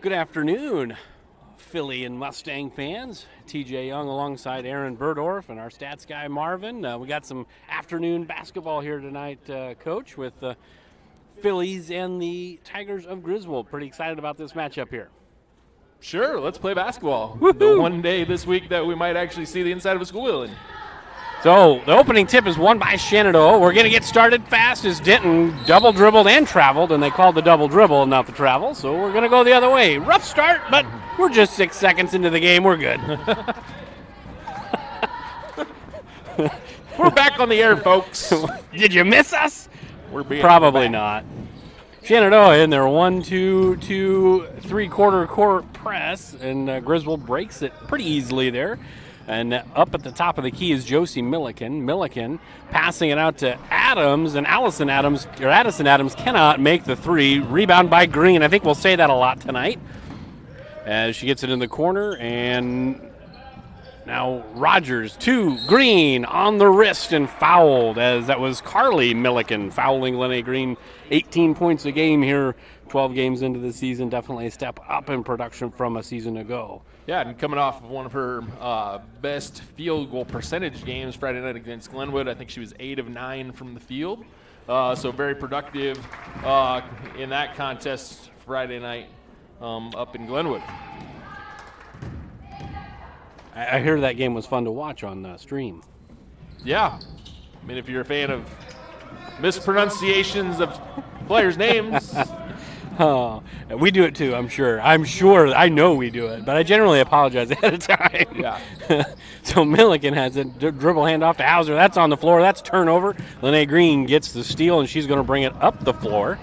Good afternoon, Philly and Mustang fans. TJ Young alongside Aaron Burdorf and our stats guy Marvin. We got some afternoon basketball here tonight, Coach, with the Phillies and the Tigers of Griswold. Pretty excited about this matchup here. Sure, let's play basketball. Woo-hoo! The one day this week that we might actually see the inside of a school building. So the opening tip is won by Shenandoah. We're going to get started fast as Denton double dribbled and traveled, and they called the double dribble, not the travel. So we're going to go the other way. Rough start, but we're just 6 seconds into the game. We're good. We're back on the air, folks. Did you miss us? We're being Probably back. not. Shenandoah in their 1-2-2 3/4 court press, and Griswold breaks it pretty easily there. And up at the top of the key is Josie Milliken. Milliken passing it out to Adams, and Addison Adams cannot make the three. Rebound by Green. I think we'll say that a lot tonight. As she gets it in the corner, and now Rogers to Green on the wrist and fouled, as that was Carly Milliken fouling Lene Green. 18 points a game here, 12 games into the season. Definitely a step up in production from a season ago. Yeah, and coming off of one of her best field goal percentage games Friday night against Glenwood. I think she was 8 of 9 from the field. So very productive in that contest Friday night up in Glenwood. I hear that game was fun to watch on the stream. Yeah. I mean, if you're a fan of mispronunciations of players' names. Oh, we do it too, I'm sure. I know we do it, but I generally apologize ahead of time. Yeah. So Milliken has a dribble handoff to Hauser. That's on the floor. That's turnover. Lene Green gets the steal, and she's going to bring it up the floor.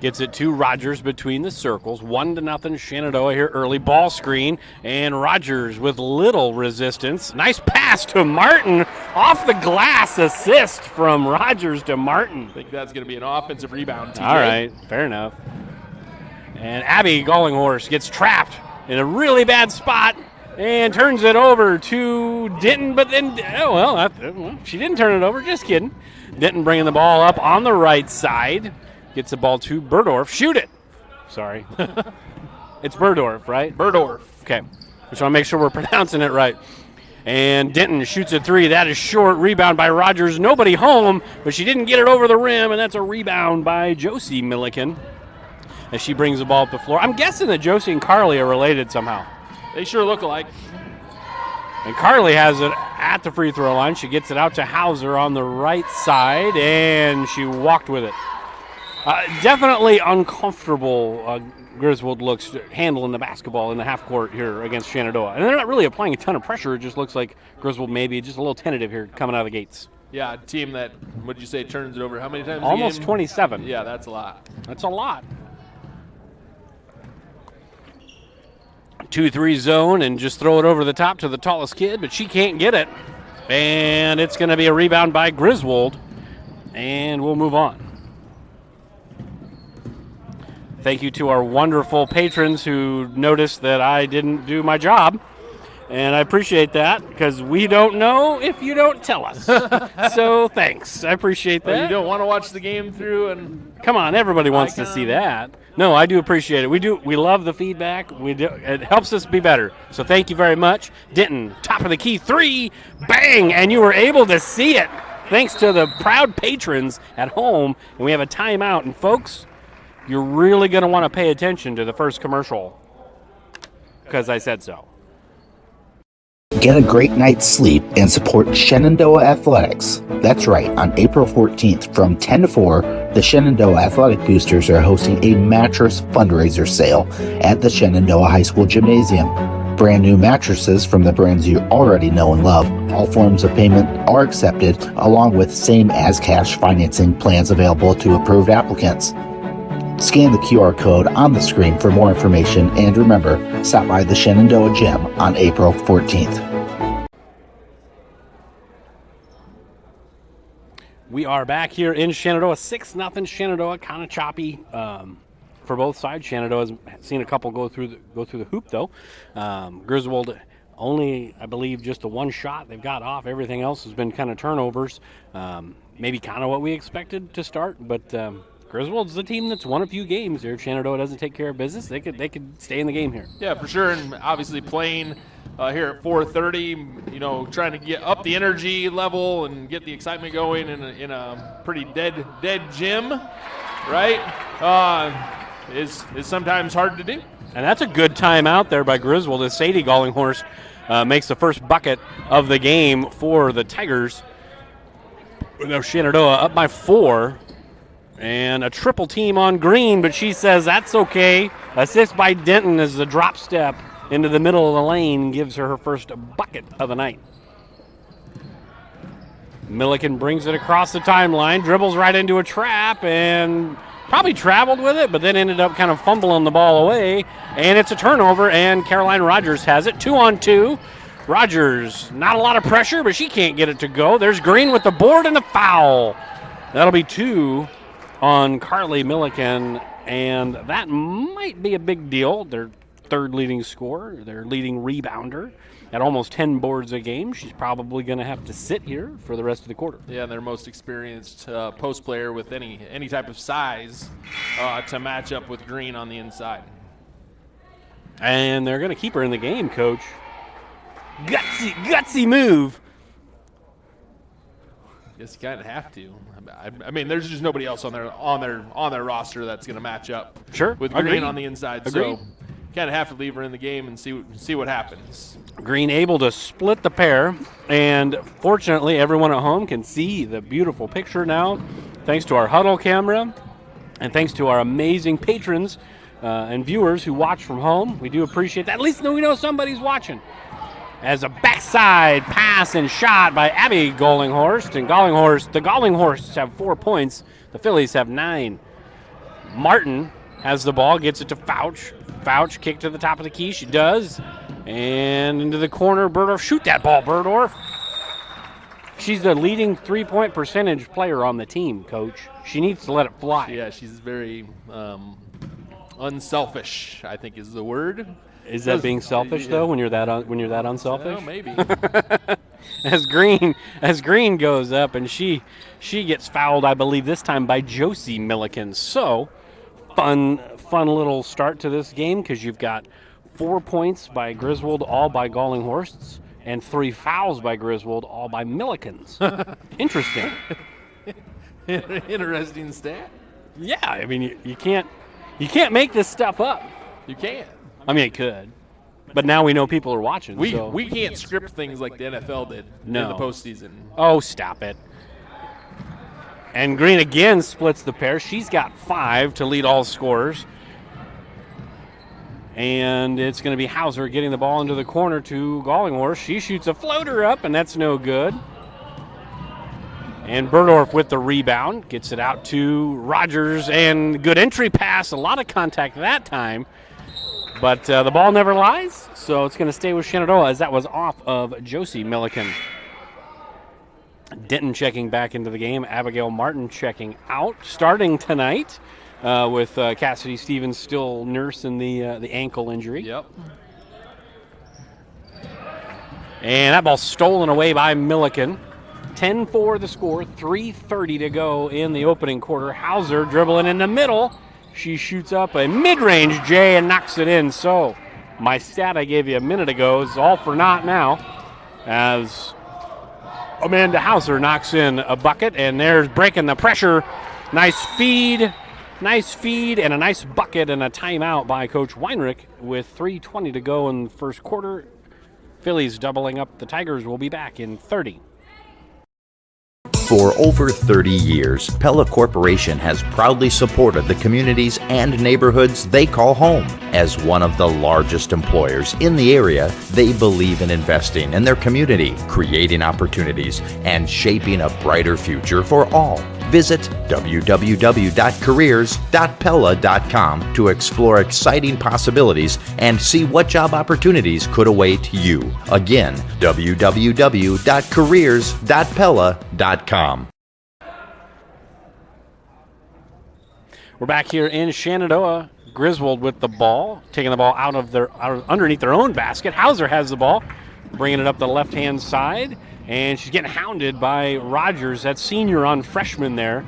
Gets it to Rogers between the circles. 1-0 Shenandoah here early. Ball screen, and Rogers with little resistance. Nice pass to Martin. Off the glass assist from Rogers to Martin. I think that's going to be an offensive rebound, TJ. All right, fair enough. And Abby Gallinghorst gets trapped in a really bad spot and turns it over to Denton, but then, she didn't turn it over, just kidding. Denton bringing the ball up on the right side. Gets the ball to Burdorf. Shoot it. Sorry. It's Burdorf, right? Burdorf. Okay. Just want to make sure we're pronouncing it right. And Denton shoots a three. That is short. Rebound by Rogers. Nobody home, but she didn't get it over the rim, and that's a rebound by Josie Milliken as she brings the ball up the floor. I'm guessing that Josie and Carly are related somehow. They sure look alike. And Carly has it at the free throw line. She gets it out to Hauser on the right side, and she walked with it. Definitely uncomfortable Griswold looks handling the basketball in the half court here against Shenandoah. And they're not really applying a ton of pressure. It just looks like Griswold maybe just a little tentative here coming out of the gates. Yeah, a team that, what'd you say, turns it over how many times Almost a game? 27. Yeah, that's a lot. That's a lot. 2-3 zone and just throw it over the top to the tallest kid, but she can't get it. And it's going to be a rebound by Griswold. And we'll move on. Thank you to our wonderful patrons who noticed that I didn't do my job. And I appreciate that because we don't know if you don't tell us. So thanks. I appreciate that. Well, you don't want to watch the game through and... Come on, everybody wants to see that. No, I do appreciate it. We love the feedback. It helps us be better. So thank you very much. Denton, top of the key, three, bang, and you were able to see it thanks to the proud patrons at home. And we have a timeout. And folks, you're really going to want to pay attention to the first commercial because I said so. Get a great night's sleep and support Shenandoah Athletics. That's right, on April 14th from 10 to 4, the Shenandoah Athletic Boosters are hosting a mattress fundraiser sale at the Shenandoah High School Gymnasium. Brand new mattresses from the brands you already know and love. All forms of payment are accepted, along with same-as-cash financing plans available to approved applicants. Scan the QR code on the screen for more information, and remember, stop by the Shenandoah Gym on April 14th. We are back here in Shenandoah, 6-0 Shenandoah, kind of choppy for both sides. Shenandoah has seen a couple go through the hoop though. Griswold only, I believe, just a one shot they've got off. Everything else has been kind of turnovers. Maybe kind of what we expected to start, but Griswold's the team that's won a few games here. If Shenandoah doesn't take care of business, they could stay in the game here. Yeah, for sure, and obviously playing here at 4:30, trying to get up the energy level and get the excitement going in a pretty dead gym, right? Is sometimes hard to do. And that's a good time out there by Griswold as Sadie Gallinghorst makes the first bucket of the game for the Tigers. Now Shenandoah up by 4. And a triple team on Green, but she says that's okay. Assist by Denton as the drop step into the middle of the lane gives her first bucket of the night. Milliken brings it across the timeline, dribbles right into a trap, and probably traveled with it, but then ended up kind of fumbling the ball away. And it's a turnover, and Caroline Rogers has it. 2-on-2. Rogers, not a lot of pressure, but she can't get it to go. There's Green with the board and the foul. That'll be 2 on Carly Milliken, and that might be a big deal. Their third leading scorer, their leading rebounder at almost 10 boards a game. She's probably going to have to sit here for the rest of the quarter. Yeah, their most experienced post player with any type of size to match up with Green on the inside. And they're going to keep her in the game, Coach. Gutsy move. Guess you kind of have to. I mean, there's just nobody else on their roster that's going to match up. Sure, with Green agreed. on the inside. Agreed. So, kind of have to leave her in the game and see what happens. Green able to split the pair, and fortunately, everyone at home can see the beautiful picture now, thanks to our huddle camera, and thanks to our amazing patrons and viewers who watch from home. We do appreciate that. At least we know somebody's watching. As a backside pass and shot by Abby Gallinghorst. And the Gallinghorsts have 4 points. The Phillies have 9. Martin has the ball, gets it to Fouch. Fouch kick to the top of the key. She does. And into the corner. Burdorf, shoot that ball, Burdorf. She's the leading three-point percentage player on the team, Coach. She needs to let it fly. Yeah, she's very unselfish, I think is the word. Is that being selfish though? When you're that unselfish? Oh, maybe. As Green goes up and she gets fouled, I believe this time by Josie Milliken. So fun little start to this game because you've got 4 points by Griswold, all by Gallinghorsts, and 3 fouls by Griswold, all by Millikens. Interesting. Interesting stat. Yeah, I mean you can't make this stuff up. You can't. I mean, it could, but now we know people are watching. We can't script things like the NFL did in the postseason. Oh, stop it. And Green again splits the pair. She's got 5 to lead all scorers. And it's going to be Hauser getting the ball into the corner to Gallinghorst. She shoots a floater up, and that's no good. And Burdorf with the rebound. Gets it out to Rogers, and good entry pass. A lot of contact that time. But the ball never lies, so it's going to stay with Shenandoah as that was off of Josie Milliken. Denton checking back into the game. Abigail Martin checking out. Starting tonight with Cassidy Stevens still nursing the ankle injury. Yep. And that ball stolen away by Milliken. 10-4 the score, 3:30 to go in the opening quarter. Hauser dribbling in the middle. She shoots up a mid-range J and knocks it in. So my stat I gave you a minute ago is all for naught now as Amanda Hauser knocks in a bucket, and there's breaking the pressure. Nice feed, and a nice bucket and a timeout by Coach Weinrich with 3:20 to go in the first quarter. Phillies doubling up. The Tigers will be back in 30. For over 30 years, Pella Corporation has proudly supported the communities and neighborhoods they call home. As one of the largest employers in the area, they believe in investing in their community, creating opportunities, and shaping a brighter future for all. Visit www.careers.pella.com to explore exciting possibilities and see what job opportunities could await you. Again, www.careers.pella.com. We're back here in Shenandoah. Griswold with the ball, taking the ball out of underneath their own basket. Hauser has the ball, bringing it up the left-hand side, and she's getting hounded by Rogers, that senior on freshman there.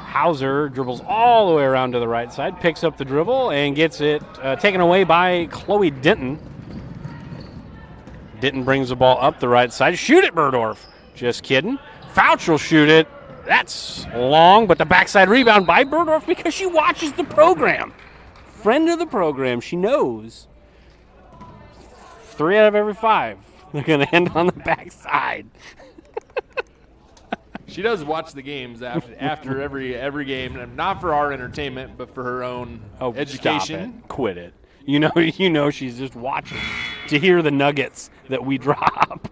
Hauser dribbles all the way around to the right side, picks up the dribble, and gets it taken away by Chloe Denton. Denton brings the ball up the right side. Shoot it, Burdorf. Just kidding. Fouch will shoot it. That's long, but the backside rebound by Burdorf because she watches the program. Friend of the program. She knows 3 out of every 5 are going to end on the backside. She does watch the games after every game, and not for our entertainment, but for her own education. Stop it. Quit it. You know she's just watching to hear the nuggets that we drop.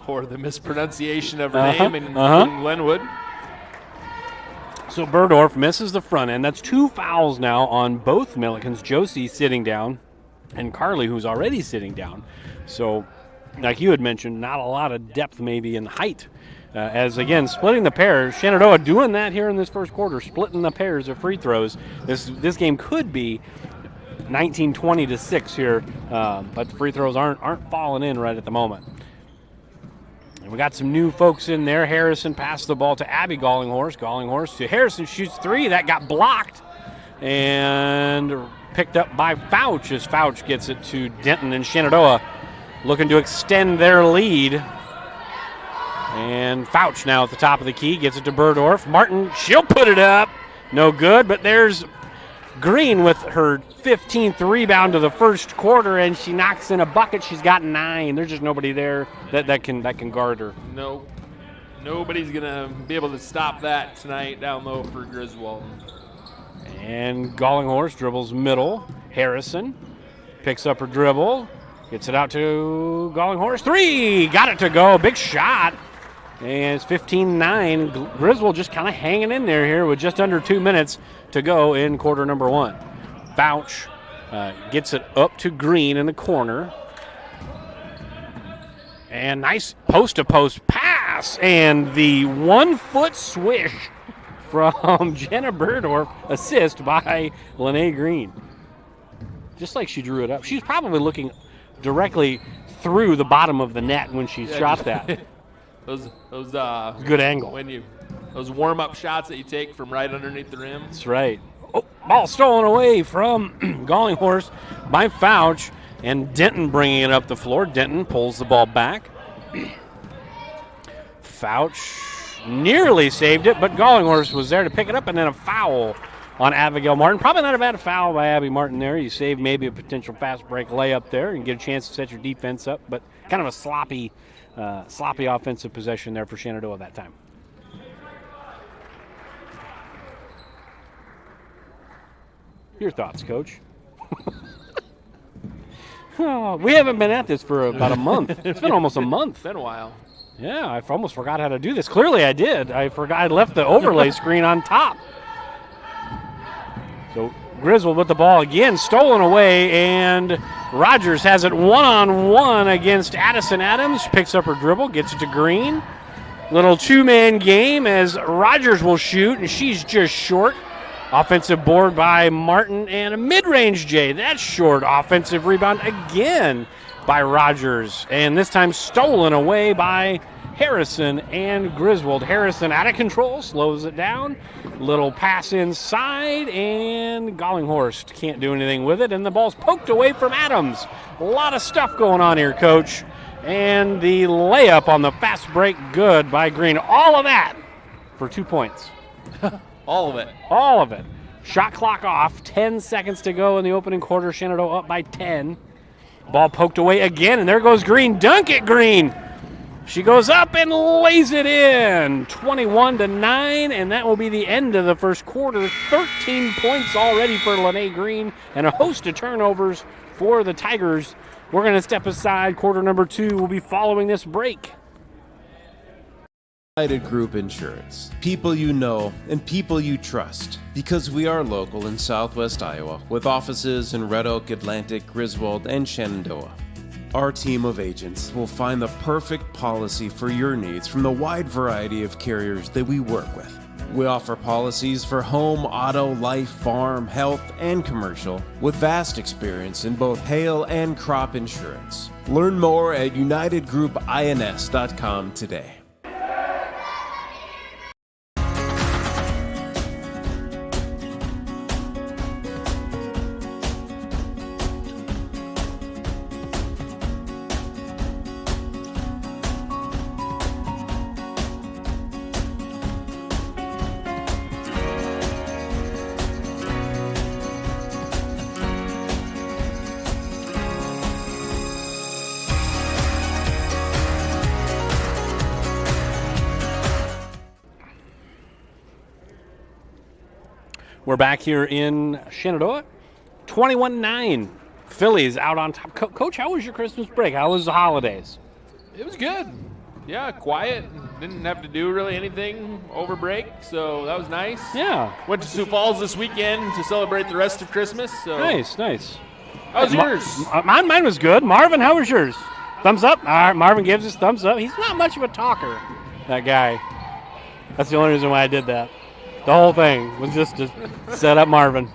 Or the mispronunciation of her name in Glenwood. So Burdorf misses the front end. That's 2 fouls now on both Millikens. Josie sitting down and Carly, who's already sitting down. So, like you had mentioned, not a lot of depth maybe in height. As, again, splitting the pairs. Shenandoah doing that here in this first quarter, splitting the pairs of free throws. This game could be 19-20 to 6 here, but the free throws aren't falling in right at the moment. And we got some new folks in there. Harrison passed the ball to Abby Gallinghorst. Gallinghorst to Harrison, shoots 3. That got blocked and picked up by Fouch as Fouch gets it to Denton, and Shenandoah looking to extend their lead. And Fouch now at the top of the key gets it to Burdorf. Martin, she'll put it up. No good, but there's Green with her 15th rebound of the first quarter, and she knocks in a bucket. She's got 9. There's just nobody there that can guard her. No, nobody's gonna be able to stop that tonight down low for Griswold. And Gallinghorst dribbles middle. Harrison picks up her dribble, gets it out to Gallinghorst. 3, got it to go. Big shot. And it's 15-9. Griswold just kind of hanging in there here with just under 2 minutes to go in quarter number 1. Fouch gets it up to Green in the corner. And nice post-to-post pass. And the 1-foot swish from Jenna Burdorf, assist by Lene Green. Just like she drew it up. She's probably looking directly through the bottom of the net when she shot that. Those good angle. Those warm-up shots that you take from right underneath the rim. That's right. Oh, ball stolen away from Gallinghorst by Fouch, and Denton bringing it up the floor. Denton pulls the ball back. Fouch nearly saved it, but Gallinghorst was there to pick it up, and then a foul on Abigail Martin. Probably not a bad foul by Abby Martin there. You save maybe a potential fast break layup there and get a chance to set your defense up, but kind of a sloppy offensive possession there for Shenandoah that time. Your thoughts, Coach? Oh, we haven't been at this for about a month. It's been almost a month. It's been a while. Yeah, I almost forgot how to do this. Clearly I did. I forgot I left the overlay screen on top. So Griswold with the ball again, stolen away, and Rogers has it one-on-one against Addison Adams. Picks up her dribble, gets it to Green. Little two-man game as Rogers will shoot, and she's just short. Offensive board by Martin, and a mid-range J. That's short. Offensive rebound again by Rogers, and this time stolen away by Harrison and Griswold. Harrison out of control, slows it down. Little pass inside, and Gallinghorst can't do anything with it, and the ball's poked away from Adams. A lot of stuff going on here, Coach. And the layup on the fast break, good by Green. All of that for 2 points. All of it. All of it. Shot clock off. 10 seconds to go in the opening quarter. Shenandoah up by 10. Ball poked away again, and there goes Green. Dunk it, Green. She goes up and lays it in. 21-9, and that will be the end of the first quarter. 13 points already for Lene Green, and a host of turnovers for the Tigers. We're going to step aside. Quarter number 2 will be following this break. United Group Insurance. People you know and people you trust. Because we are local in Southwest Iowa with offices in Red Oak, Atlantic, Griswold, and Shenandoah. Our team of agents will find the perfect policy for your needs from the wide variety of carriers that we work with. We offer policies for home, auto, life, farm, health, and commercial with vast experience in both hail and crop insurance. Learn more at UnitedGroupINS.com today. We're back here in Shenandoah. 21-9. Phillies out on top. Coach, how was your Christmas break? How was the holidays? It was good. Yeah, quiet. Didn't have to do really anything over break, so that was nice. Yeah. Went to Sioux Falls this weekend to celebrate the rest of Christmas. So. Nice. How was yours? Mine was good. Marvin, how was yours? Thumbs up? All right, Marvin gives us thumbs up. He's not much of a talker, that guy. That's the only reason why I did that. The whole thing was just to set up Marvin.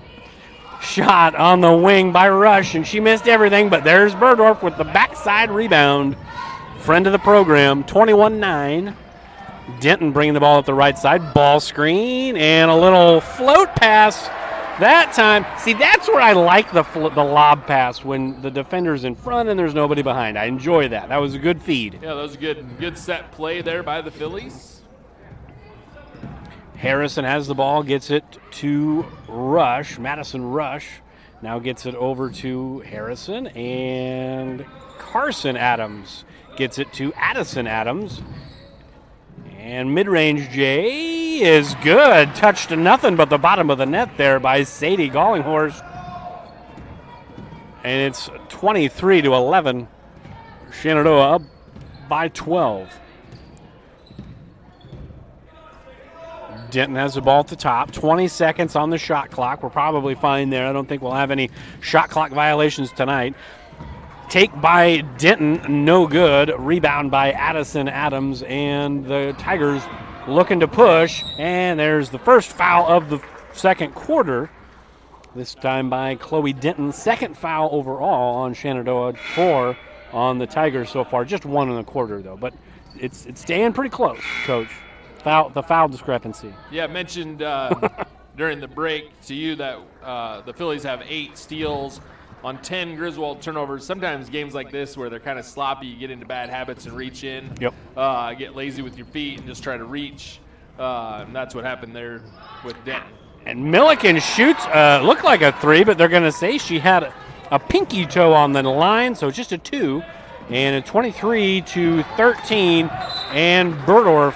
Shot on the wing by Rush, and she missed everything, but there's Burdorf with the backside rebound. Friend of the program, 21-9. Denton bringing the ball up the right side. Ball screen and a little float pass that time. See, that's where I like the lob pass, when the defender's in front and there's nobody behind. I enjoy that. That was a good feed. Yeah, that was a good set play there by the Phillies. Harrison has the ball, gets it to Rush. Madison Rush now gets it over to Harrison, and Carson Adams gets it to Addison Adams. And mid-range J is good. Touched to nothing but the bottom of the net there by Sadie Gallinghorst. And it's 23-11. Shenandoah up by 12. Denton has the ball at the top. 20 seconds on the shot clock. We're probably fine there. I don't think we'll have any shot clock violations tonight. Take by Denton, no good. Rebound by Addison Adams, and the Tigers looking to push. And there's the first foul of the second quarter, this time by Chloe Denton. Second foul overall on Shenandoah, 4 on the Tigers so far. Just 1 in the quarter, though. But it's staying pretty close, Coach. The foul discrepancy. Yeah, I mentioned during the break to you that the Phillies have 8 steals on 10 Griswold turnovers. Sometimes games like this where they're kind of sloppy, you get into bad habits and reach in. Yep. Get lazy with your feet and just try to reach. And that's what happened there with Denton. And Milliken shoots, looked like a 3, but they're going to say she had a pinky toe on the line, so just a 2. And a 23-13, and Burdorf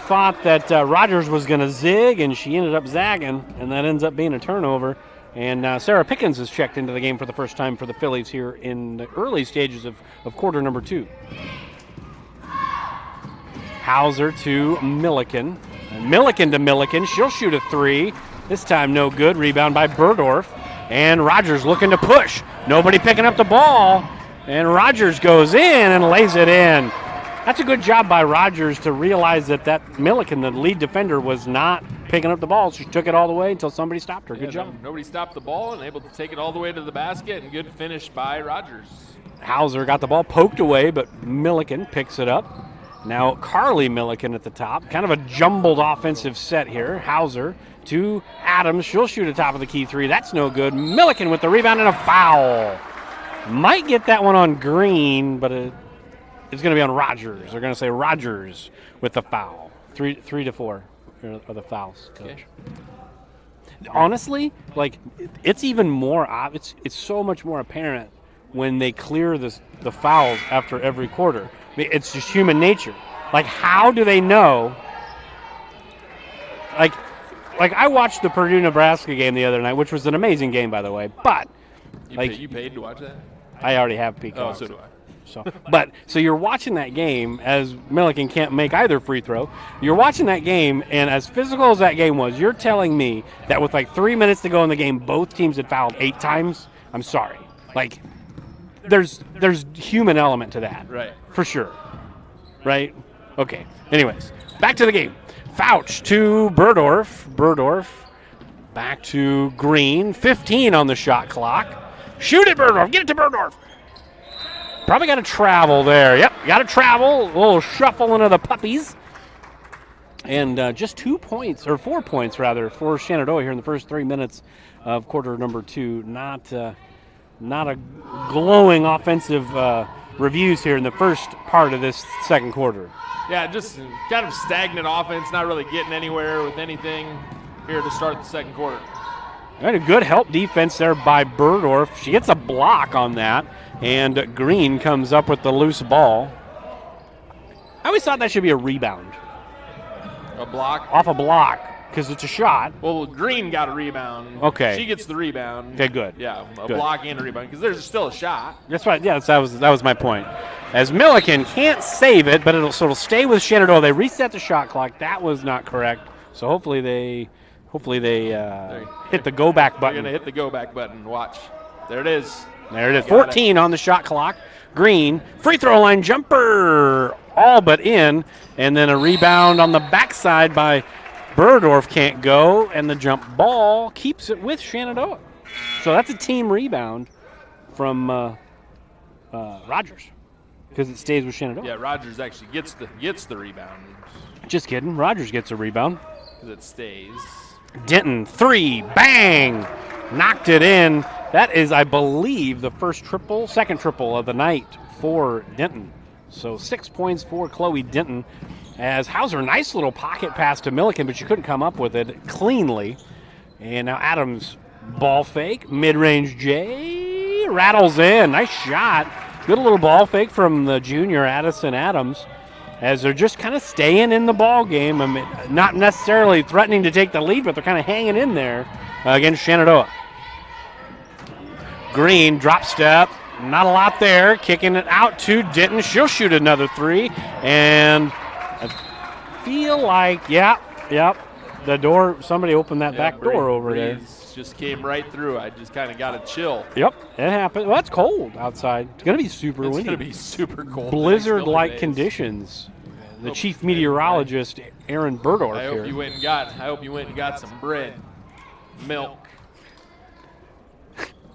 thought that Rogers was going to zig, and she ended up zagging, and that ends up being a turnover. And Sarah Pickens has checked into the game for the first time for the Phillies here in the early stages of quarter number 2. Hauser to Milliken. And Milliken to Milliken. She'll shoot a 3. This time no good. Rebound by Burdorf. And Rogers looking to push. Nobody picking up the ball. And Rogers goes in and lays it in. That's a good job by Rogers to realize that Milliken, the lead defender, was not picking up the ball. She took it all the way until somebody stopped her. Good job. Nobody stopped the ball and able to take it all the way to the basket, and good finish by Rogers. Hauser got the ball poked away, but Milliken picks it up. Now Carly Milliken at the top. Kind of a jumbled offensive set here. Hauser to Adams. She'll shoot a top of the key 3. That's no good. Milliken with the rebound and a foul. Might get that one on Green, but it's going to be on Rogers. They're going to say Rogers with the foul. 3 to 4 are the fouls, Coach. Okay. Honestly, like, it's even more it's so much more apparent when they clear the fouls after every quarter. I mean, it's just human nature. Like, how do they know? Like I watched the Purdue-Nebraska game the other night, which was an amazing game, by the way. But you paid to watch that? I already have Peacock. Oh, so do I. So you're watching that game as Milliken can't make either free throw. You're watching that game, and as physical as that game was, you're telling me that with like 3 minutes to go in the game, both teams had fouled 8 times? I'm sorry. Like, there's human element to that. Right. For sure. Right? Okay. Anyways, back to the game. Fouch to Burdorf. Back to Green. 15 on the shot clock. Shoot it, Burdorf. Get it to Burdorf. Probably got to travel there. Yep, got to travel. A little shuffle into the puppies. And just 2 points, or 4 points rather, for Shenandoah here in the first 3 minutes of quarter number 2. Not a glowing offensive reviews here in the first part of this second quarter. Yeah, just kind of stagnant offense, not really getting anywhere with anything here to start the second quarter. And a good help defense there by Burdorf. She gets a block on that, and Green comes up with the loose ball. I always thought that should be a rebound. A block? Off a block. because it's a shot. Well, Green got a rebound. Okay. She gets the rebound. Okay, good. Yeah, a Good. block and a rebound because there's still a shot. That's right. Yeah, that was my point. As Milliken can't save it, but it'll stay with Shenandoah. They reset the shot clock. That was not correct. So hopefully they hit the go back They're button. going to hit the go back button. Watch. There it is. There it is. Got 14 on the shot clock. Green, free throw line jumper, all but in, and then a rebound on the backside by Burdorf can't go, and the jump ball keeps it with Shenandoah. So that's a team rebound from Rogers because it stays with Shenandoah. Yeah, Rogers actually gets the rebound Just kidding. Rogers gets a rebound. because it stays. Denton, 3, bang, knocked it in. That is, I believe, the second triple of the night for Denton. So 6 points for Chloe Denton. As Hauser, nice little pocket pass to Milliken, but she couldn't come up with it cleanly. And now Adams, ball fake, mid-range J, rattles in. Nice shot. Good little ball fake from the junior Addison Adams, as they're just kind of staying in the ball game. I mean, not necessarily threatening to take the lead, but they're kind of hanging in there against Shenandoah. Green, drop step, not a lot there. Kicking it out to Denton. She'll shoot another 3. And I feel like, yep, the door, somebody opened that back door over there. Just came right through. I just kind of got a chill. Yep, it happened. Well, it's cold outside. It's going to be super windy. It's going to be super cold. Blizzard-like conditions. The chief meteorologist, Aaron Burdorf, I hope you went and got some bread, milk.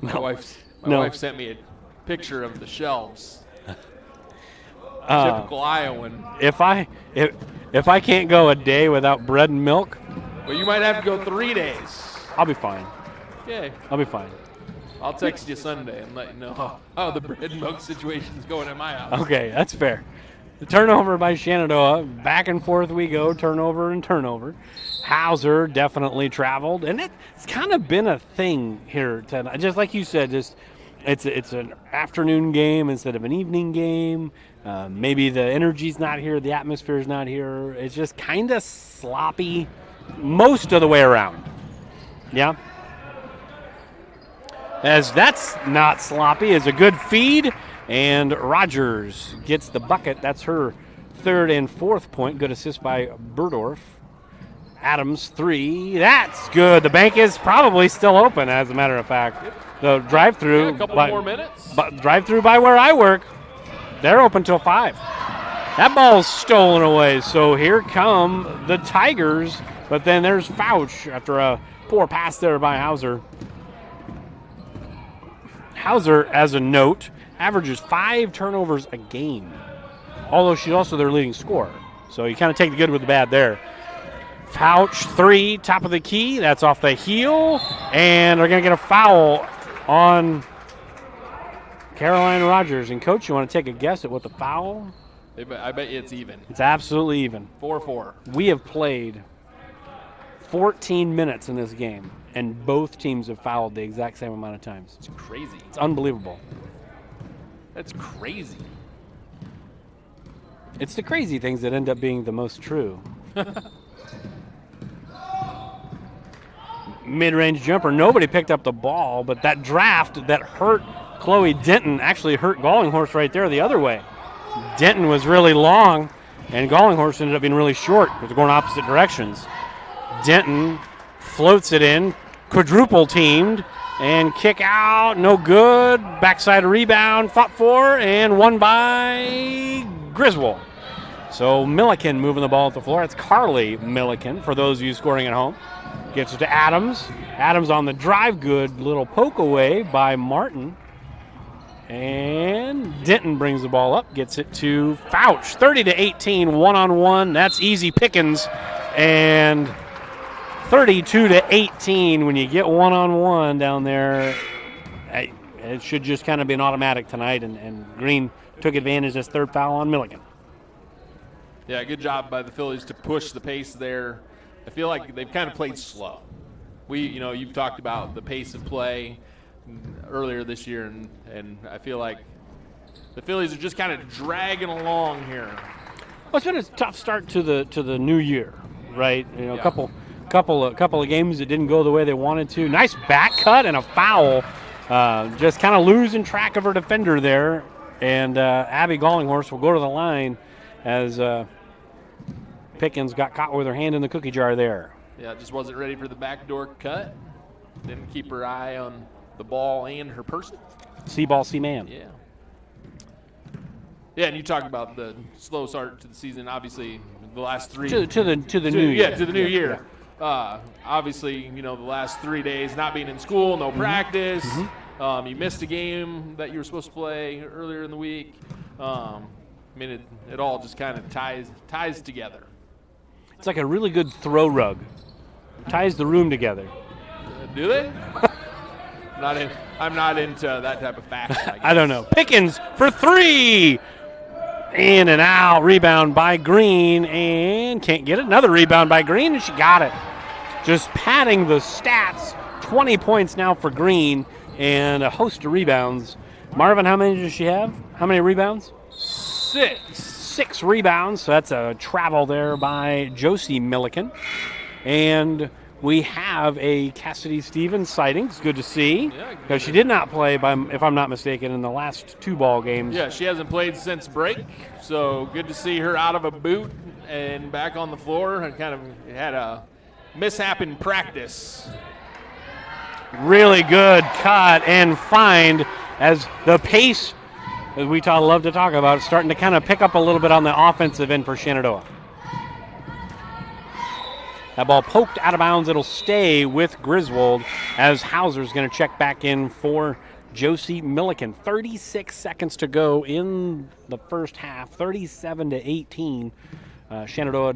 My wife sent me a picture of the shelves. Typical Iowan. If I can't go a day without bread and milk, Well, you might have to go 3 days. I'll be fine. Okay. I'll be fine. I'll text you Sunday and let you know how the bread and milk situation's going at my house. Okay, that's fair. The turnover by Shenandoah. Back and forth we go, turnover and turnover. Hauser definitely traveled, and it's kind of been a thing here tonight. Just like you said, it's an afternoon game instead of an evening game. Maybe the energy's not here, the atmosphere's not here. It's just kind of sloppy most of the way around. Yeah. As that's not sloppy, is a good feed, and Rogers gets the bucket. That's her third and fourth point. Good assist by Burdorf. Adams, 3. That's good. The bank is probably still open, as a matter of fact. The drive-through. Yeah, a couple more minutes. But drive-through by where I work, they're open till 5. That ball's stolen away. So here come the Tigers. But then there's Fouch after a poor pass there by Hauser. Hauser, as a note, averages 5 turnovers a game. Although she's also their leading scorer. So you kind of take the good with the bad there. Fouch, 3, top of the key. That's off the heel. And they're going to get a foul on Caroline Rogers. And, Coach, you want to take a guess at what the foul? I bet you it's even. It's absolutely even. 4-4. We have played 14 minutes in this game, and both teams have fouled the exact same amount of times. It's crazy. It's unbelievable. That's crazy. It's the crazy things that end up being the most true. Mid-range jumper. Nobody picked up the ball, but that draft that hurt Chloe Denton actually hurt Gallinghorst right there the other way. Denton was really long, and Gallinghorst ended up being really short. It was going opposite directions. Denton floats it in, quadruple teamed, and kick out, no good. Backside rebound, fought for, and won by Griswold. So Milliken moving the ball at the floor. It's Carly Milliken, for those of you scoring at home. Gets it to Adams. Adams on the drive, good little poke away by Martin. And Denton brings the ball up, gets it to Fouch. 30-18, one-on-one. That's easy pickings. And 32-18, when you get one-on-one down there, it should just kind of be an automatic tonight. And Green took advantage of this third foul on Milliken. Yeah, good job by the Phillies to push the pace there. I feel like they've kind of played slow. You've talked about the pace of play earlier this year, and I feel like the Phillies are just kind of dragging along here. Well, it's been a tough start to the new year, right? A couple couple of games that didn't go the way they wanted to. Nice back cut and a foul. Just kind of losing track of her defender there. And Abby Gallinghorst will go to the line as Pickens got caught with her hand in the cookie jar there. Yeah, just wasn't ready for the backdoor cut. Didn't keep her eye on the ball and her person. C-ball, C-man. Yeah. Yeah, and you talk about the slow start to the season. Obviously, the last three to the new year. Yeah, to the new year. Obviously, the last 3 days not being in school, no practice. You missed a game that you were supposed to play earlier in the week. It all just kind of ties together. It's like a really good throw rug. Ties the room together. Do they? I'm not into that type of fashion. I don't know. Pickens for three. In and out. Rebound by Green. And can't get it. Another rebound by Green, and she got it. Just padding the stats. 20 points now for Green and a host of rebounds. Marvin, how many does she have? How many rebounds? 6 rebounds. So that's a travel there by Josie Milliken. And we have a Cassidy Stevens sighting. It's good to see because she did not play, if I'm not mistaken, in the last 2 ball games. Yeah, she hasn't played since break, so good to see her out of a boot and back on the floor. And kind of had a mishap in practice. Really good cut and find as the pace, as we love to talk about, is starting to kind of pick up a little bit on the offensive end for Shenandoah. That ball poked out of bounds. It'll stay with Griswold as Hauser's going to check back in for Josie Milliken. 36 seconds to go in the first half, 37-18. Shenandoah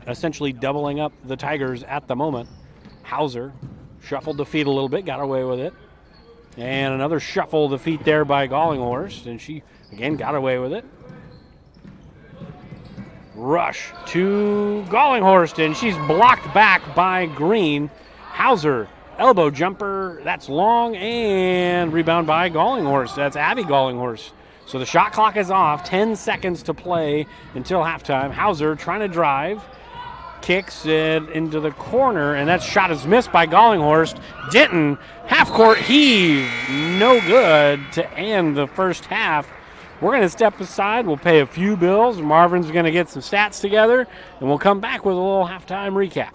essentially doubling up the Tigers at the moment. Hauser shuffled the feet a little bit, got away with it. And another shuffle of the feet there by Gallinghorst, and she, again, got away with it. Rush to Gallinghorst, and she's blocked back by Green. Hauser, elbow jumper, that's long, and rebound by Gallinghorst. That's Abby Gallinghorst. So the shot clock is off, 10 seconds to play until halftime. Hauser trying to drive, kicks it into the corner, and that shot is missed by Gallinghorst. Denton, half-court heave, no good to end the first half. We're going to step aside. We'll pay a few bills. Marvin's going to get some stats together, and we'll come back with a little halftime recap.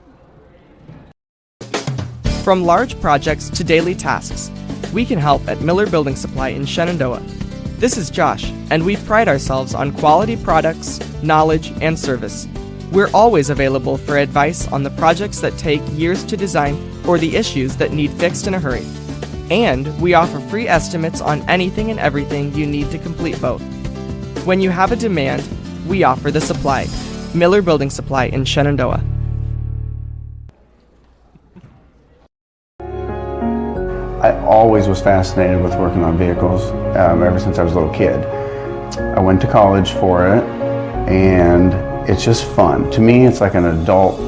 From large projects to daily tasks, we can help at Miller Building Supply in Shenandoah. This is Josh, and we pride ourselves on quality products, knowledge, and service. We're always available for advice on the projects that take years to design or the issues that need fixed in a hurry. And we offer free estimates on anything and everything you need to complete both. When you have a demand, we offer the supply. Miller Building Supply in Shenandoah. I always was fascinated with working on vehicles ever since I was a little kid. I went to college for it, and it's just fun. To me, it's like an adult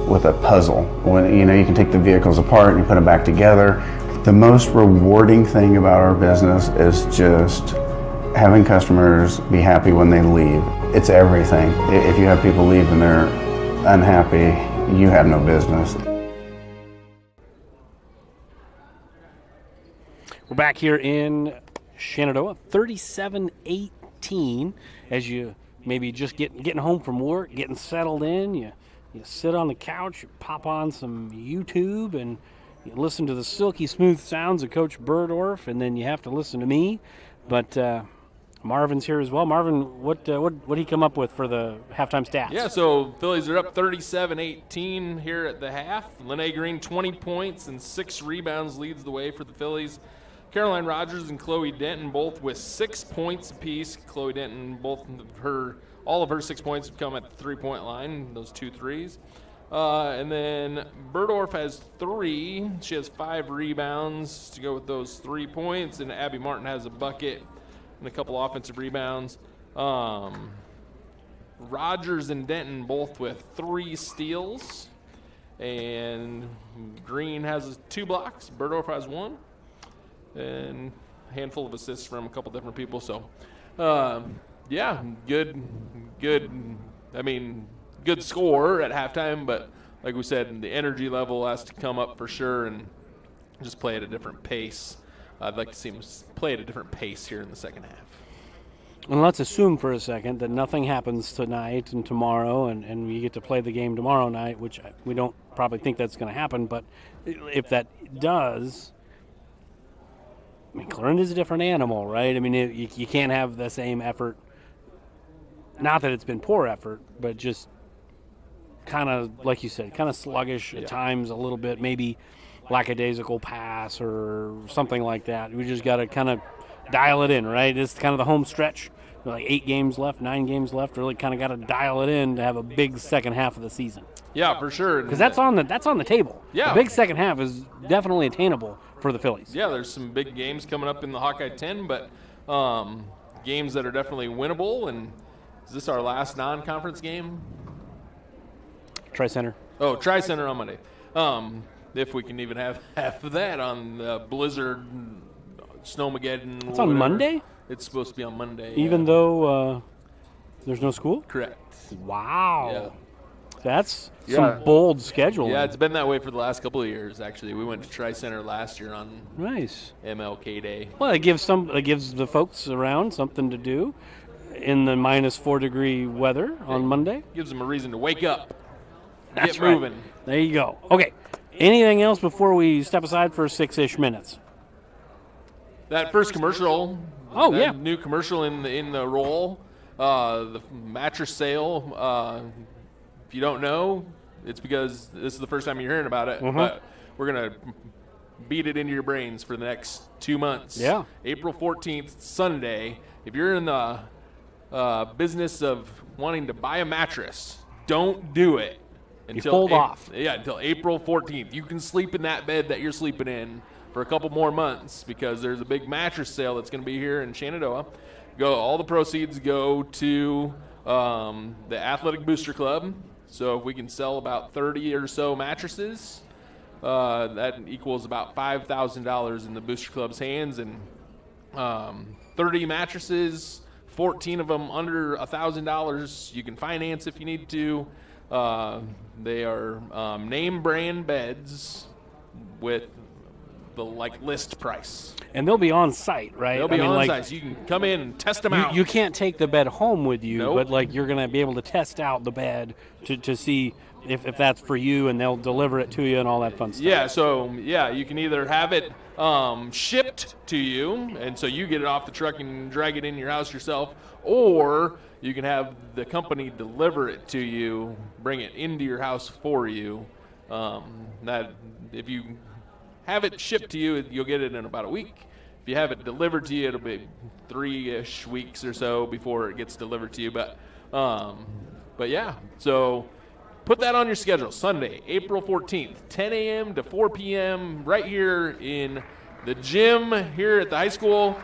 with a puzzle. When you can take the vehicles apart and you put them back together. The most rewarding thing about our business is just having customers be happy when they leave. It's everything. If you have people leave and they're unhappy, you have no business. We're back here in Shenandoah, 37-18. As you maybe just getting home from work, getting settled in, you sit on the couch, you pop on some YouTube, and you listen to the silky smooth sounds of Coach Burdorf, and then you have to listen to me. But Marvin's here as well. Marvin, what did he come up with for the halftime stats? Yeah, so Phillies are up 37-18 here at the half. Lene Green, 20 points and 6 rebounds, leads the way for the Phillies. Caroline Rogers and Chloe Denton both with 6 points apiece. Chloe Denton, all of her 6 points have come at the three-point line, those 2 threes. And then Burdorf has 3. She has 5 rebounds to go with those 3 points. And Abby Martin has a bucket and a couple offensive rebounds. Rogers and Denton both with 3 steals. And Green has 2 blocks. Burdorf has 1. And a handful of assists from a couple different people. So, yeah, good score at halftime, but like we said, the energy level has to come up for sure and just play at a different pace. I'd like to see them play at a different pace here in the second half. And let's assume for a second that nothing happens tonight and tomorrow, and we get to play the game tomorrow night, which we don't probably think that's going to happen. But if that does, I mean, Clarinda is a different animal, right? I mean, you can't have the same effort. Not that it's been poor effort, but just kind of, like you said, kind of sluggish at times a little bit, maybe lackadaisical pass or something like that. We just got to kind of dial it in, right? It's kind of the home stretch. Like 8 games left, 9 games left. Really kind of got to dial it in to have a big second half of the season. Yeah, for sure. Because that's on the table. Yeah. The big second half is definitely attainable for the Phillies. Yeah, there's some big games coming up in the Hawkeye 10, but games that are definitely winnable. And is this our last non-conference game? Tri-Center. Oh, Tri-Center on Monday. If we can even have half of that on the Blizzard, Snowmageddon. It's on Monday? It's supposed to be on Monday. Even though there's no school? Correct. Wow. Yeah. That's some bold scheduling. Yeah, it's been that way for the last couple of years, actually. We went to Tri-Center last year on nice MLK Day. Well, it gives the folks around something to do in the -4-degree weather on Monday. Gives them a reason to wake up. That's get right. moving. There you go. Okay. Anything else before we step aside for 6-ish minutes? That first commercial. Oh, yeah. New commercial in the roll. The mattress sale. If you don't know, it's because this is the first time you're hearing about it. But we're going to beat it into your brains for the next 2 months. Yeah. April 14th, Sunday. If you're in the business of wanting to buy a mattress, don't do it. Hold off. Yeah, until April 14th. You can sleep in that bed that you're sleeping in for a couple more months because there's a big mattress sale that's going to be here in Shenandoah. All the proceeds go to the Athletic Booster Club. So if we can sell about 30 or so mattresses, that equals about $5,000 in the Booster Club's hands. And 30 mattresses, 14 of them under $1,000. You can finance if you need to. They are name brand beds with the list price. And they'll be on site, right? They'll be on site. So you can come in and test them out. You can't take the bed home with you, Nope. but you're going to be able to test out the bed to see if that's for you, and they'll deliver it to you and all that fun stuff. Yeah, so you can either have it shipped to you, and so you get it off the truck and drag it in your house yourself, or you can have the company deliver it to you, bring it into your house for you. That if you have it shipped to you, you'll get it in about a week. If you have it delivered to you, it'll be 3-ish weeks or so before it gets delivered to you. But yeah, so put that on your schedule. Sunday, April 14th, 10 a.m. to 4 p.m. right here in the gym here at the high school.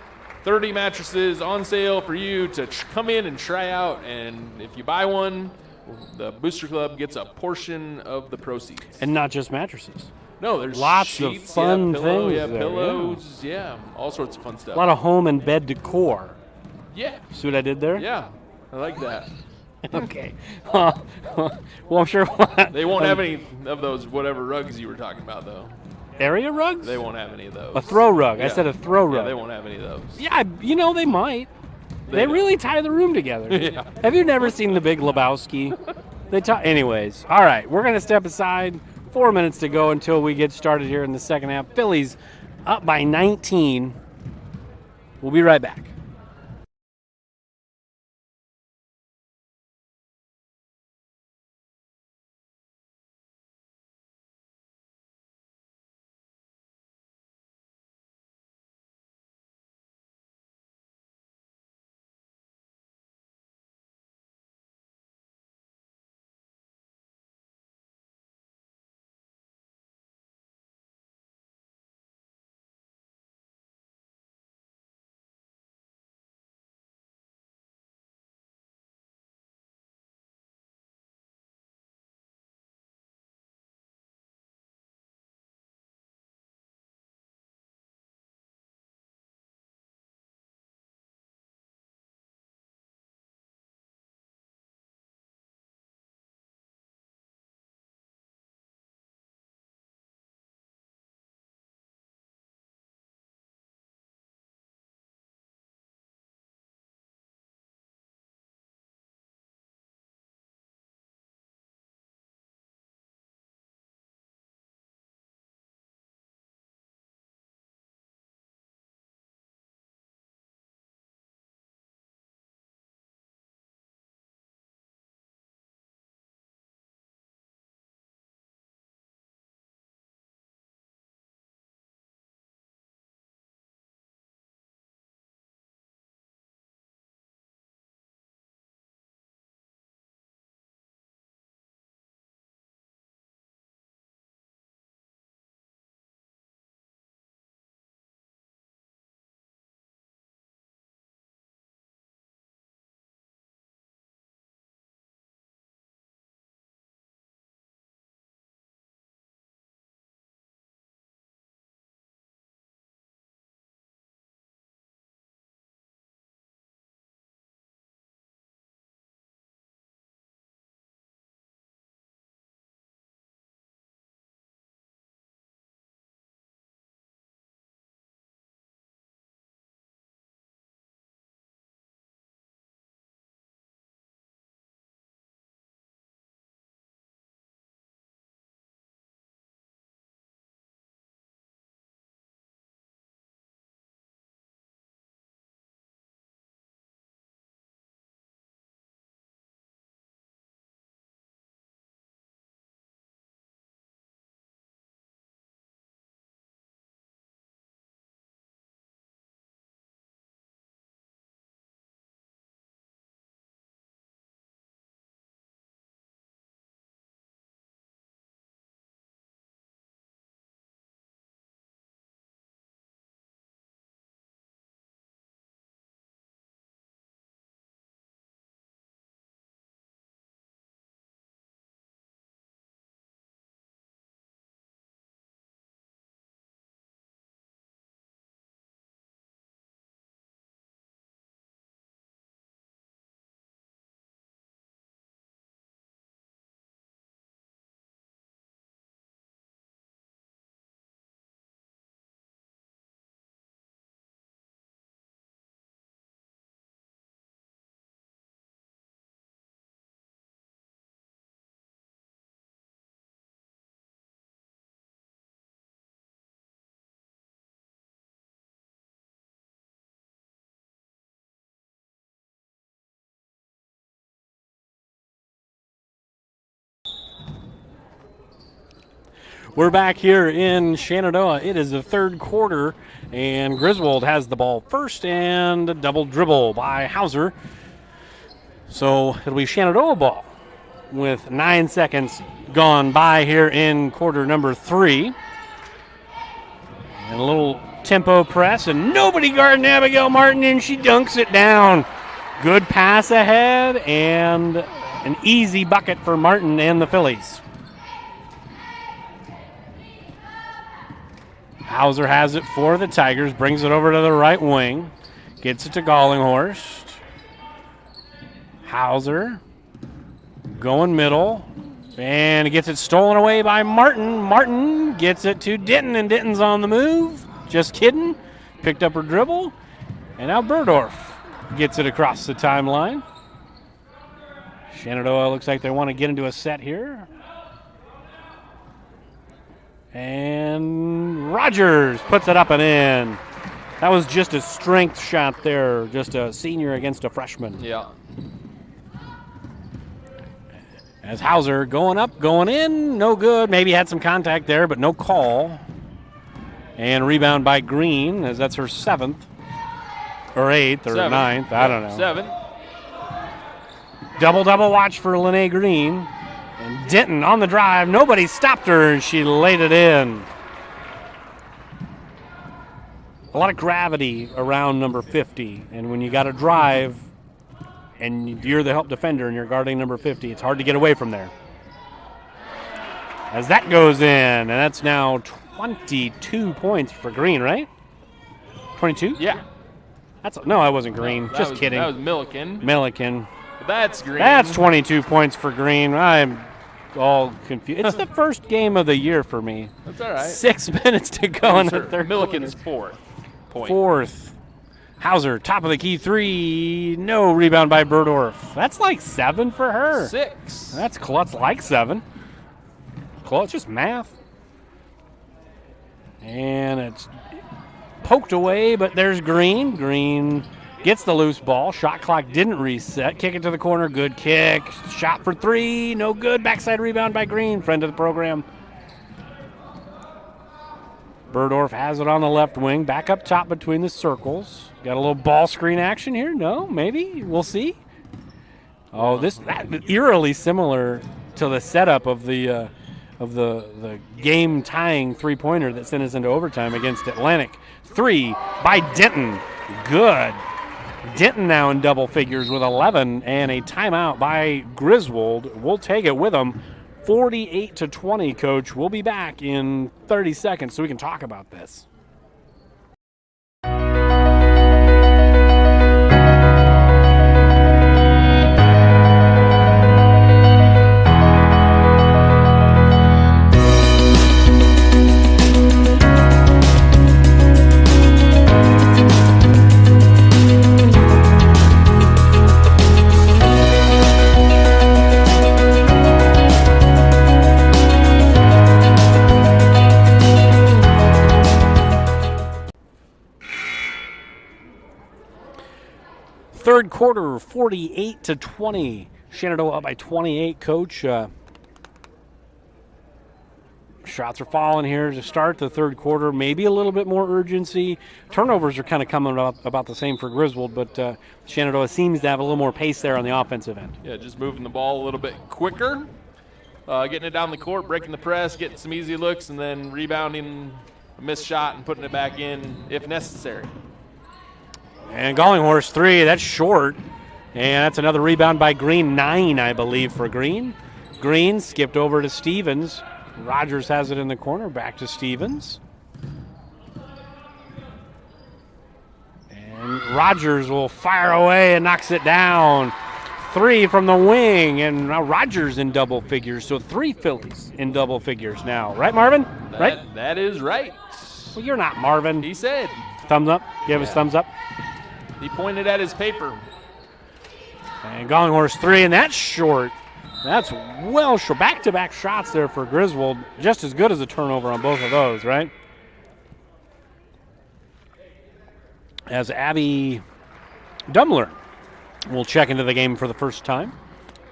30 mattresses on sale for you to come in and try out. And if you buy one, the Booster Club gets a portion of the proceeds. And not just mattresses. No, there's lots sheets, of fun things. things. There, Pillows, all sorts of fun stuff. A lot of home and bed decor. Yeah. See what I did there? Yeah, I like that. Okay. Well, I'm sure. They won't have any of those whatever rugs you were talking about, though. Area rugs? They won't have any of those. A throw rug. Yeah. I said a throw rug. Yeah, they won't have any of those. Yeah, they might. They really tie the room together. Yeah. Have you never seen The Big Lebowski? Anyways, all right, we're going to step aside. 4 minutes to go until we get started here in the second half. Phillies up by 19. We'll be right back. We're back here in Shenandoah. It is the third quarter, and Griswold has the ball first, and a double dribble by Hauser. So it'll be Shenandoah ball with 9 seconds gone by here in quarter number 3. And a little tempo press, and nobody guarding Abigail Martin, and she dunks it down. Good pass ahead, and an easy bucket for Martin and the Phillies. Hauser has it for the Tigers, brings it over to the right wing, gets it to Gollinghorst. Hauser going middle, and gets it stolen away by Martin. Martin gets it to Denton, and Denton's on the move. Just kidding. Picked up her dribble, and now Burdorf gets it across the timeline. Shenandoah looks like they want to get into a set here. And Rogers puts it up and in. That was just a strength shot there, just a senior against a freshman. Yeah. As Hauser going up, going in, no good. Maybe had some contact there, but no call. And rebound by Green, as that's her 7th, or 8th, or 9th. I don't know. 7. Double watch for Lene Green. And Denton on the drive. Nobody stopped her, and she laid it in. A lot of gravity around number 50. And when you got to drive and you're the help defender and you're guarding number 50, it's hard to get away from there. As that goes in, and that's now 22 points for Green, right? 22? Yeah. No, that wasn't Green. No, Just kidding. That was Milliken. Milliken. That's Green. That's 22 points for Green. I'm all confused. It's the first game of the year for me. That's all right. 6 minutes to go in the third. Milliken's 4th point. 4th. Hauser, top of the key 3. No rebound by Burdorf. That's like 7 for her. 6. That's close, like 7. Close, just math. And it's poked away, but there's Green. Green gets the loose ball. Shot clock didn't reset. Kick it to the corner. Good kick. Shot for 3. No good. Backside rebound by Green. Friend of the program. Burdorf has it on the left wing. Back up top between the circles. Got a little ball screen action here. No, maybe. We'll see. Oh, that eerily similar to the setup of the game tying 3-pointer that sent us into overtime against Atlantic. 3 by Denton. Good. Denton now in double figures with 11, and a timeout by Griswold. We'll take it with them. 48-20, Coach. We'll be back in 30 seconds so we can talk about this. Third quarter, 48-20. Shenandoah up by 28, Coach. Shots are falling here to start the third quarter. Maybe a little bit more urgency. Turnovers are kind of coming up about the same for Griswold, but Shenandoah seems to have a little more pace there on the offensive end. Yeah, just moving the ball a little bit quicker, getting it down the court, breaking the press, getting some easy looks, and then rebounding a missed shot and putting it back in if necessary. And Gollinghorst 3, that's short. And that's another rebound by Green. 9, I believe, for Green. Green skipped over to Stevens. Rogers has it in the corner. Back to Stevens. And Rogers will fire away and knocks it down. 3 from the wing. And now Rogers in double figures. So 3 Phillies in double figures now. Right, Marvin? Right? That is right. Well, you're not Marvin. He said. Thumbs up. Give us thumbs up. He pointed at his paper. And Gollinghorst 3, and that's short. That's well short. Back-to-back shots there for Griswold. Just as good as a turnover on both of those, right? As Abby Dumler will check into the game for the first time.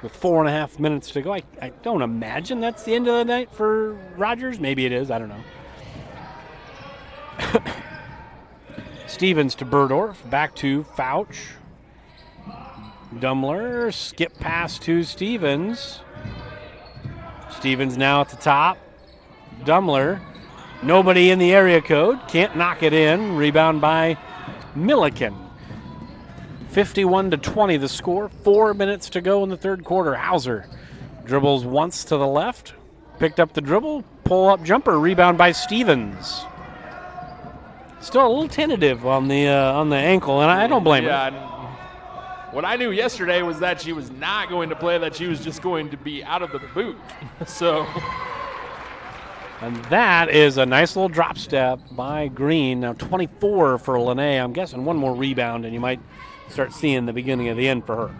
with 4.5 minutes to go. I don't imagine that's the end of the night for Rogers. Maybe it is. I don't know. Stevens to Burdorf. Back to Fouch. Dummler. Skip pass to Stevens. Stevens now at the top. Dummler. Nobody in the area code. Can't knock it in. Rebound by Milliken. 51-20 the score. 4 minutes to go in the third quarter. Hauser dribbles once to the left. Picked up the dribble. Pull-up jumper. Rebound by Stevens. Still a little tentative on the ankle, and I don't blame her. What I knew yesterday was that she was not going to play, that she was just going to be out of the boot. So... And that is a nice little drop step by Green. Now 24 for Lene. I'm guessing one more rebound, and you might start seeing the beginning of the end for her.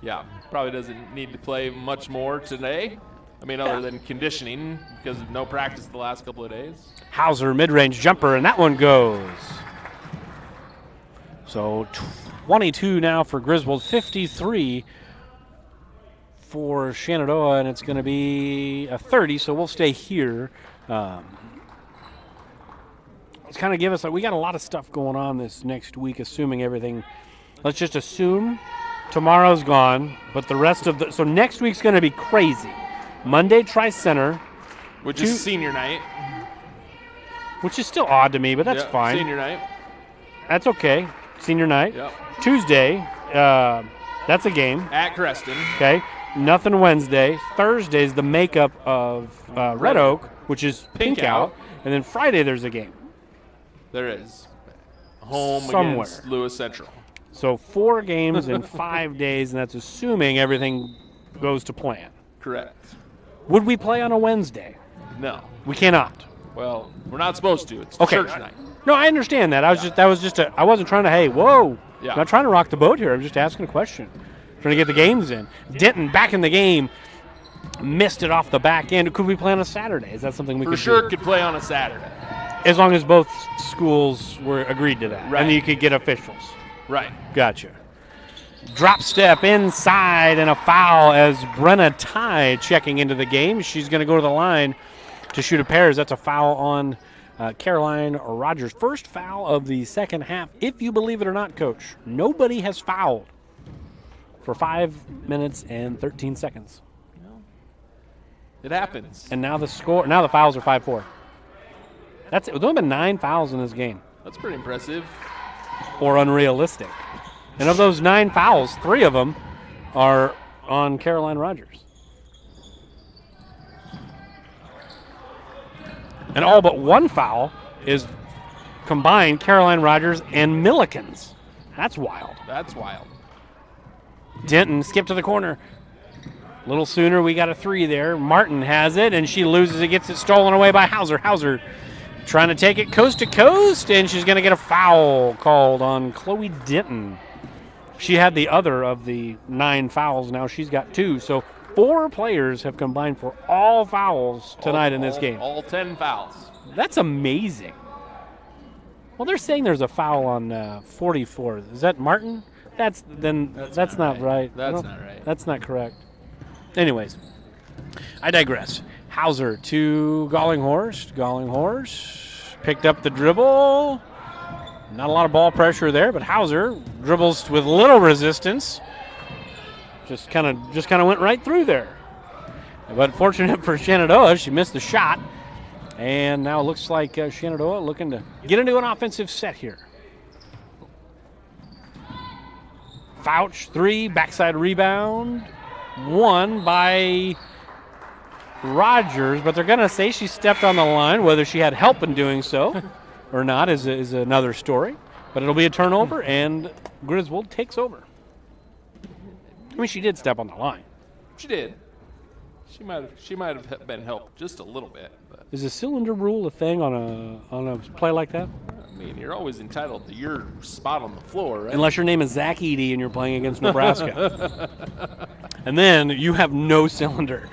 Yeah, probably doesn't need to play much more today. I mean, other than conditioning, because of no practice the last couple of days. Hauser, mid-range jumper, and that one goes. So 22 now for Griswold, 53 for Shenandoah, and it's going to be a 30, so we'll stay here. Let's kind of give us, we got a lot of stuff going on this next week, assuming everything. Let's just assume tomorrow's gone, but the rest of so next week's going to be crazy. Monday, Tri-Center. Which is senior night. Which is still odd to me, but that's fine. Senior night. That's okay. Senior night. Yep. Tuesday, that's a game. At Creston. Okay. Nothing Wednesday. Thursday's the makeup of Red Oak, which is pink out. And then Friday there's a game. There is. Home somewhere against Lewis Central. So 4 games in 5 days, and that's assuming everything goes to plan. Correct. Would we play on a Wednesday? No. We cannot. Well, we're not supposed to. It's okay. church night. No, I understand that. I wasn't trying to, hey, whoa. Yeah. I'm not trying to rock the boat here. I'm just asking a question. Trying to get the games in. Denton back in the game. Missed it off the back end. Could we play on a Saturday? Is that something we could do? For sure could play on a Saturday. As long as both schools were agreed to that. Right. And you could get officials. Right. Gotcha. Drop step inside and a foul as Brenna Ty checking into the game. She's going to go to the line to shoot a pairs. That's a foul on Caroline Rogers. First foul of the second half, if you believe it or not, Coach. Nobody has fouled for 5 minutes and 13 seconds. It happens. And now the fouls are 5-4. There's only been 9 fouls in this game. That's pretty impressive. Or unrealistic. And of those 9 fouls, 3 of them are on Caroline Rogers. And all but 1 foul is combined Caroline Rogers and Milliken's. That's wild. That's wild. Denton skipped to the corner. A little sooner, we got a 3 there. Martin has it, and she loses it, gets it stolen away by Hauser. Hauser trying to take it coast to coast, and she's going to get a foul called on Chloe Denton. She had the other of the 9 fouls. Now she's got 2. So 4 players have combined for all fouls tonight in this game. All 10 fouls. That's amazing. Well, they're saying there's a foul on 44. Is that Martin? That's not right. That's not right. That's not correct. Anyways, I digress. Hauser to Gallinghorst. Gallinghorst picked up the dribble. Not a lot of ball pressure there, but Hauser dribbles with little resistance. Just kind of went right through there. But fortunate for Shenandoah, she missed the shot. And now it looks like Shenandoah looking to get into an offensive set here. Fouch, 3, backside rebound. 1 by Rogers, but they're going to say she stepped on the line. Whether she had help in doing so or not is another story. But it'll be a turnover, and Griswold takes over. I mean, she did step on the line. She did. She might have been helped just a little bit. But. Is a cylinder rule a thing on a play like that? I mean, you're always entitled to your spot on the floor, right? Unless your name is Zach Eady and you're playing against Nebraska. And then you have no cylinder.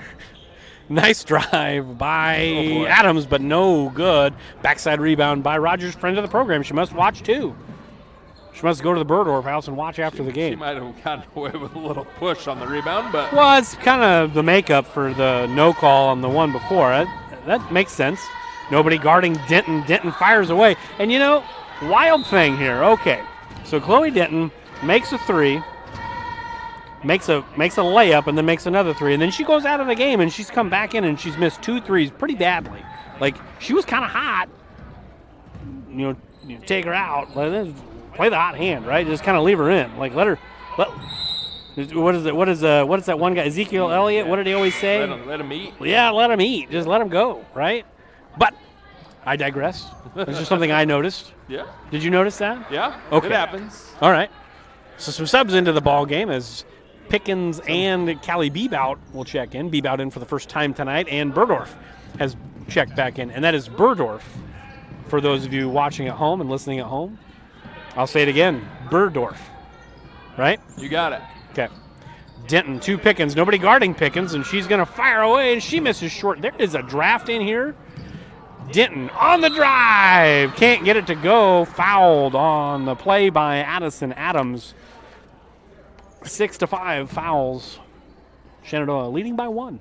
Nice drive by Adams, but no good. Backside rebound by Rogers, friend of the program. She must watch too. She must go to the Burdorf house and watch after the She game. might have gotten away with a little push on the rebound, but Well, it's kind of the makeup for the no call on the one before. That makes sense. Nobody guarding Denton. Denton fires away. And, wild thing here. Okay, so Chloe Denton makes a three, makes a layup, and then makes another three. And then she goes out of the game, and she's come back in, and she's missed 2 threes pretty badly. Like, she was kind of hot. You take her out. Play the hot hand, right? Just kind of leave her in. Like, what is that one guy, Ezekiel Elliott? What did he always say? let him eat. Yeah, let him eat. Just let him go, right? But I digress. It's just something I noticed. Yeah. Did you notice that? Yeah. Okay. It happens. All right. So some subs into the ball game as Pickens and Callie Bebout will check in. Bebout in for the first time tonight, and Burdorf has checked back in. And that is Burdorf for those of you watching at home and listening at home. I'll say it again, Burdorf, right? You got it. Okay. Denton to Pickens. Nobody guarding Pickens, and she's going to fire away, and she misses short. There is a draft in here. Denton on the drive. Can't get it to go. Fouled on the play by Addison Adams. 6-5 fouls. Shenandoah leading by 1.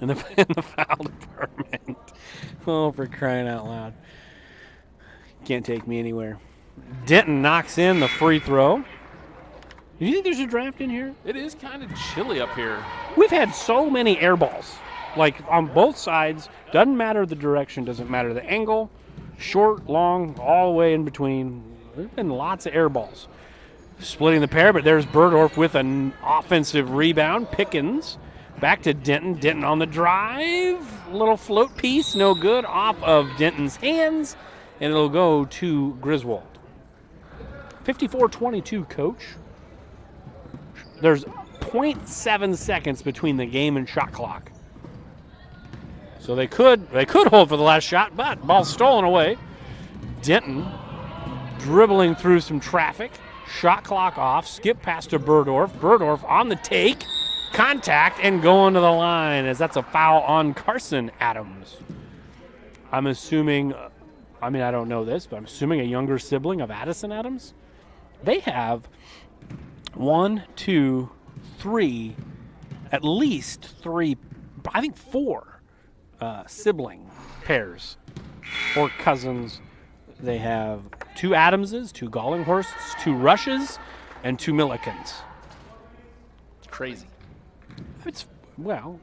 In the foul department. Oh, for crying out loud. Can't take me anywhere. Denton knocks in the free throw. Do you think there's a draft in here? It is kind of chilly up here. We've had so many air balls. Like on both sides. Doesn't matter the direction, doesn't matter the angle. Short, long, all the way in between. There's been lots of air balls. Splitting the pair, but there's Burdorf with an offensive rebound. Pickens back to Denton. Denton on the drive. Little float piece, no good. Off of Denton's hands, and it'll go to Griswold. 54-22, coach. There's 0.7 seconds between the game and shot clock. So they could hold for the last shot, but ball stolen away. Denton dribbling through some traffic. Shot clock off, skip pass to Burdorf. Burdorf on the take, contact, and going to the line as that's a foul on Carson Adams. I'm assuming, I don't know this, but I'm assuming a younger sibling of Addison Adams. They have 1, 2, 3, at least 3, I think 4 sibling pairs or cousins. They have 2 Adamses, 2 Gallinghorsts, 2 Rushes, and 2 Millikens. It's crazy. It's, well,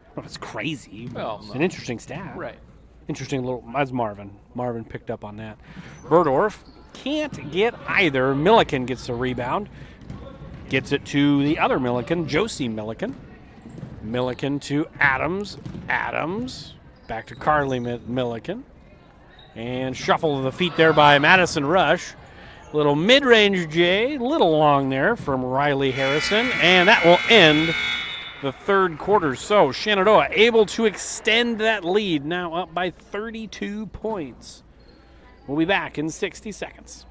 I don't know if it's crazy, but Well, it's no. an interesting stat. Right. Interesting little, as Marvin. Marvin picked up on that. Burdorf can't get either. Milliken gets the rebound. Gets it to the other Milliken, Josie Milliken. Milliken to Adams. Adams. Back to Carly Milliken. And shuffle of the feet there by Madison Rush. Little mid-range J, little long there from Riley Harrison. And that will end the third quarter. So Shenandoah able to extend that lead, now up by 32 points. We'll be back in 60 seconds.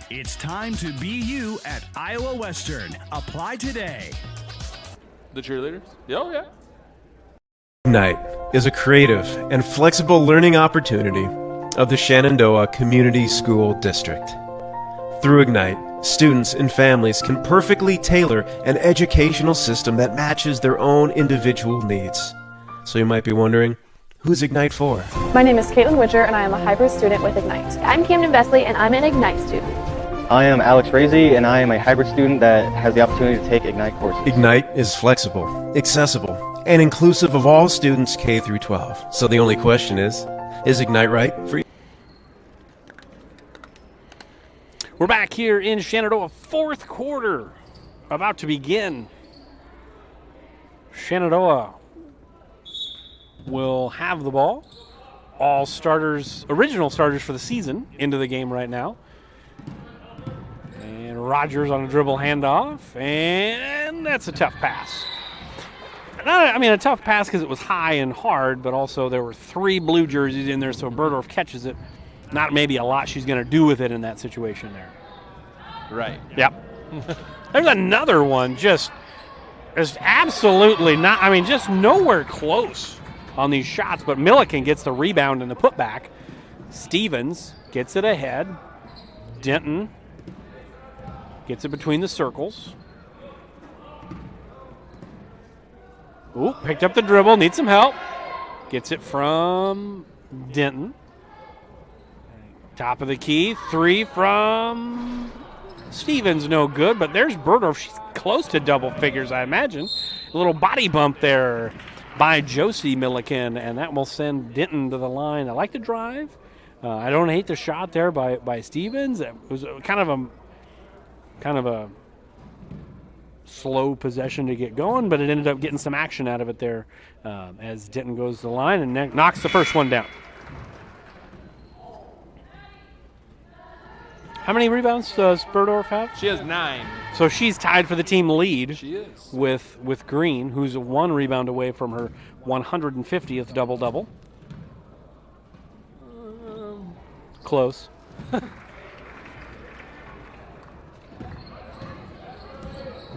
It's time to be you at Iowa Western. Apply today. The cheerleaders? Oh, yeah. Ignite is a creative and flexible learning opportunity of the Shenandoah Community School District. Through Ignite, students and families can perfectly tailor an educational system that matches their own individual needs. So you might be wondering, who's Ignite for? My name is Caitlin Witcher, and I am a hybrid student with Ignite. I'm Camden Vesley, and I'm an Ignite student. I am Alex Frazee, and I am a hybrid student that has the opportunity to take Ignite courses. Ignite is flexible, accessible, and inclusive of all students K through 12. So the only question is Ignite right for you? We're back here in Shenandoah, fourth quarter, about to begin. Shenandoah will have the ball. All starters, original starters for the season, into the game right now. And Rogers on a dribble handoff, and That's a tough pass. A tough pass because it was high and hard, but also there were 3 blue jerseys in there, so Berdorf catches it. Not maybe a lot she's going to do with it in that situation there. Right. Yep. There's another one just absolutely not, just nowhere close on these shots, but Milliken gets the rebound and the putback. Stevens gets it ahead. Denton gets it between the circles. Ooh, picked up the dribble, needs some help. Gets it from Denton. Top of the key, 3 from Stevens, no good, but there's Berdorf. She's close to double figures, I imagine. A little body bump there by Josie Milliken, and that will send Denton to the line. I like the drive. I don't hate the shot there by Stevens. It was kind of a slow possession to get going, but it ended up getting some action out of it there as Denton goes to the line and knocks the first one down. How many rebounds does Berdorf have? She has 9. So she's tied for the team lead. She is. With Green, who's 1 rebound away from her 150th double-double. Close.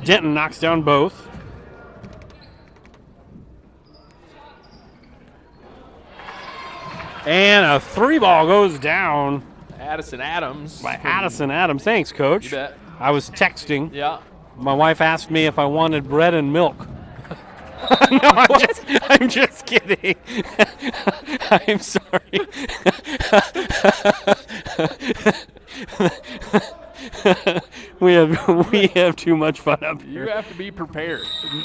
Denton knocks down both. And a 3-ball goes down. Addison Adams. By Addison Adams. Thanks, Coach. You bet. I was texting. Yeah. My wife asked me if I wanted bread and milk. No, I'm just kidding. I'm sorry. We have too much fun up here. You have to be prepared.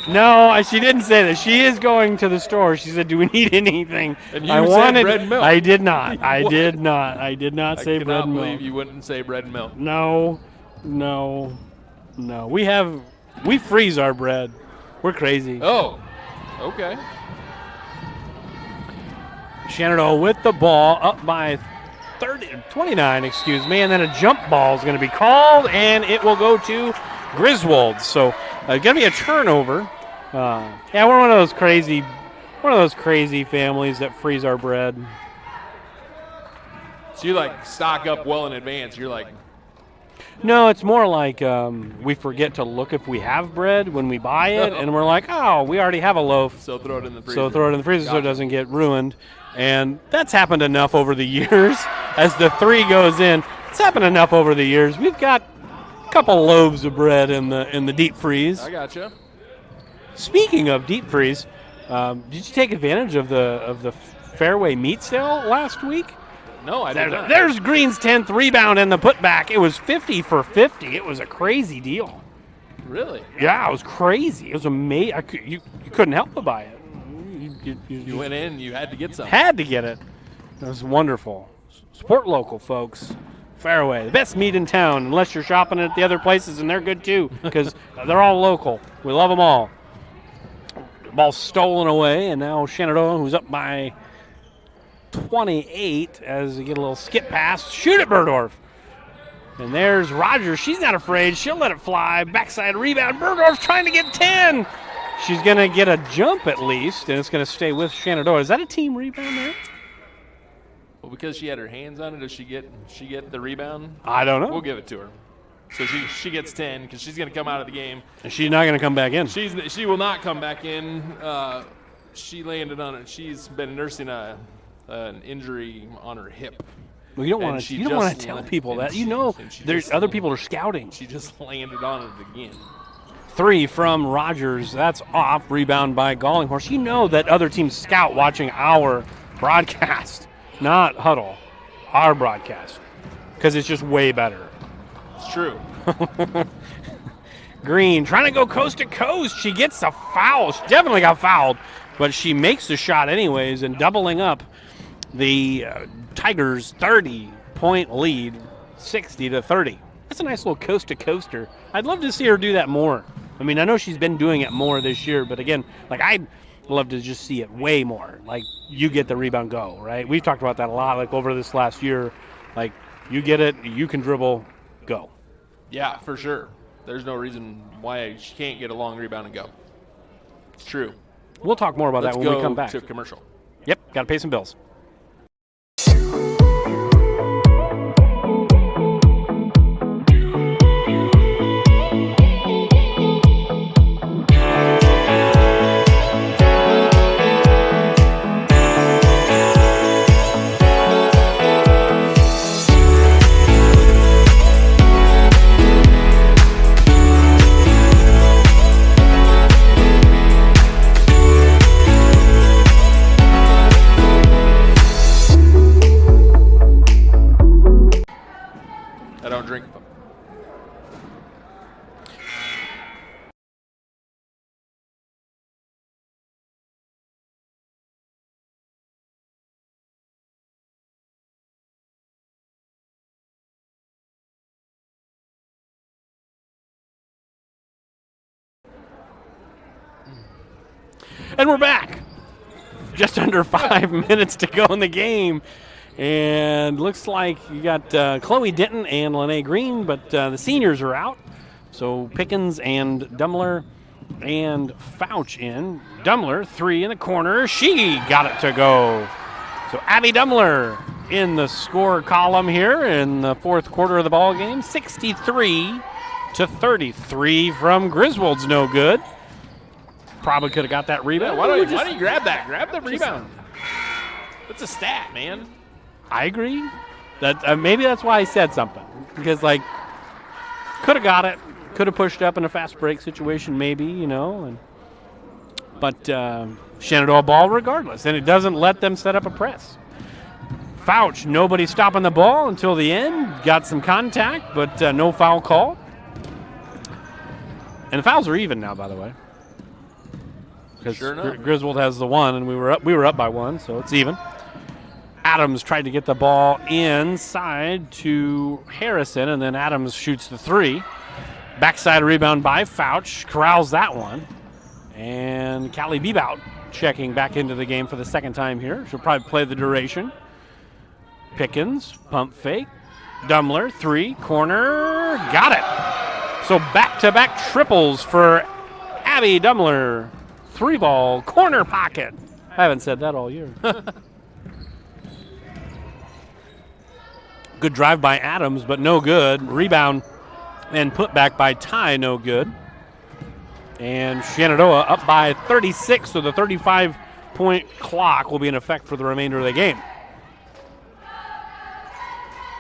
No, she didn't say that. She is going to the store. She said, "Do we need anything?" And you said bread and milk. I did not. I did not say bread and milk. I cannot believe you wouldn't say bread and milk. No. We freeze our bread. We're crazy. Oh, okay. Shenandoah with the ball up by 29, and then a jump ball is going to be called, and it will go to Griswold. So going to be a turnover. We're one of those crazy families that freeze our bread. So you stock up well in advance. You're like, no, it's more like we forget to look if we have bread when we buy it, and we're like, oh, we already have a loaf. So throw it in the freezer. So it doesn't get ruined. And that's happened enough over the years. As the 3 goes in, it's happened enough over the years. We've got a couple loaves of bread in the deep freeze. I gotcha. Speaking of deep freeze, did you take advantage of the Fairway meat sale last week? No, I did not. There's Green's 10th rebound and the putback. It was 50 for 50. It was a crazy deal. Really? Yeah, it was crazy. It was amazing. You couldn't help but buy it. You went in, you had to get something. Had to get it. It was wonderful. Support local, folks. Fairway, the best meat in town, unless you're shopping at the other places, and they're good too, because they're all local. We love them all. Ball stolen away, and now Shenandoah, who's up by 28, as they get a little skip pass. Shoot it, Berdorf. And there's Rogers. She's not afraid. She'll let it fly. Backside rebound. Berdorf trying to get 10. She's going to get a jump at least, and it's going to stay with Shenandoah. Is that a team rebound there? Well, because she had her hands on it, does she get the rebound? I don't know. We'll give it to her. So she gets 10 because she's going to come out of the game. And she's not going to come back in. She will not come back in. She landed on it. She's been nursing an injury on her hip. Well, you don't want to tell people that. There's other people are scouting. She just landed on it again. 3 from Rogers. That's off. Rebound by Gallinghorst. You know that other teams scout watching our broadcast, not Huddle, our broadcast, because it's just way better. It's true. Green trying to go coast to coast. She gets a foul. She definitely got fouled, but she makes the shot anyways, and doubling up the Tigers' 30-point lead, 60-30. That's a nice little coast to coaster. I'd love to see her do that more. I mean, I know she's been doing it more this year, but again, I'd love to just see it way more. You get the rebound, go, right? We've talked about that a lot, over this last year. You get it, you can dribble, go. Yeah, for sure. there's no reason why she can't get a long rebound and go. It's true. We'll talk more about that when we come back. To commercial. Yep, got to pay some bills. I don't drink them. And we're back. Just under 5 minutes to go in the game. And looks like you got Chloe Denton and Lene Green, but the seniors are out. So Pickens and Dummler and Fouch in. Dummler, 3 in the corner. She got it to go. So Abby Dummler in the score column here in the fourth quarter of the ball game. 63-33 from Griswold's no good. Probably could have got that rebound. Yeah, why don't you grab that? Grab the rebound. That's a stat, man. I agree. That maybe that's why I said something. Because, could have got it. Could have pushed up in a fast break situation maybe, But Shenandoah ball regardless. And it doesn't let them set up a press. Fouch, nobody stopping the ball until the end. Got some contact, but no foul call. And the fouls are even now, by the way. Because sure enough. Griswold has the 1, and we were up by 1, so it's even. Adams tried to get the ball inside to Harrison, and then Adams shoots the 3. Backside rebound by Fouch, corrals that one. And Callie Bebout checking back into the game for the second time here. She'll probably play the duration. Pickens, pump fake. Dummler, 3, corner, got it. So back-to-back triples for Abby Dummler. 3-ball, corner pocket. I haven't said that all year. Good drive by Adams, but no good. Rebound and put back by Ty, no good. And Shenandoah up by 36, so the 35-point clock will be in effect for the remainder of the game.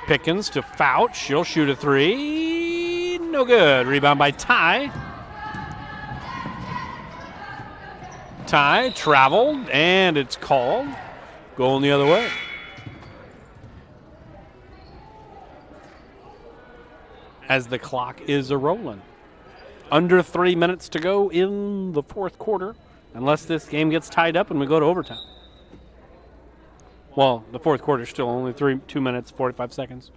Pickens to Fouch. She'll shoot a 3. No good. Rebound by Ty. Ty traveled, and it's called. Going the other way. As the clock is a-rolling. Under 3 minutes to go in the fourth quarter, unless this game gets tied up and we go to overtime. Well, the fourth quarter is still only 2 minutes, 45 seconds.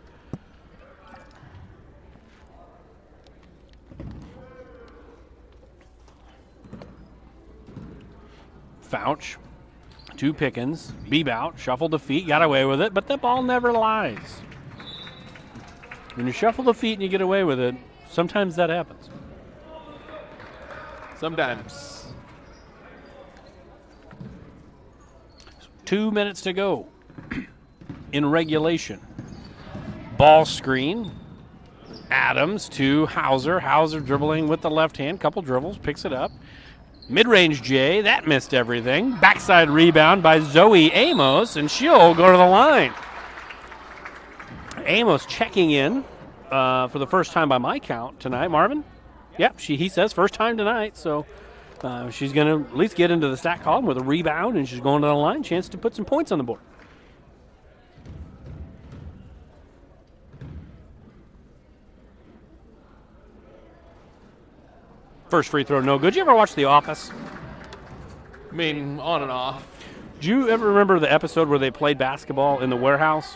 Fouch to Pickens. Bebout shuffled the feet, got away with it, but the ball never lies. When you shuffle the feet and you get away with it, sometimes that happens. Sometimes. 2 minutes to go in regulation. Ball screen. Adams to Hauser. Hauser dribbling with the left hand. Couple dribbles, picks it up. Mid-range J, that missed everything. Backside rebound by Zoe Amos, and she'll go to the line. Amos checking in for the first time by my count tonight. Marvin? Yep, he says first time tonight, so she's going to at least get into the stat column with a rebound, and she's going to the line. Chance to put some points on the board. First free throw, no good. Did you ever watch The Office? I mean, on and off. Do you ever remember the episode where they played basketball in the warehouse?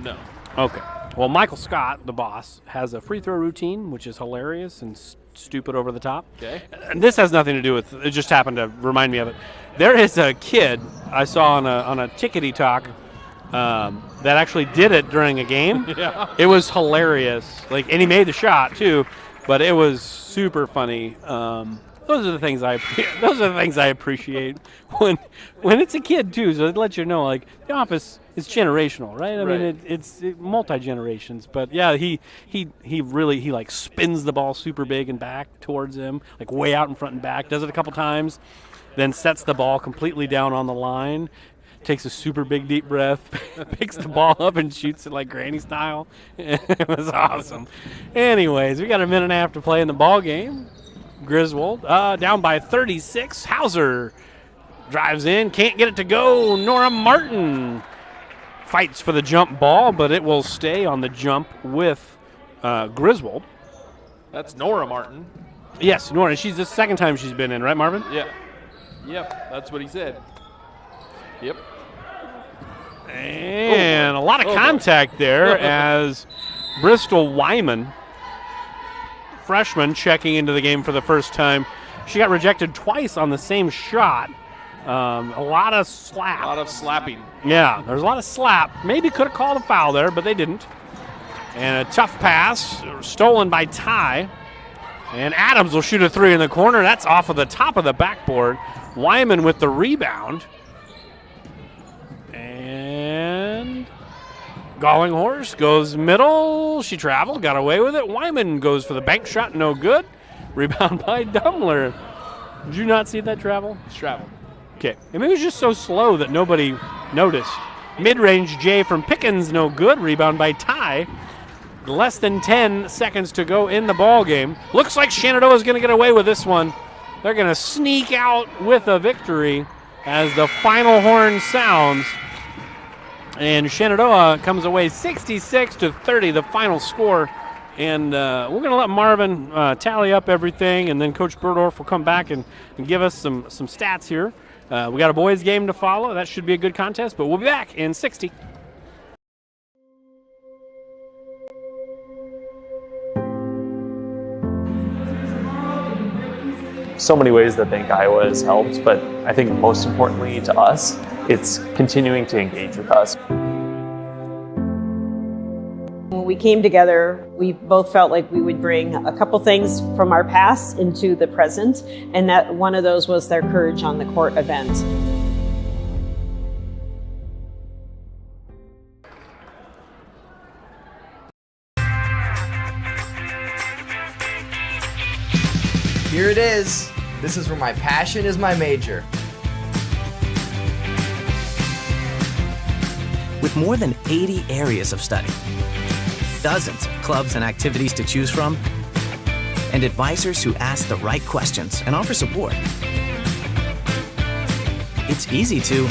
No. Okay. Well, Michael Scott, the boss, has a free throw routine, which is hilarious and stupid over the top. Okay. And this has nothing to do with it. Just happened to remind me of it. There is a kid I saw on a Tickety Talk that actually did it during a game. Yeah. It was hilarious. And he made the shot too. But it was super funny. Those are the things I appreciate when it's a kid too. So it lets you know, like, The Office is generational, right? I mean, it's multi generations. But yeah, he really like spins the ball super big and back towards him, like way out in front and back. Does it a couple times, then sets the ball completely down on the line. Takes a super big deep breath, picks the ball up and shoots it like Granny style. It was awesome. Anyways, we got a minute and a half to play in the ball game. Griswold down by 36. Hauser drives in, can't get it to go. Nora Martin fights for the jump ball, but it will stay on the jump with Griswold. That's Nora Martin. Yes, Nora. She's the second time she's been in, right, Marvin? Yeah. Yep, that's what he said. Yep. And a lot of contact there as Bristol Wyman, freshman, checking into the game for the first time. She got rejected twice on the same shot. A lot of slap. A lot of slapping. Yeah, there's a lot of slap. Maybe could have called a foul there, but they didn't. And a tough pass, stolen by Ty. And Adams will shoot a three in the corner. That's off of the top of the backboard. Wyman with the rebound. And Gallinghorst goes middle. She traveled, got away with it. Wyman goes for the bank shot, no good. Rebound by Dumler. Did you not see that travel? It's travel. Okay. I mean, it was just so slow that nobody noticed. Mid-range J from Pickens, no good. Rebound by Ty. Less than 10 seconds to go in the ball game. Looks like Shenandoah is going to get away with this one. They're going to sneak out with a victory as the final horn sounds. And Shenandoah comes away 66-30, the final score. And we're going to let Marvin tally up everything, and then Coach Burdorf will come back and give us some stats here. We got a boys game to follow. That should be a good contest, but we'll be back in 60. So many ways that Bank Iowa has helped, but I think most importantly to us, it's continuing to engage with us. When we came together, we both felt like we would bring a couple things from our past into the present, and that one of those was their Courage on the Court event. Here it is. This is where my passion is my major. With more than 80 areas of study, dozens of clubs and activities to choose from, and advisors who ask the right questions and offer support, it's easy to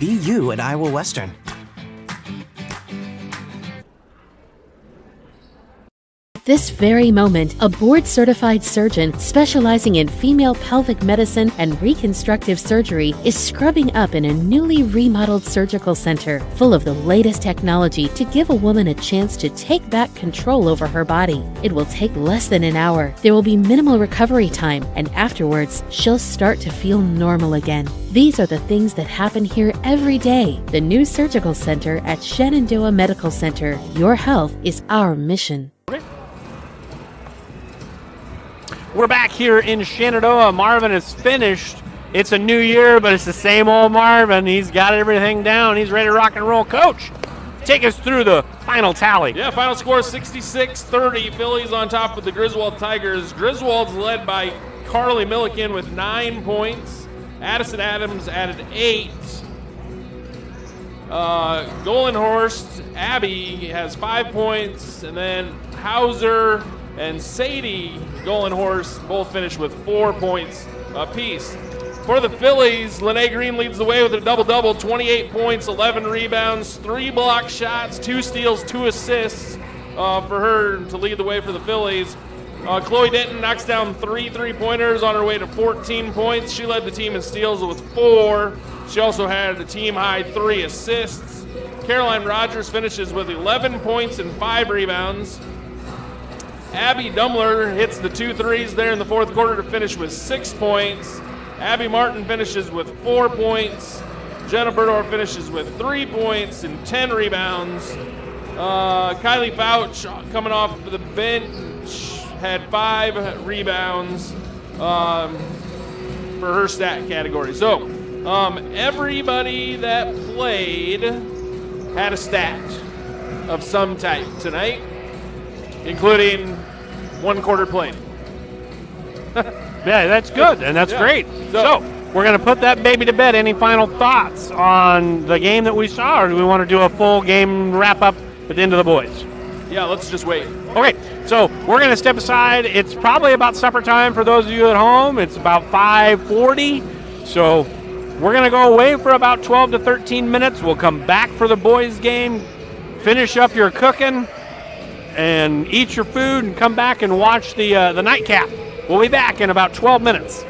be you at Iowa Western. This very moment, a board-certified surgeon specializing in female pelvic medicine and reconstructive surgery is scrubbing up in a newly remodeled surgical center full of the latest technology to give a woman a chance to take back control over her body. It will take less than an hour. There will be minimal recovery time, and afterwards, she'll start to feel normal again. These are the things that happen here every day. The new surgical center at Shenandoah Medical Center. Your health is our mission. We're back here in Shenandoah. Marvin is finished. It's a new year, but it's the same old Marvin. He's got everything down. He's ready to rock and roll. Coach, take us through the final tally. Yeah, final score 66-30. Phillies on top of the Griswold Tigers. Griswold's led by Carly Milliken with 9 points. Addison Adams added 8. Gallinghorst, Abby has 5 points. And then Hauser and Sadie Gallinghorst both finished with 4 points apiece. For the Phillies, Lene Green leads the way with a double-double, 28 points, 11 rebounds, 3 block shots, 2 steals, 2 assists for her to lead the way for the Phillies. Chloe Denton knocks down 3 3-pointers on her way to 14 points. She led the team in steals with 4. She also had a team-high 3 assists. Caroline Rogers finishes with 11 points and 5 rebounds. Abby Dumler hits the 2 threes there in the fourth quarter to finish with 6 points. Abby Martin finishes with 4 points. Jenna Burdorf finishes with 3 points and 10 rebounds. Kylie Fouch coming off the bench had 5 rebounds for her stat category. So everybody that played had a stat of some type tonight, including 1 quarter played. Yeah, that's good, and that's great. So we're going to put that baby to bed. Any final thoughts on the game that we saw, or do we want to do a full game wrap-up at the end of the boys? Yeah, let's just wait. Okay, so we're going to step aside. It's probably about supper time for those of you at home. It's about 5:40, so we're going to go away for about 12 to 13 minutes. We'll come back for the boys' game, finish up your cooking, and eat your food, and come back and watch the nightcap. We'll be back in about 12 minutes.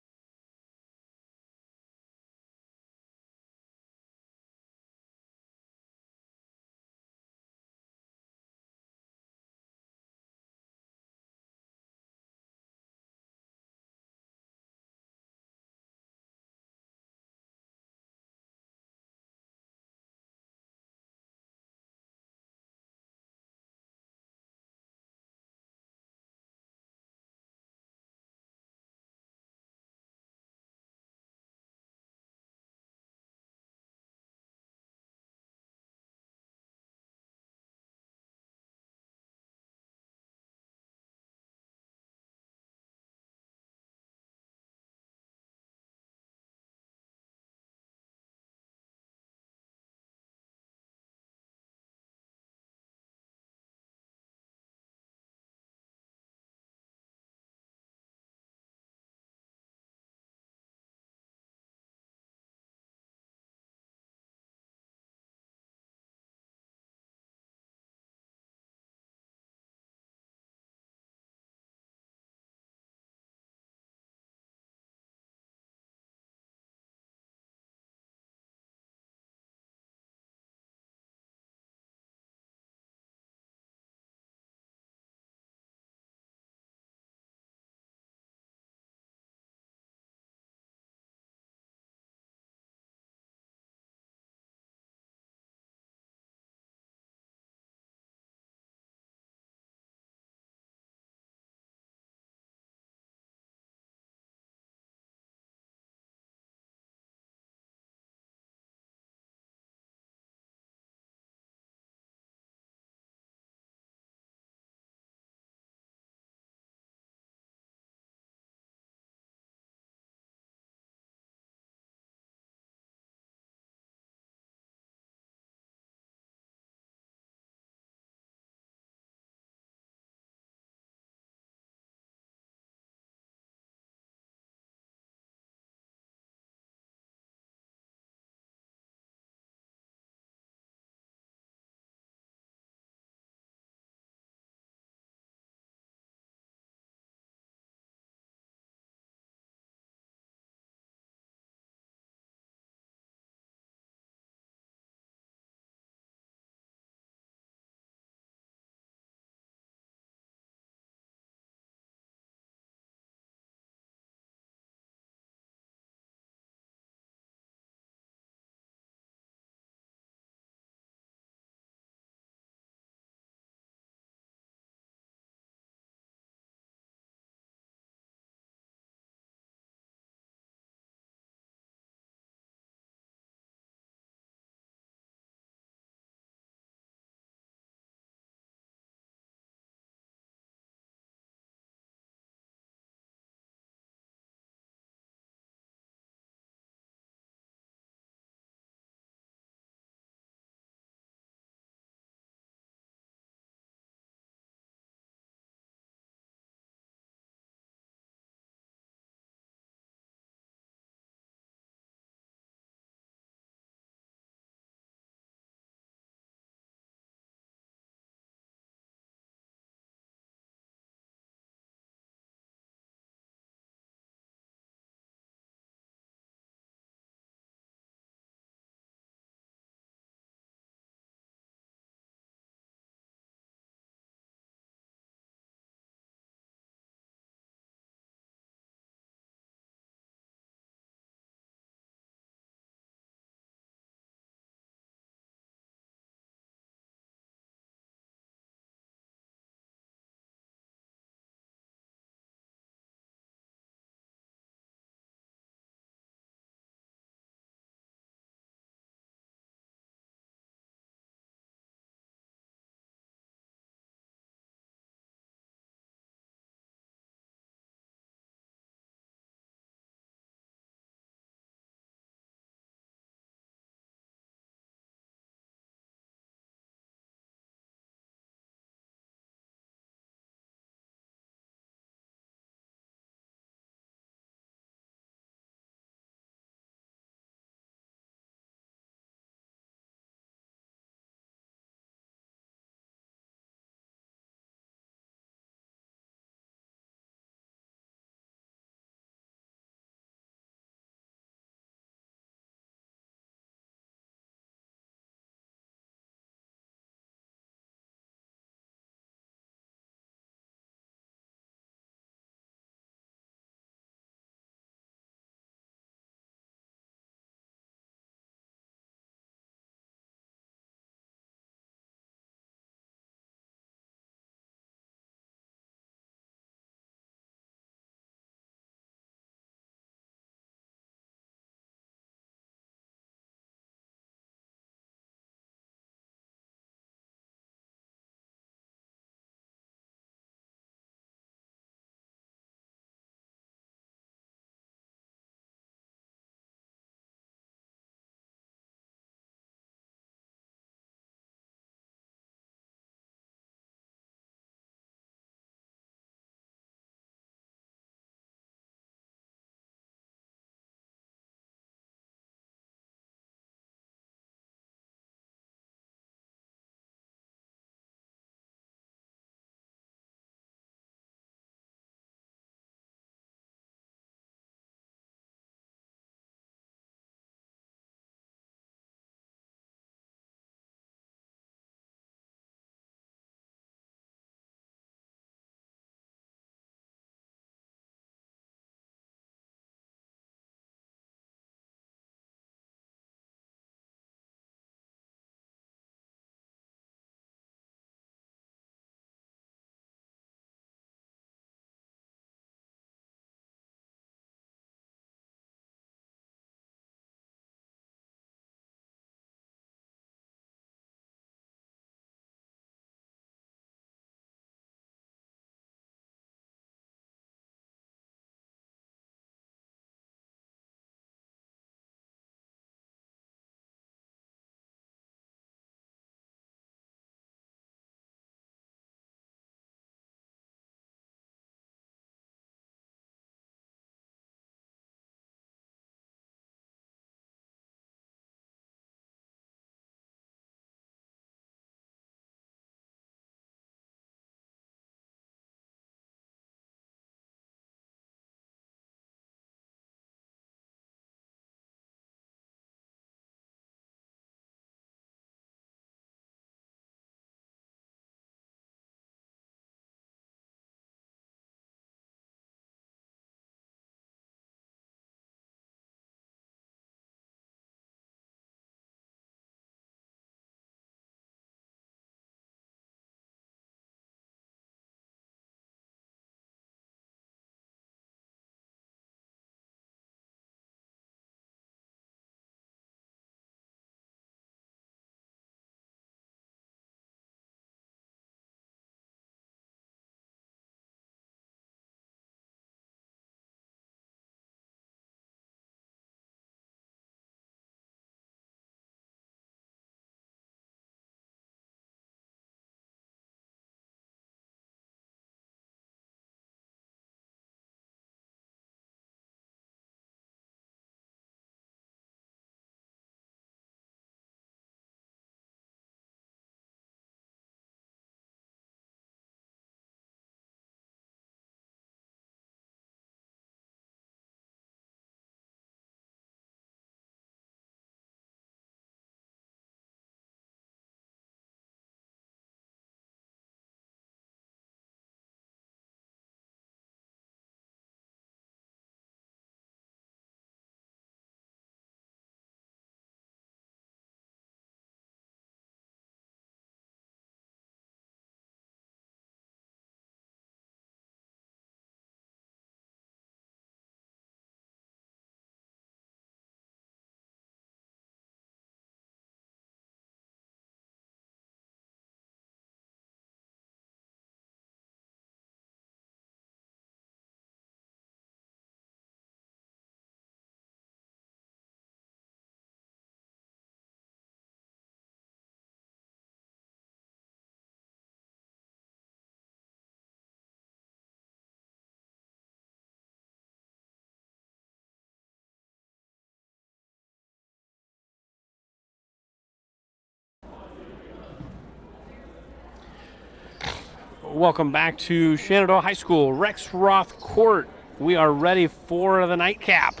welcome back to Shenandoah High School, Rex Roth Court. We are ready for the nightcap.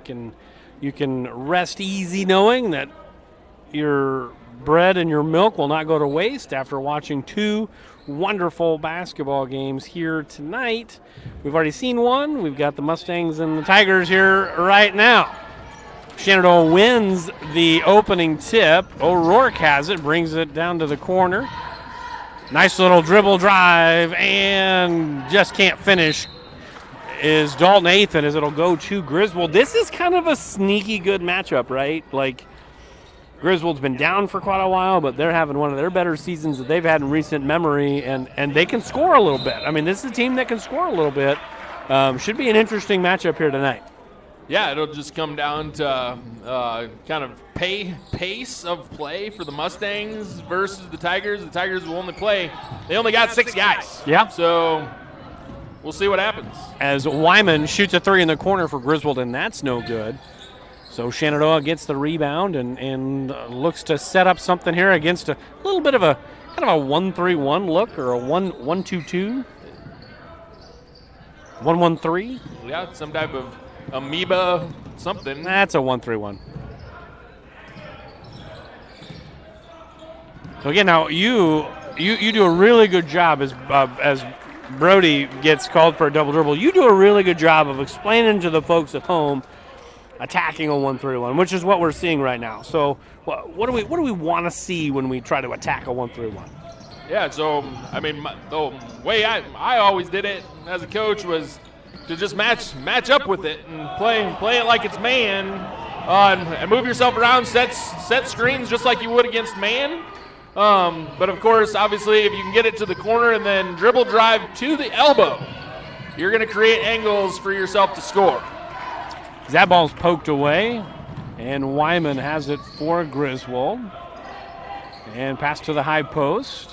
You can rest easy knowing that your bread and your milk will not go to waste after watching two wonderful basketball games here tonight. We've already seen one. We've got the Mustangs and the Tigers here right now. Shenandoah wins the opening tip. O'Rourke has it, brings it down to the corner. Nice little dribble drive, and just can't finish is Dalton Athan as it'll go to Griswold. This is kind of a sneaky good matchup, right? Like, Griswold's been down for quite a while, but they're having one of their better seasons that they've had in recent memory, and they can score a little bit. I mean, this is a team that can score a little bit. Should be an interesting matchup here tonight. Yeah, it'll just come down to kind of pace of play for the Mustangs versus the Tigers. The Tigers will they only got 6 guys. Yeah. So we'll see what happens. As Wyman shoots a 3 in the corner for Griswold, and that's no good. So Shenandoah gets the rebound and looks to set up something here against a little bit of a kind of a 1-3-1 look, or a 1-2-2, 1-1-3. Yeah, some type of amoeba something. That's a 1-3-1. So again, now you do a really good job as Brody gets called for a double dribble. You do a really good job of explaining to the folks at home attacking a 1-3-1, which is what we're seeing right now. So what do we want to see when we try to attack a 1-3-1? Yeah, so I mean, the way I always did it as a coach was to just match up with it and play it like it's man, and move yourself around, set screens just like you would against man. But of course, obviously, if you can get it to the corner and then dribble drive to the elbow, you're going to create angles for yourself to score. That ball's poked away, and Wyman has it for Griswold. And pass to the high post.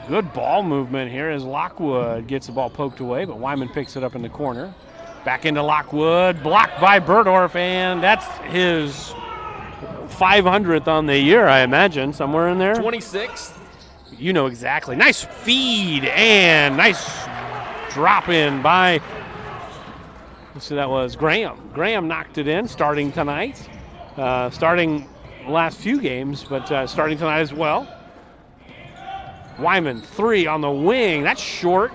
Good ball movement here as Lockwood gets the ball poked away, but Wyman picks it up in the corner. Back into Lockwood, blocked by Berdorf, and that's his 500th on the year, I imagine, somewhere in there. 26th. You know exactly. Nice feed and nice drop in by, so that was Graham. Graham knocked it in, starting tonight. Starting the last few games, but starting tonight as well. Wyman, 3 on the wing. That's short.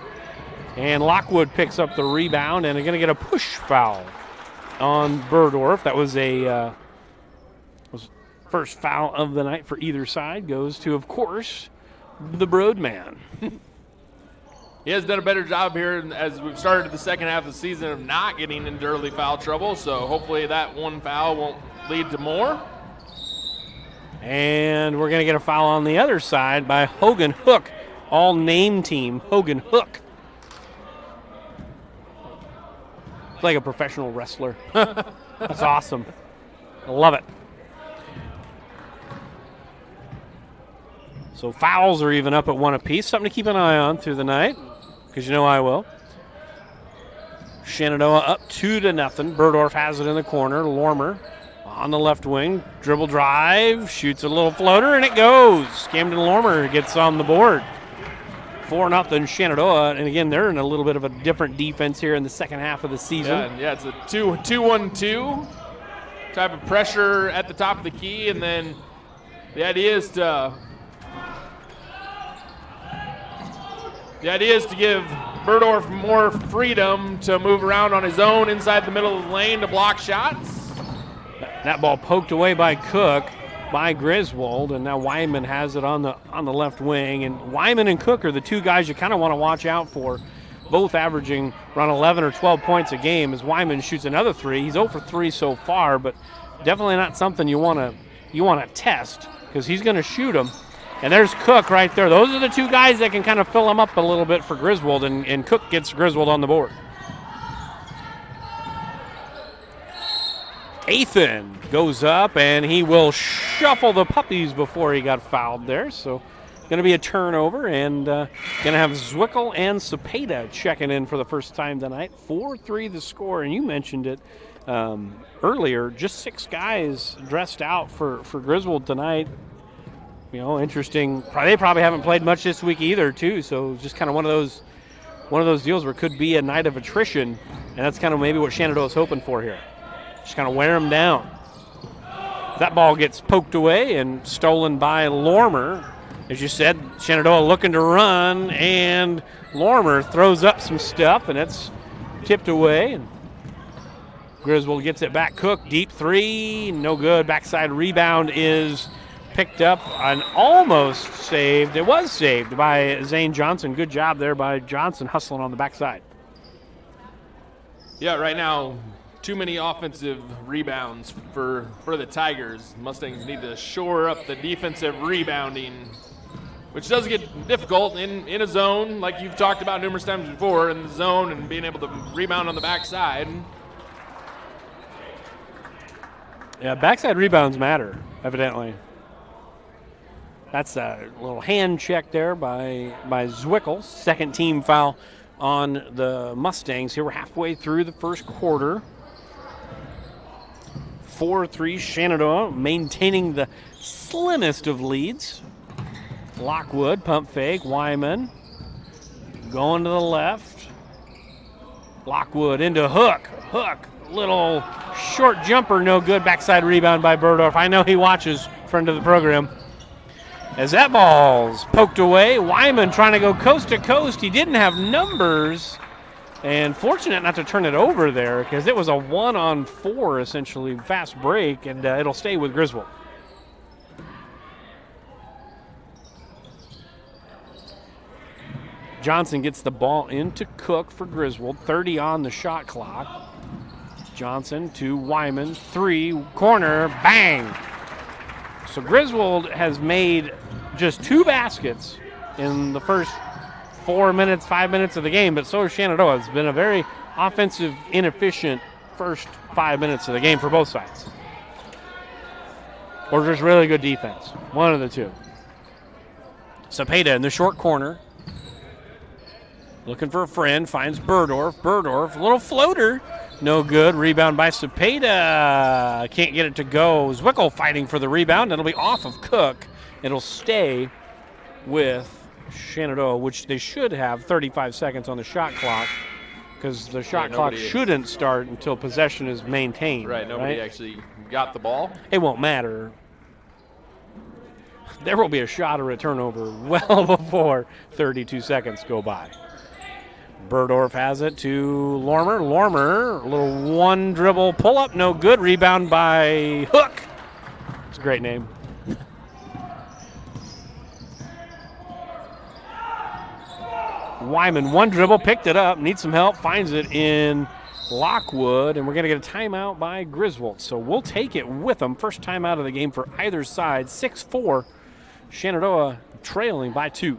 And Lockwood picks up the rebound, and they're going to get a push foul on Berdorf. That was was first foul of the night for either side. Goes to, of course, the Broadman. He has done a better job here as we've started the second half of the season of not getting into early foul trouble. So hopefully that one foul won't lead to more. And we're going to get a foul on the other side by Hogan Hook. All name team, Hogan Hook. Like a professional wrestler. That's awesome. I love it. So fouls are even up at 1 apiece. Something to keep an eye on through the night, because you know I will. Shenandoah up 2-0. Berdorf has it in the corner. Lormer on the left wing. Dribble drive. Shoots a little floater, and it goes. Camden Lormer gets on the board. 4-0 Shenandoah. And again, they're in a little bit of a different defense here in the second half of the season. Yeah, it's a 2-1-2 type of pressure at the top of the key, and then the idea is to give Berdorf more freedom to move around on his own inside the middle of the lane to block shots. That ball poked away by Cook, by Griswold, and now Wyman has it on the left wing. And Wyman and Cook are the two guys you kind of want to watch out for, both averaging around 11 or 12 points a game. As Wyman shoots another 3, he's 0 for 3 so far, but definitely not something you want to test, because he's going to shoot them. And there's Cook right there. Those are the two guys that can kind of fill him up a little bit for Griswold, and Cook gets Griswold on the board. Athan goes up, and he will shuffle the puppies before he got fouled there. So going to be a turnover, and going to have Zwickel and Cepeda checking in for the first time tonight. 4-3 the score, and you mentioned it earlier. Just 6 guys dressed out for Griswold tonight. interesting. They probably haven't played much this week either, too. So just kind of one of those deals where it could be a night of attrition, and that's kind of maybe what Shenandoah is hoping for here. Just kind of wear them down. That ball gets poked away and stolen by Lormer. As you said, Shenandoah looking to run, and Lormer throws up some stuff, and it's tipped away. And Griswold gets it back. Cook, deep three, no good. Backside rebound is picked up and almost saved. It was saved by Zane Johnson. Good job there by Johnson hustling on the backside. Yeah, right now, too many offensive rebounds for the Tigers. Mustangs need to shore up the defensive rebounding, which does get difficult in a zone, like you've talked about numerous times before, in the zone and being able to rebound on the backside. Yeah, backside rebounds matter, evidently. That's a little hand check there by Zwickel. Second team foul on the Mustangs. Here we're halfway through the first quarter. 4-3 Shenandoah maintaining the slimmest of leads. Lockwood, pump fake, Wyman going to the left. Lockwood into Hook. Hook, little short jumper, no good. Backside rebound by Burdorf. I know he watches, friend of the program. As that ball's poked away, Wyman trying to go coast to coast. He didn't have numbers, and fortunate not to turn it over there because it was a 1-on-4 essentially fast break, and it'll stay with Griswold. Johnson gets the ball into Cook for Griswold. 30 on the shot clock. Johnson to Wyman. 3, corner, bang. So Griswold has made just 2 baskets in the first 5 minutes of the game, but so has Shenandoah. It's been a very offensive, inefficient first 5 minutes of the game for both sides. Or just really good defense. One of the two. Cepeda in the short corner. Looking for a friend, finds Burdorf. Burdorf, little floater. No good. Rebound by Cepeda. Can't get it to go. Zwickel fighting for the rebound. It'll be off of Cook. It'll stay with Shenandoah, which they should have 35 seconds on the shot clock because the shot clock shouldn't start until possession is maintained. Right, nobody actually got the ball. It won't matter. There will be a shot or a turnover well before 32 seconds go by. Burdorf has it to Lormer. Lormer, a little one dribble pull up, no good. Rebound by Hook. It's a great name. Wyman, one dribble, picked it up, needs some help, finds it in Lockwood, and we're going to get a timeout by Griswold. So we'll take it with them. First timeout of the game for either side. 6-4, Shenandoah trailing by 2.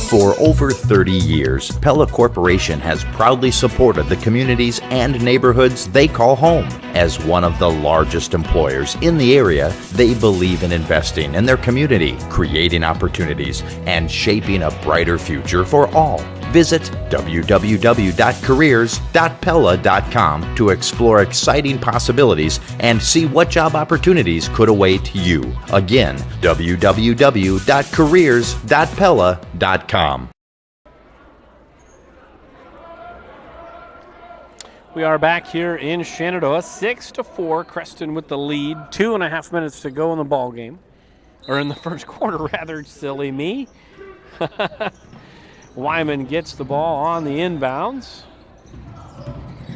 For over 30 years, Pella Corporation has proudly supported the communities and neighborhoods they call home. As one of the largest employers in the area, they believe in investing in their community, creating opportunities, and shaping a brighter future for all. Visit www.careers.pella.com to explore exciting possibilities and see what job opportunities could await you. Again, www.careers.pella.com. We are back here in Shenandoah, 6-4. Creston with the lead. 2.5 minutes to go in the ball game, or in the first quarter, rather. Silly me. Wyman gets the ball on the inbounds.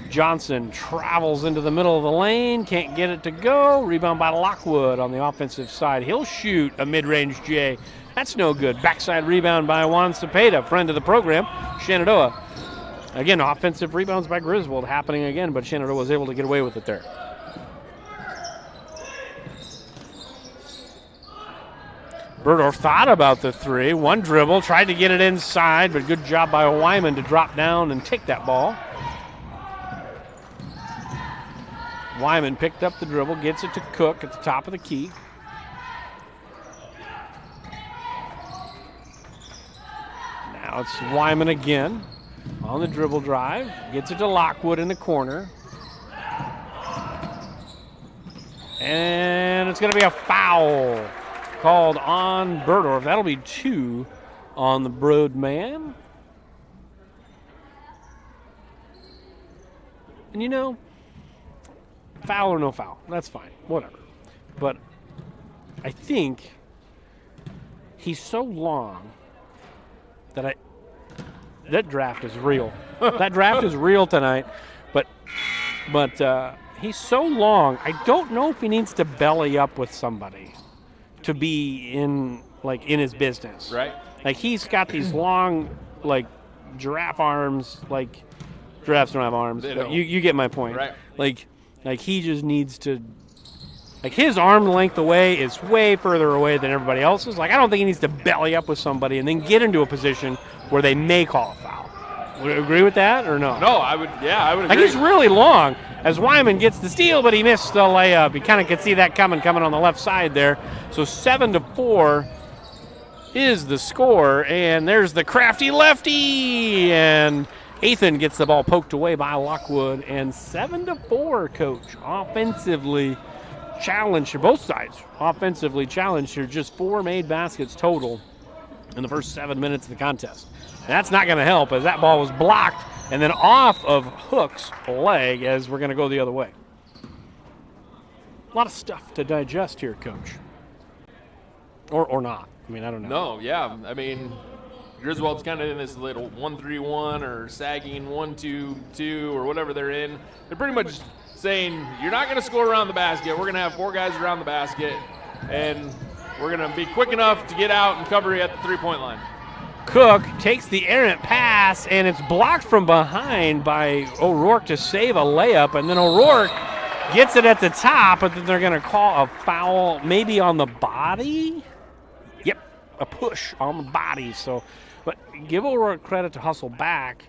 Johnson travels into the middle of the lane, can't get it to go. Rebound by Lockwood on the offensive side. He'll shoot a mid-range J. That's no good. Backside rebound by Juan Cepeda, friend of the program. Shenandoah. Again, offensive rebounds by Griswold happening again, but Shenandoah was able to get away with it there. Burdorf thought about the 3. One dribble, tried to get it inside, but good job by Wyman to drop down and take that ball. Wyman picked up the dribble, gets it to Cook at the top of the key. Now it's Wyman again on the dribble drive. Gets it to Lockwood in the corner. And it's going to be a foul. called on Burdorf. That'll be 2 on the Broad man. And you know, foul or no foul, that's fine, whatever. But I think he's so long that that draft is real. That draft is real tonight. But he's so long, I don't know if he needs to belly up with somebody to be in his business. Right. Like, he's got these long, like, giraffe arms. Like, giraffes don't have arms. But you get my point. Right. Like he just needs to. Like, his arm length away is way further away than everybody else's. Like, I don't think he needs to belly up with somebody and then get into a position where they may call a foul. Would you agree with that or no? No, I would agree. Like, he's really long as Wyman gets the steal, but he missed the layup. You kind of could see that coming on the left side there. So 7-4 is the score, and there's the crafty lefty, and Ethan gets the ball poked away by Lockwood, and 7-4, Coach. Offensively challenged, both sides offensively challenged here. Just 4 made baskets total in the first 7 minutes of the contest. And that's not going to help, as that ball was blocked and then off of Hook's leg, as we're going to go the other way. A lot of stuff to digest here, Coach. Or not. I mean, I don't know. No, yeah. I mean, Griswold's kind of in this little 1-3-1 or sagging 1-2-2 or whatever they're in. They're pretty much saying, you're not going to score around the basket. We're going to have 4 guys around the basket, and we're going to be quick enough to get out and cover you at the three-point line. Cook takes the errant pass, and it's blocked from behind by O'Rourke to save a layup, and then O'Rourke gets it at the top, but then they're going to call a foul maybe on the body? Yep, a push on the body. So, but give O'Rourke credit to hustle back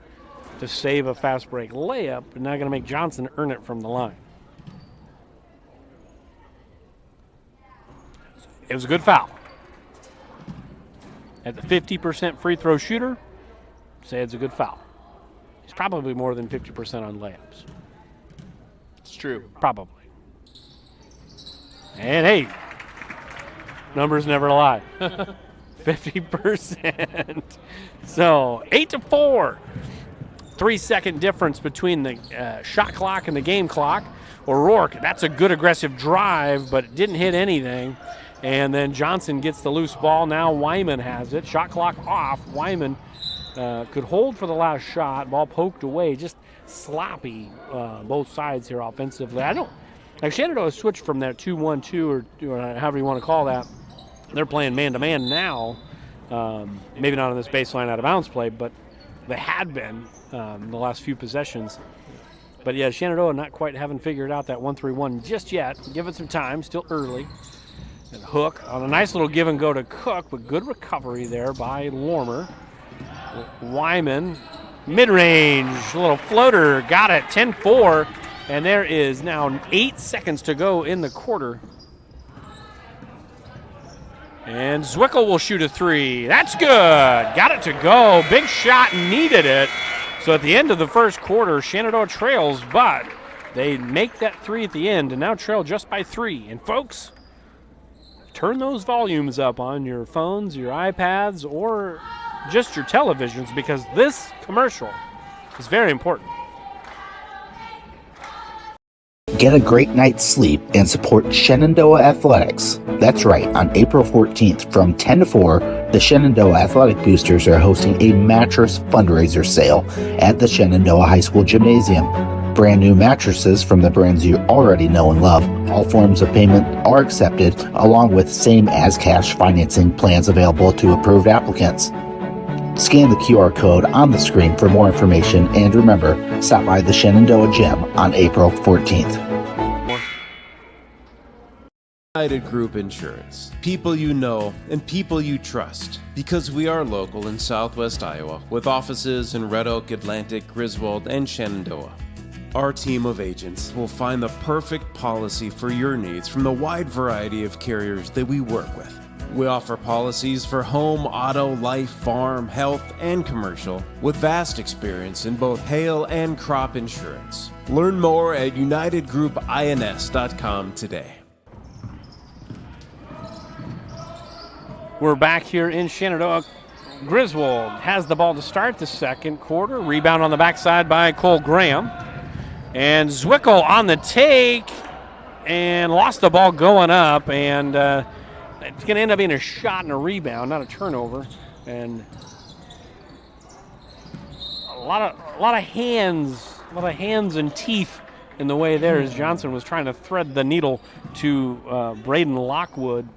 to save a fast break layup, and now going to make Johnson earn it from the line. It was a good foul. At the 50% free throw shooter, say it's a good foul. He's probably more than 50% on layups. It's true. Probably. And hey, numbers never lie. 50%. So 8-4. 3-second difference between the shot clock and the game clock. O'Rourke, that's a good aggressive drive, but it didn't hit anything. And then Johnson gets the loose ball. Now Wyman has it. Shot clock off. Wyman could hold for the last shot. Ball poked away. Just sloppy both sides here offensively. Shenandoah switched from that 2-1-2 or however you want to call that. They're playing man-to-man now. Maybe not on this baseline out-of-bounds play, but they had been the last few possessions. But, yeah, Shenandoah not quite haven't figured out that 1-3-1 just yet. Give it some time. Still early. And Hook on a nice little give and go to Cook, but good recovery there by Lormer. Wyman, mid-range, little floater, got it, 10-4. And there is now 8 seconds to go in the quarter. And Zwickel will shoot a 3. That's good. Got it to go. Big shot, needed it. So at the end of the first quarter, Shenandoah trails, but they make that 3 at the end and now trail just by 3. And folks, turn those volumes up on your phones, your iPads, or just your televisions, because this commercial is very important. Get a great night's sleep and support Shenandoah Athletics. That's right, on April 14th from 10 to 4, the Shenandoah Athletic Boosters are hosting a mattress fundraiser sale at the Shenandoah High School Gymnasium. Brand new mattresses from the brands you already know and love. All forms of payment are accepted, along with same as cash financing plans available to approved applicants. Scan the QR code on the screen for more information, and remember, stop by the Shenandoah Gym on April 14th. United Group Insurance. People you know and people you trust. Because we are local in Southwest Iowa, with offices in Red Oak, Atlantic, Griswold, and Shenandoah. Our team of agents will find the perfect policy for your needs from the wide variety of carriers that we work with. We offer policies for home, auto, life, farm, health, and commercial, with vast experience in both hail and crop insurance. Learn more at UnitedGroupINS.com today. We're back here in Shenandoah. Griswold has the ball to start the second quarter. Rebound on the backside by Cole Graham. And Zwickel on the take and lost the ball going up. And it's going to end up being a shot and a rebound, not a turnover. And a lot of hands and teeth in the way there as Johnson was trying to thread the needle to Braden Lockwood.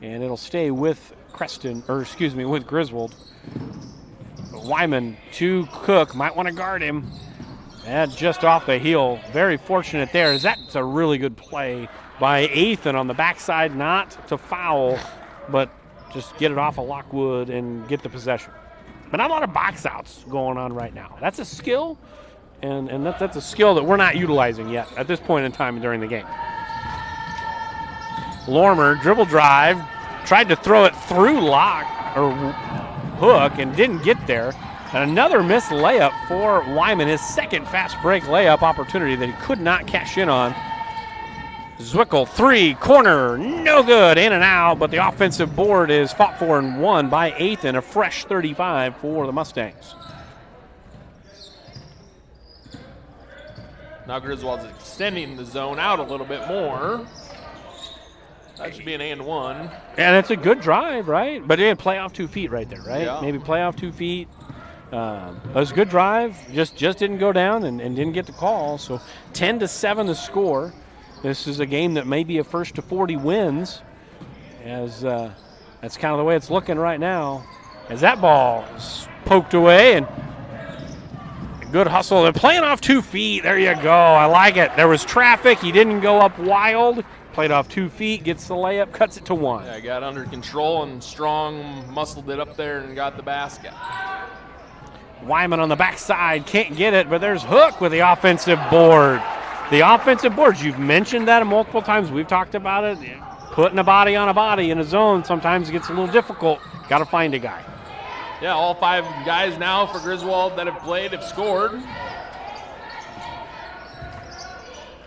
And it'll stay with with Griswold. Wyman to Cook, might want to guard him. And just off the heel, very fortunate there. That's a really good play by Ethan on the backside, not to foul, but just get it off of Lockwood and get the possession. But not a lot of box outs going on right now. That's a skill, and that's a skill that we're not utilizing yet at this point in time during the game. Lormer, dribble drive, tried to throw it through Hook and didn't get there. And another missed layup for Wyman, his second fast break layup opportunity that he could not cash in on. Zwickel, three, corner, no good, in and out, but the offensive board is fought for and won by Ethan, a fresh 35 for the Mustangs. Now Griswold's extending the zone out a little bit more. That should be an and one. And it's a good drive, right? But again, play off 2 feet right there, right? Yeah. Maybe play off 2 feet. It was a good drive, just didn't go down and didn't get the call. So 10-7 the score. This is a game that may be a first to 40 wins, as that's kind of the way it's looking right now. As that ball is poked away and good hustle. They're playing off 2 feet. There you go. I like it. There was traffic. He didn't go up wild. Played off 2 feet, gets the layup, cuts it to one. Yeah, got under control and Strong muscled it up there and got the basket. Wyman on the backside, can't get it, but there's Hook with the offensive board. The offensive boards, you've mentioned that multiple times. We've talked about it. Putting a body on a body in a zone sometimes gets a little difficult. Got to find a guy. Yeah, all 5 guys now for Griswold that have played have scored.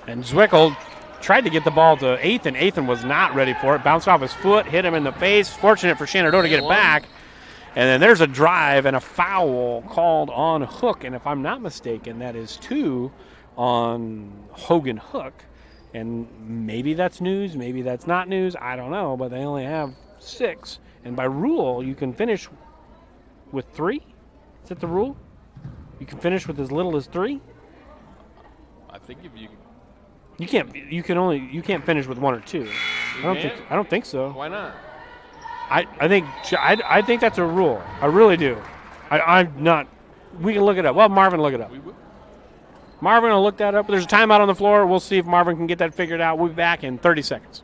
And Zwickel tried to get the ball to Ethan. Ethan was not ready for it. Bounced off his foot, hit him in the face. Fortunate for Shenandoah to get it back. And then there's a drive and a foul called on Hook. And if I'm not mistaken, that is 2 on Hogan Hook. And maybe that's news, maybe that's not news. I don't know, but they only have 6. And by rule, you can finish with 3. Is that the rule? You can finish with as little as 3? I think if you... You can't finish with 1 or 2. I don't think so. Why not? I think that's a rule. I really do. I'm not. We can look it up. Well, Marvin, look it up. Marvin will look that up. There's a timeout on the floor. We'll see if Marvin can get that figured out. We'll be back in 30 seconds.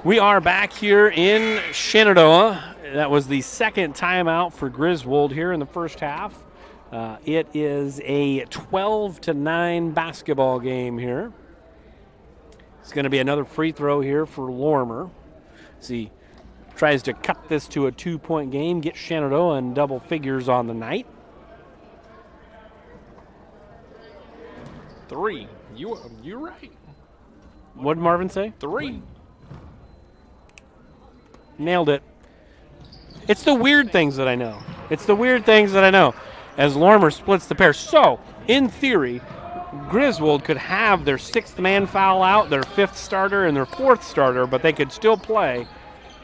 We are back here in Shenandoah. That was the second timeout for Griswold here in the first half. It is a 12-9 basketball game here. It's going to be another free throw here for Lormer. See, tries to cut this to a 2-point game, get Shenandoah in double figures on the night. 3. You're right. What did Marvin say? 3. Nailed it. It's the weird things that I know. As Lormer splits the pair. So, in theory, Griswold could have their 6th man foul out, their 5th starter, and their 4th starter, but they could still play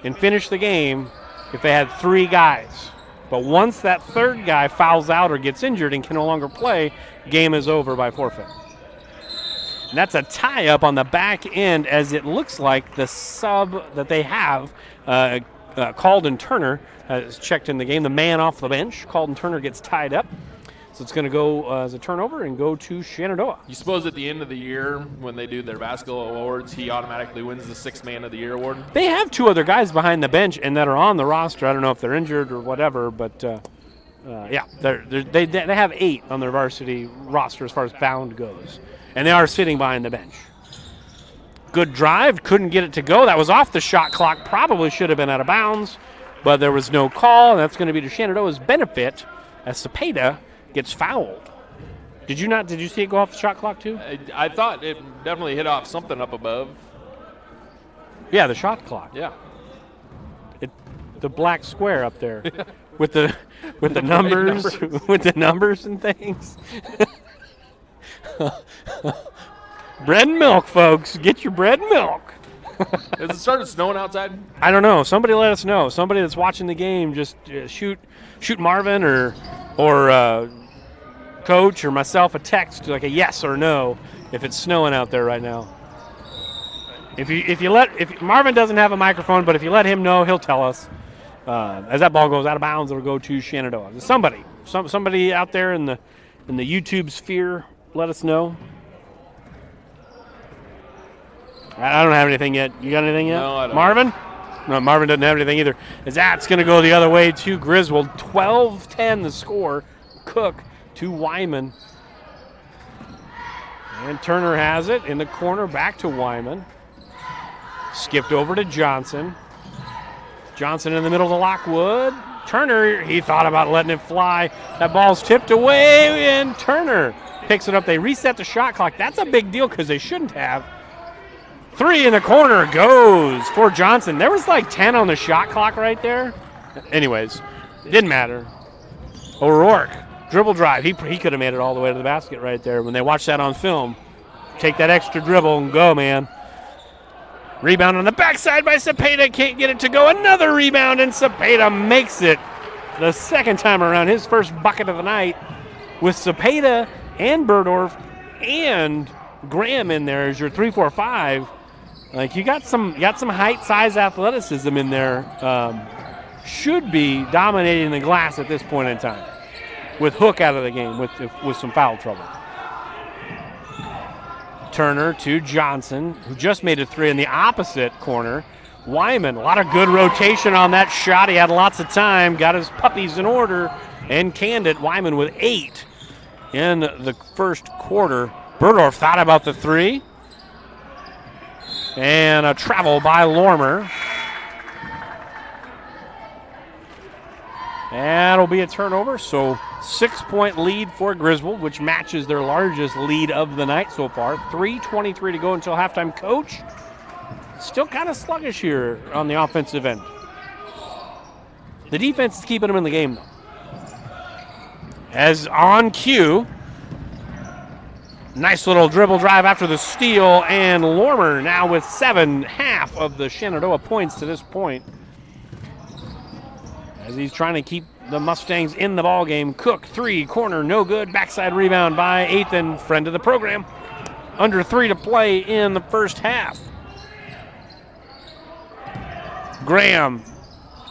and finish the game if they had 3 guys. But once that 3rd guy fouls out or gets injured and can no longer play, game is over by forfeit. And that's a tie-up on the back end, as it looks like the sub that they have, Calden Turner, has checked in the game. The man off the bench, Calden Turner, gets tied up. So it's going to go as a turnover and go to Shenandoah. You suppose at the end of the year, when they do their basketball awards, he automatically wins the Sixth Man of the Year award? They have 2 other guys behind the bench and that are on the roster. I don't know if they're injured or whatever, but yeah, they have 8 on their varsity roster as far as bound goes. And they are sitting behind the bench. Good drive, couldn't get it to go. That was off the shot clock, probably should have been out of bounds, but there was no call, and that's going to be to Shenandoah's benefit as Cepeda gets fouled. Did you see it go off the shot clock too? I thought it definitely hit off something up above. Yeah, the shot clock. Yeah. The black square up there with the numbers with the numbers and things. Bread and milk, folks. Get your bread and milk. Has it started snowing outside? I don't know. Somebody let us know. Somebody that's watching the game, just shoot Marvin or Coach or myself a text, like a yes or no, if it's snowing out there right now. If Marvin doesn't have a microphone, but if you let him know, he'll tell us. As that ball goes out of bounds, it'll go to Shenandoah. Somebody out there in the YouTube sphere, let us know. I don't have anything yet. You got anything yet? No, I don't. Marvin? No, Marvin doesn't have anything either. As that's going to go the other way to Griswold. 12-10 the score. Cook to Wyman. And Turner has it in the corner, back to Wyman. Skipped over to Johnson. Johnson in the middle to Lockwood. Turner, he thought about letting it fly. That ball's tipped away, and Turner picks it up. They reset the shot clock. That's a big deal because they shouldn't have. 3 in the corner goes for Johnson. There was like 10 on the shot clock right there. Anyways, didn't matter. O'Rourke, dribble drive. He could have made it all the way to the basket right there. When they watch that on film, take that extra dribble and go, man. Rebound on the backside by Cepeda. Can't get it to go. Another rebound, and Cepeda makes it the second time around. His first bucket of the night with Cepeda and Burdorf and Graham in there as your 3-4-5. Like, you got some height, size, athleticism in there. Should be dominating the glass at this point in time. With Hook out of the game with some foul trouble. Turner to Johnson, who just made a 3 in the opposite corner. Wyman, a lot of good rotation on that shot. He had lots of time, got his puppies in order, and canned it. Wyman with 8 in the first quarter. Burdorf thought about the 3. And a travel by Lormer. That'll be a turnover, so 6-point lead for Griswold, which matches their largest lead of the night so far. 3:23 to go until halftime. Coach, still kind of sluggish here on the offensive end. The defense is keeping them in the game, though. As on cue, nice little dribble drive after the steal, and Lormer now with 7, half of the Shenandoah points to this point. As he's trying to keep the Mustangs in the ball game. Cook, 3, corner, no good. Backside rebound by Athan, friend of the program. Under 3 to play in the first half. Graham,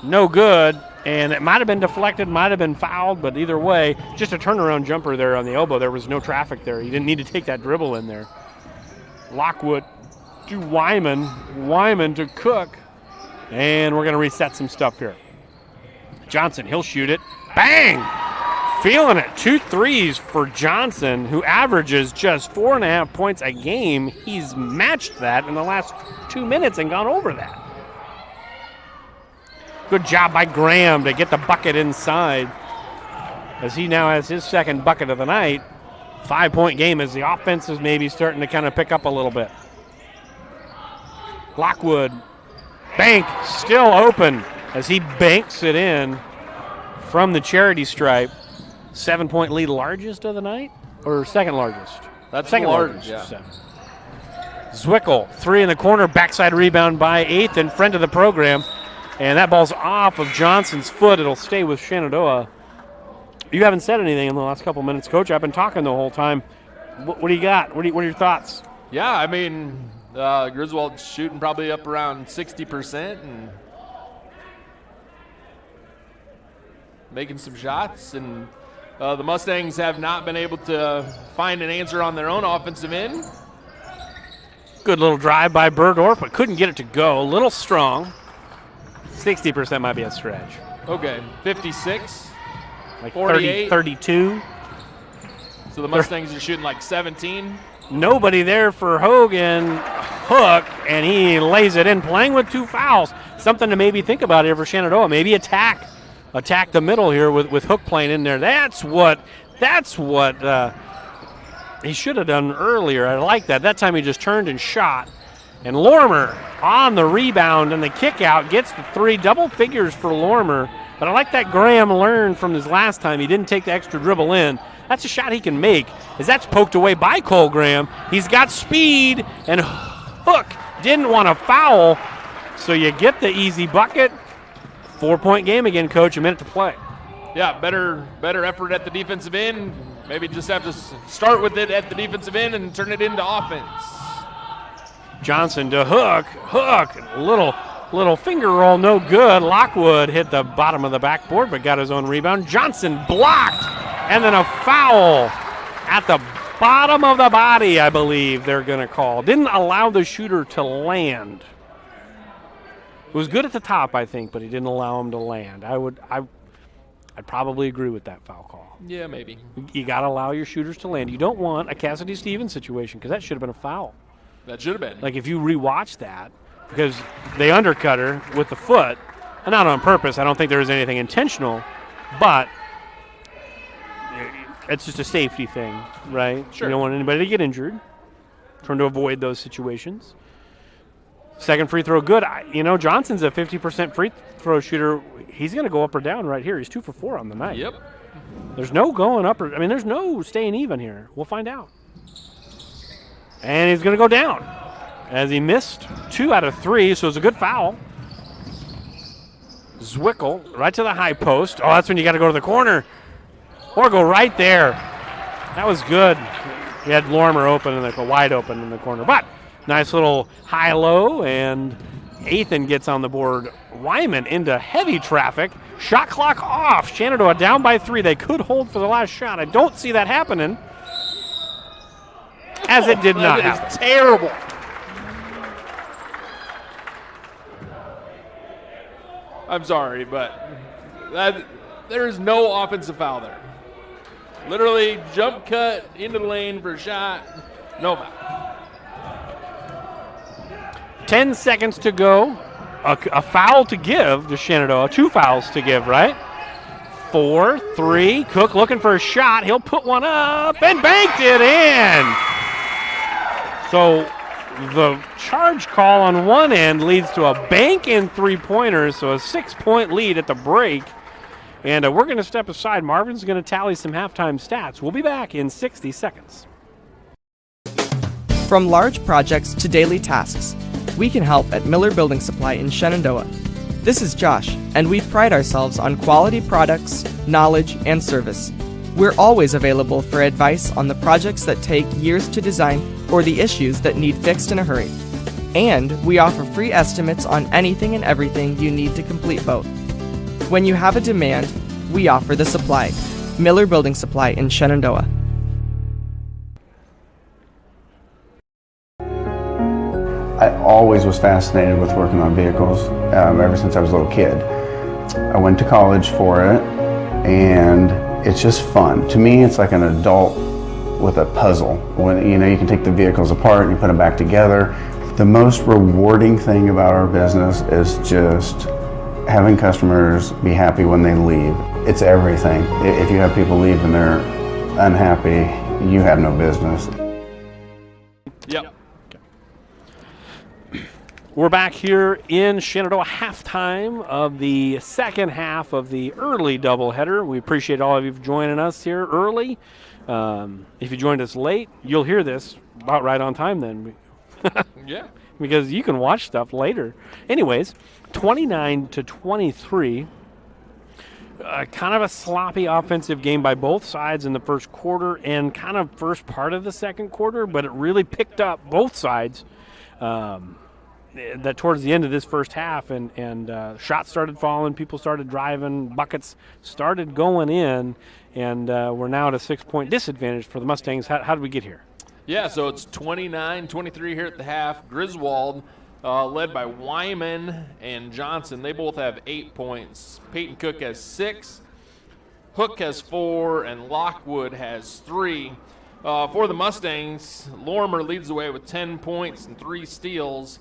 no good. And it might have been deflected, might have been fouled, but either way, just a turnaround jumper there on the elbow. There was no traffic there. He didn't need to take that dribble in there. Lockwood to Wyman. Wyman to Cook. And we're going to reset some stuff here. Johnson, he'll shoot it. Bang! Feeling it. 2 threes for Johnson, who averages just 4.5 points a game. He's matched that in the last 2 minutes and gone over that. Good job by Graham to get the bucket inside, as he now has his second bucket of the night. 5-point game as the offense is maybe starting to kind of pick up a little bit. Lockwood, bank, still open as he banks it in from the charity stripe. 7-point lead, largest of the night, or second largest? That's second largest, largest. yeah. Zwickel, 3 in the corner, backside rebound by Athan, friend of the program. And that ball's off of Johnson's foot. It'll stay with Shenandoah. You haven't said anything in the last couple minutes, Coach. I've been talking the whole time. What do you got? What are your thoughts? Yeah, I mean, Griswold's shooting probably up around 60% and making some shots. And The Mustangs have not been able to find an answer on their own offensive end. Good little drive by Burdorf, but couldn't get it to go. A little strong. 60% might be a stretch. Okay, 56. Like 48. 32. So the Mustangs are shooting like 17. Nobody there for Hogan. Hook, and he lays it in, playing with 2 fouls. Something to maybe think about here for Shenandoah. Maybe attack the middle here with Hook playing in there. That's what he should have done earlier. I like that. That time he just turned and shot. And Lormer on the rebound and the kick out gets the 3, double figures for Lormer. But I like that Graham learned from his last time. He didn't take the extra dribble in. That's a shot he can make, as that's poked away by Cole Graham. He's got speed, and Hook didn't want to foul, so you get the easy bucket. 4-point game again, Coach, a minute to play. Yeah, better effort at the defensive end. Maybe just have to start with it at the defensive end and turn it into offense. Johnson to Hook. Little finger roll, no good. Lockwood hit the bottom of the backboard, but got his own rebound. Johnson blocked, and then a foul at the bottom of the body, I believe they're going to call. Didn't allow the shooter to land. It was good at the top, I think, but he didn't allow him to land. I'd probably agree with that foul call. Yeah, maybe. You got to allow your shooters to land. You don't want a Cassidy Stevens situation, because that should have been a foul. That should have been. Like, if you rewatch that, because they undercut her with the foot, and not on purpose. I don't think there was anything intentional, but it's just a safety thing, right? Sure. You don't want anybody to get injured. Trying to avoid those situations. Second free throw, good. Johnson's a 50% free throw shooter. He's going to go up or down right here. He's 2 for 4 on the night. Yep. There's no going up there's no staying even here. We'll find out. And he's going to go down, as he missed 2 out of 3, so it's a good foul. Zwickel right to the high post. Oh, that's when you got to go to the corner or go right there. That was good. He had Lormer wide open in the corner. But nice little high-low, and Athan gets on the board. Wyman into heavy traffic. Shot clock off. Shenandoah down by 3. They could hold for the last shot. I don't see that happening, as it did not happen. It's terrible. I'm sorry, but there is no offensive foul there. Literally jump cut into the lane for a shot. No foul. 10 seconds to go. A foul to give to Shenandoah. 2 fouls to give, right? 4, 3. Cook looking for a shot. He'll put one up and banked it in. So the charge call on one end leads to a bank in 3-pointers, so a 6-point lead at the break. And we're going to step aside. Marvin's going to tally some halftime stats. We'll be back in 60 seconds. From large projects to daily tasks, we can help at Miller Building Supply in Shenandoah. This is Josh, and we pride ourselves on quality products, knowledge, and service. We're always available for advice on the projects that take years to design or the issues that need fixed in a hurry. And we offer free estimates on anything and everything you need to complete both. When you have a demand, we offer the supply. Miller Building Supply in Shenandoah. I always was fascinated with working on vehicles ever since I was a little kid. I went to college for it, and it's just fun. To me, it's like an adult with a puzzle. When you can take the vehicles apart and you put them back together. The most rewarding thing about our business is just having customers be happy when they leave. It's everything. If you have people leave and they're unhappy, you have no business. Yep. We're back here in Shenandoah, halftime of the second half of the early doubleheader. We appreciate all of you joining us here early. If you joined us late, you'll hear this about right on time then. Yeah. Because you can watch stuff later. Anyways, 29-23. Kind of a sloppy offensive game by both sides in the first quarter and kind of first part of the second quarter, but it really picked up both sides. that towards the end of this first half, and shots started falling, people started driving, buckets started going in, and we're now at a 6-point disadvantage for the Mustangs. How did we get here? Yeah, so it's 29-23 here at the half. Griswold, led by Wyman and Johnson. They both have 8 points. Peyton Cook has 6. Hook has 4, and Lockwood has 3. For the Mustangs, Lorimer leads the way with 10 points and 3 steals.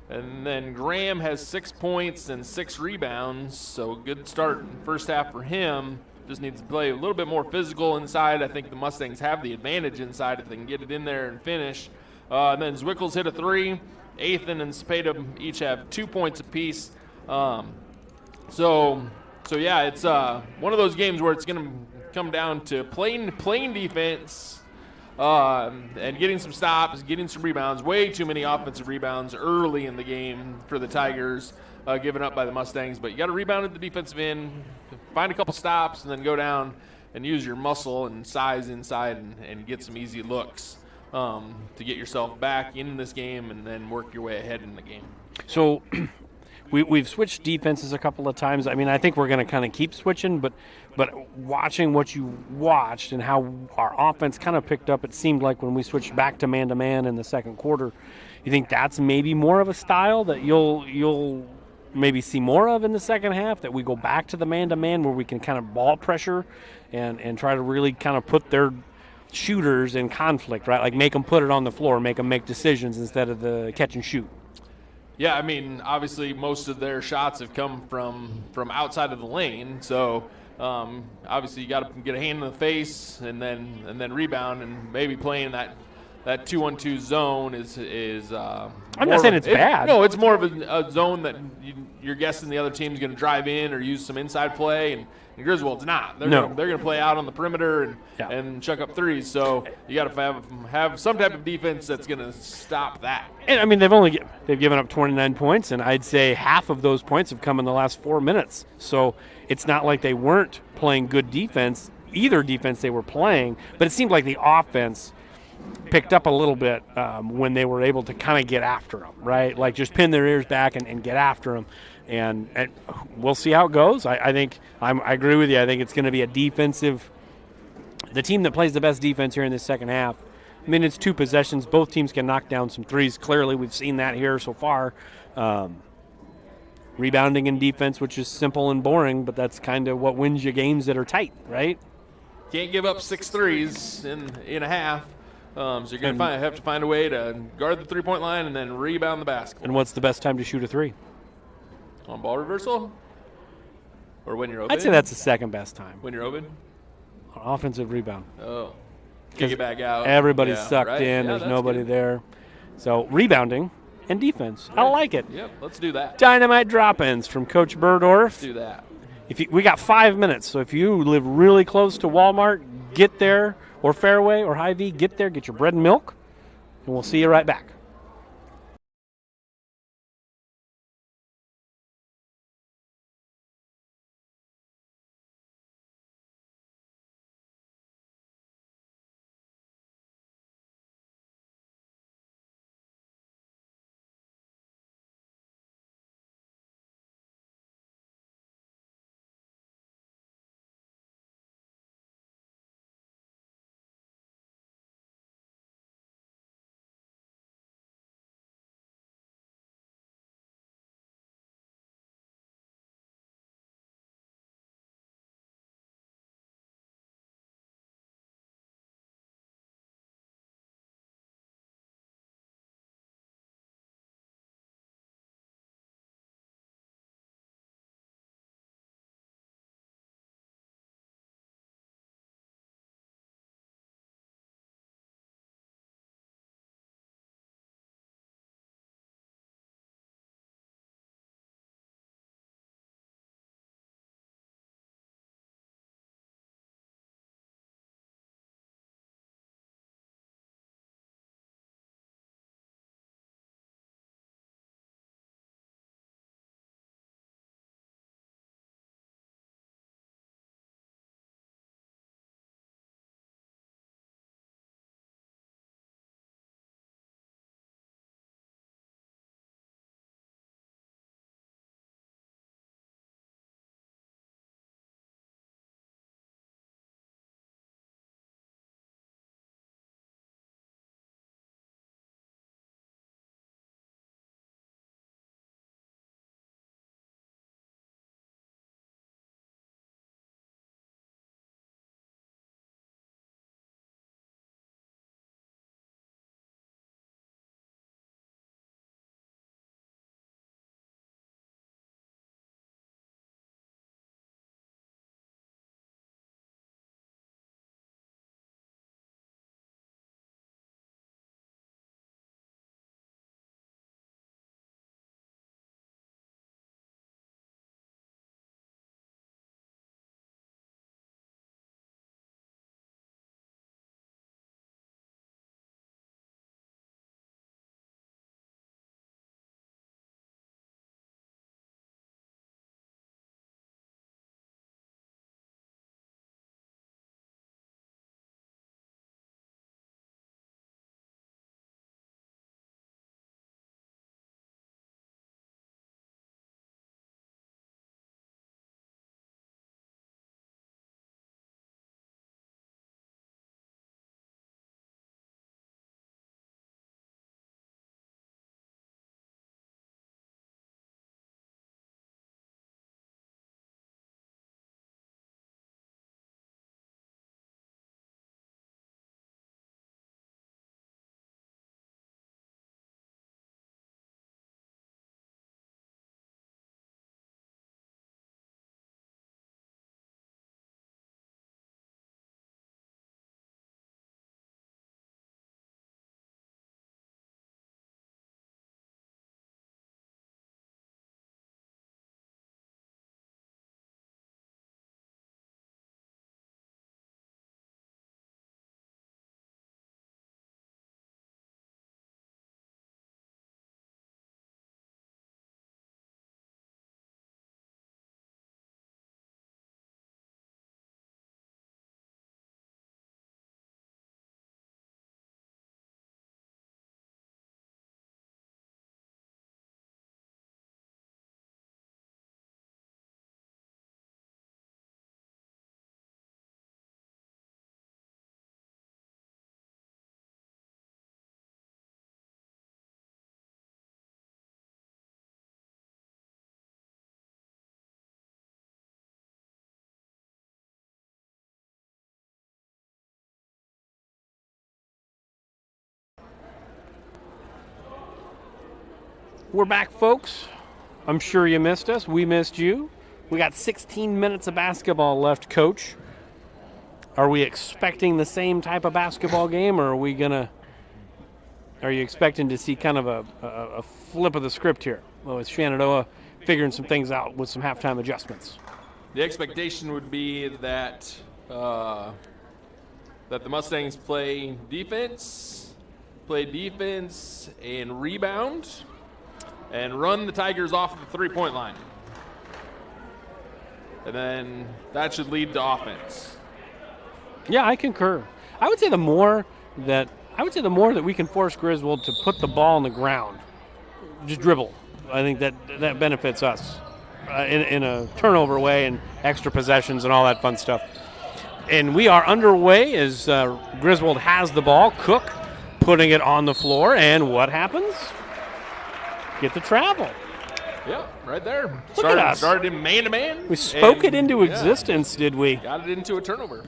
And then Graham has 6 points and 6 rebounds, so good start in the first half for him. Just needs to play a little bit more physical inside. I think the Mustangs have the advantage inside if they can get it in there and finish. And then Zwickels hit a 3. Athan and Cepeda each have 2 points apiece. So yeah, it's one of those games where it's going to come down to playing defense and getting some stops, getting some rebounds. Way too many offensive rebounds early in the game for the Tigers, given up by the Mustangs. But you got to rebound at the defensive end, find a couple stops, and then go down and use your muscle and size inside and get some easy looks to get yourself back in this game and then work your way ahead in the game. So we've switched defenses a couple of times. I mean, I think we're going to kind of keep switching, but watching what you watched and how our offense kind of picked up, it seemed like when we switched back to man-to-man in the second quarter, you think that's maybe more of a style that you'll maybe see more of in the second half, that we go back to the man-to-man where we can kind of ball pressure and try to really kind of put their shooters in conflict, right? Like make them put it on the floor, make them make decisions instead of the catch and shoot. Yeah, I mean, obviously most of their shots have come from outside of the lane, so obviously you got to get a hand in the face and then rebound, and maybe playing that 2-1-2 zone is I'm not saying it's bad. No, it's more of a zone that you're guessing the other team's going to drive in or use some inside play, and Griswold's not. They're going to play out on the perimeter and chuck up threes. So you got to have some type of defense that's going to stop that. And I mean, they've given up 29 points, and I'd say half of those points have come in the last 4 minutes. So it's not like they weren't playing good defense, either defense they were playing, but it seemed like the offense picked up a little bit when they were able to kind of get after them, right? Like just pin their ears back and get after them. And we'll see how it goes. I think I agree with you. I think it's going to be the team that plays the best defense here in this second half. I mean, it's 2 possessions. Both teams can knock down some threes. Clearly, we've seen that here so far. Rebounding and defense, which is simple and boring, but that's kind of what wins you games that are tight, right? Can't give up 6 threes in a half. So you're going to have to find a way to guard the three-point line and then rebound the basketball. And what's the best time to shoot a 3? On ball reversal? Or when you're open? I'd say that's the second best time. When you're open? On offensive rebound. Oh. Kick it back out. Everybody's sucked in. Yeah, there's nobody good. there. So rebounding and defense. Right. I like it. Yep, let's do that. Dynamite drop-ins from Coach Burdorf. Let's do that. We got 5 minutes, so if you live really close to Walmart, get there, or Fairway or Hy-Vee, get there, get your bread and milk, and we'll see you right back. We're back, folks. I'm sure you missed us. We missed you. We got 16 minutes of basketball left, Coach. Are we expecting the same type of basketball game, or are you expecting to see kind of a flip of the script here? Well, with Shenandoah figuring some things out with some halftime adjustments. The expectation would be that the Mustangs play defense, and rebound, and run the Tigers off the three-point line. And then that should lead to offense. Yeah, I concur. I would say the more that we can force Griswold to put the ball on the ground, just dribble, I think that benefits us in a turnover way and extra possessions and all that fun stuff. And we are underway as Griswold has the ball. Cook putting it on the floor, and what happens? Get the travel. Yeah, right there. Look at us. Started in man-to-man. We spoke it into existence, did we? Got it into a turnover.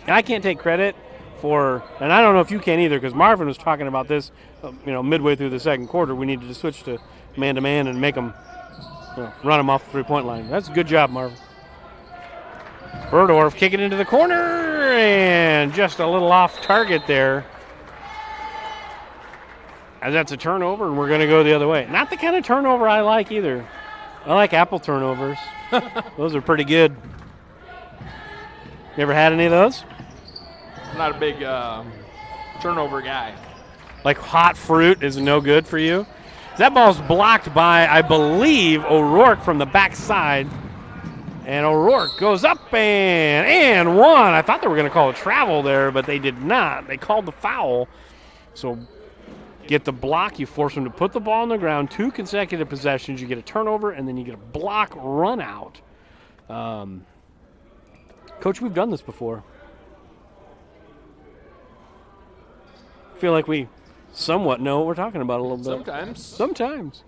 And I can't take credit for, and I don't know if you can either, because Marvin was talking about this, midway through the second quarter. We needed to switch to man-to-man and make them, run them off the three-point line. That's a good job, Marvin. Burdorf kicking into the corner, and just a little off target there. And that's a turnover, and we're going to go the other way. Not the kind of turnover I like either. I like apple turnovers. Those are pretty good. You ever had any of those? I'm not a big turnover guy. Like hot fruit is no good for you? That ball's blocked by, I believe, O'Rourke from the backside. And O'Rourke goes up and one. I thought they were going to call a travel there, but they did not. They called the foul. So get the block. You force them to put the ball on the ground. 2 consecutive possessions. You get a turnover, and then you get a block run out. Coach, we've done this before. I feel like we somewhat know what we're talking about a little bit. Sometimes.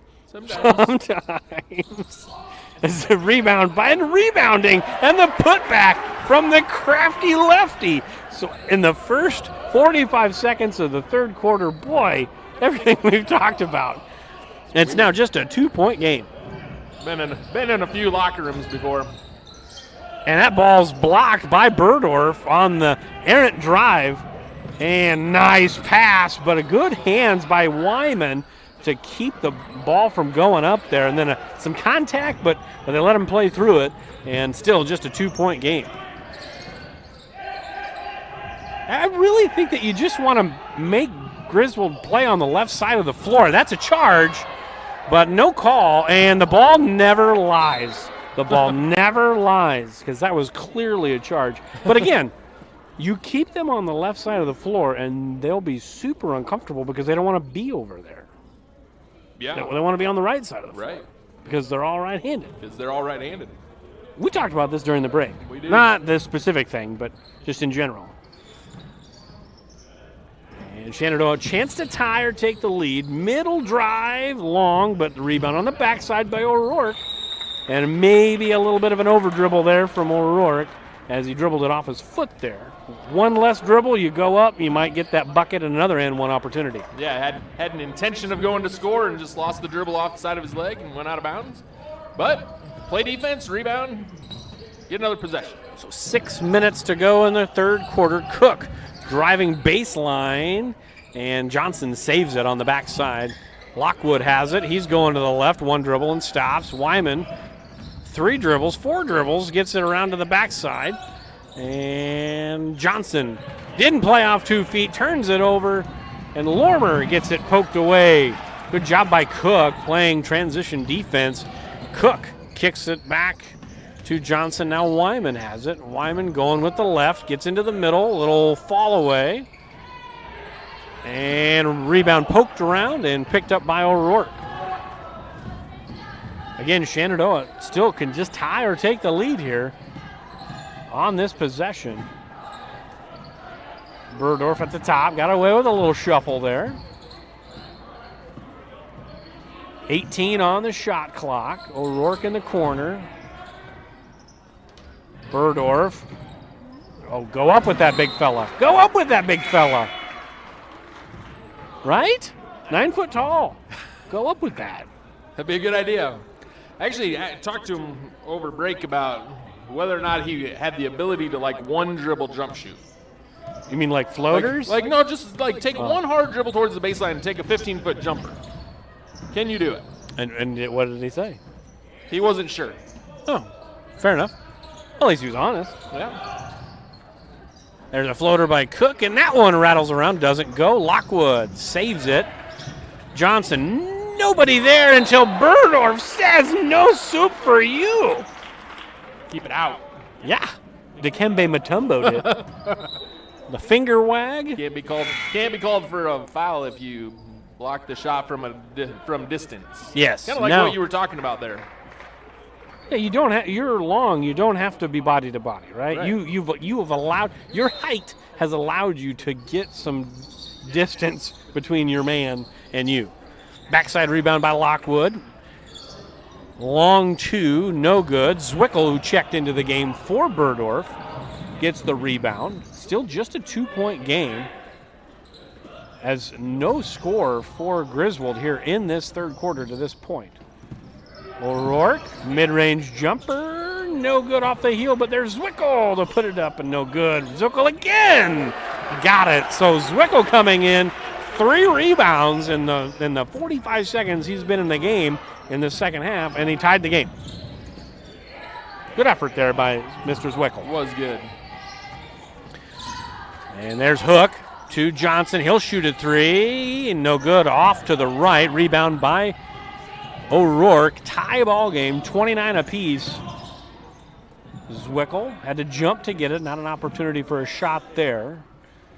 It's a rebounding, and the putback from the crafty lefty. So in the first 45 seconds of the third quarter, boy, everything we've talked about. It's now just a 2-point game. Been in a few locker rooms before. And that ball's blocked by Burdorf on the errant drive. And nice pass, but a good hands by Wyman to keep the ball from going up there. And then some contact, but they let him play through it. And still just a 2-point game. I really think that you just want to make Griswold play on the left side of the floor. That's a charge, but no call. And the ball never lies. The ball never lies, because that was clearly a charge. But again, you keep them on the left side of the floor, and they'll be super uncomfortable because they don't want to be over there. Yeah. They want to be on the right side of the floor. Right. Because they're all right-handed. We talked about this during the break. We did. Not this specific thing, but just in general. And Shenandoah, chance to tie or take the lead. Middle drive, long, but the rebound on the backside by O'Rourke. And maybe a little bit of an over dribble there from O'Rourke as he dribbled it off his foot there. One less dribble, you go up, you might get that bucket and another and one opportunity. Yeah, had an intention of going to score and just lost the dribble off the side of his leg and went out of bounds. But play defense, rebound, get another possession. So 6 minutes to go in the third quarter. Cook driving baseline, and Johnson saves it on the backside. Lockwood has it. He's going to the left, one dribble and stops. Wyman, 4 dribbles, gets it around to the backside. And Johnson didn't play off 2 feet, turns it over, and Lormer gets it poked away. Good job by Cook playing transition defense. Cook kicks it back to Johnson. Now Wyman has it. Wyman going with the left, gets into the middle, a little fall away. And rebound poked around and picked up by O'Rourke. Again, Shenandoah still can just tie or take the lead here on this possession. Burdorf at the top, got away with a little shuffle there. 18 on the shot clock. O'Rourke in the corner. Burdorf. Oh, go up with that big fella. Go up with that big fella. Right? 9 foot tall. Go up with that. That'd be a good idea. Actually, I talked to him over break about whether or not he had the ability to like one dribble jump shoot. You mean like floaters? Like no, just like take one hard dribble towards the baseline and take a 15-foot jumper. Can you do it? And what did he say? He wasn't sure. Oh, fair enough. At least he was honest. Yeah. There's a floater by Cook, and that one rattles around, doesn't go. Lockwood saves it. Johnson, nobody there until Burdorf says no soup for you. Keep it out. Yeah, Dikembe Mutombo did. The finger wag. Can't be called for a foul if you block the shot from distance. Yes. Kind of like what you were talking about there. Yeah, you don't have. You're long. You don't have to be body to body, right? Right. You have allowed. Your height has allowed you to get some distance between your man and you. Backside rebound by Lockwood. Long two, no good. Zwickel, who checked into the game for Burdorf, gets the rebound. Still just a 2-point game. As no score for Griswold here in this third quarter to this point. O'Rourke, mid-range jumper, no good off the heel, but there's Zwickel to put it up and no good. Zwickel again, got it. So Zwickel coming in, 3 rebounds in the 45 seconds he's been in the game in the second half, and he tied the game. Good effort there by Mr. Zwickel. Was good. And there's Hook to Johnson. He'll shoot a 3, and no good. Off to the right, rebound by O'Rourke. Tie ball game, 29 apiece. Zwickel had to jump to get it. Not an opportunity for a shot there.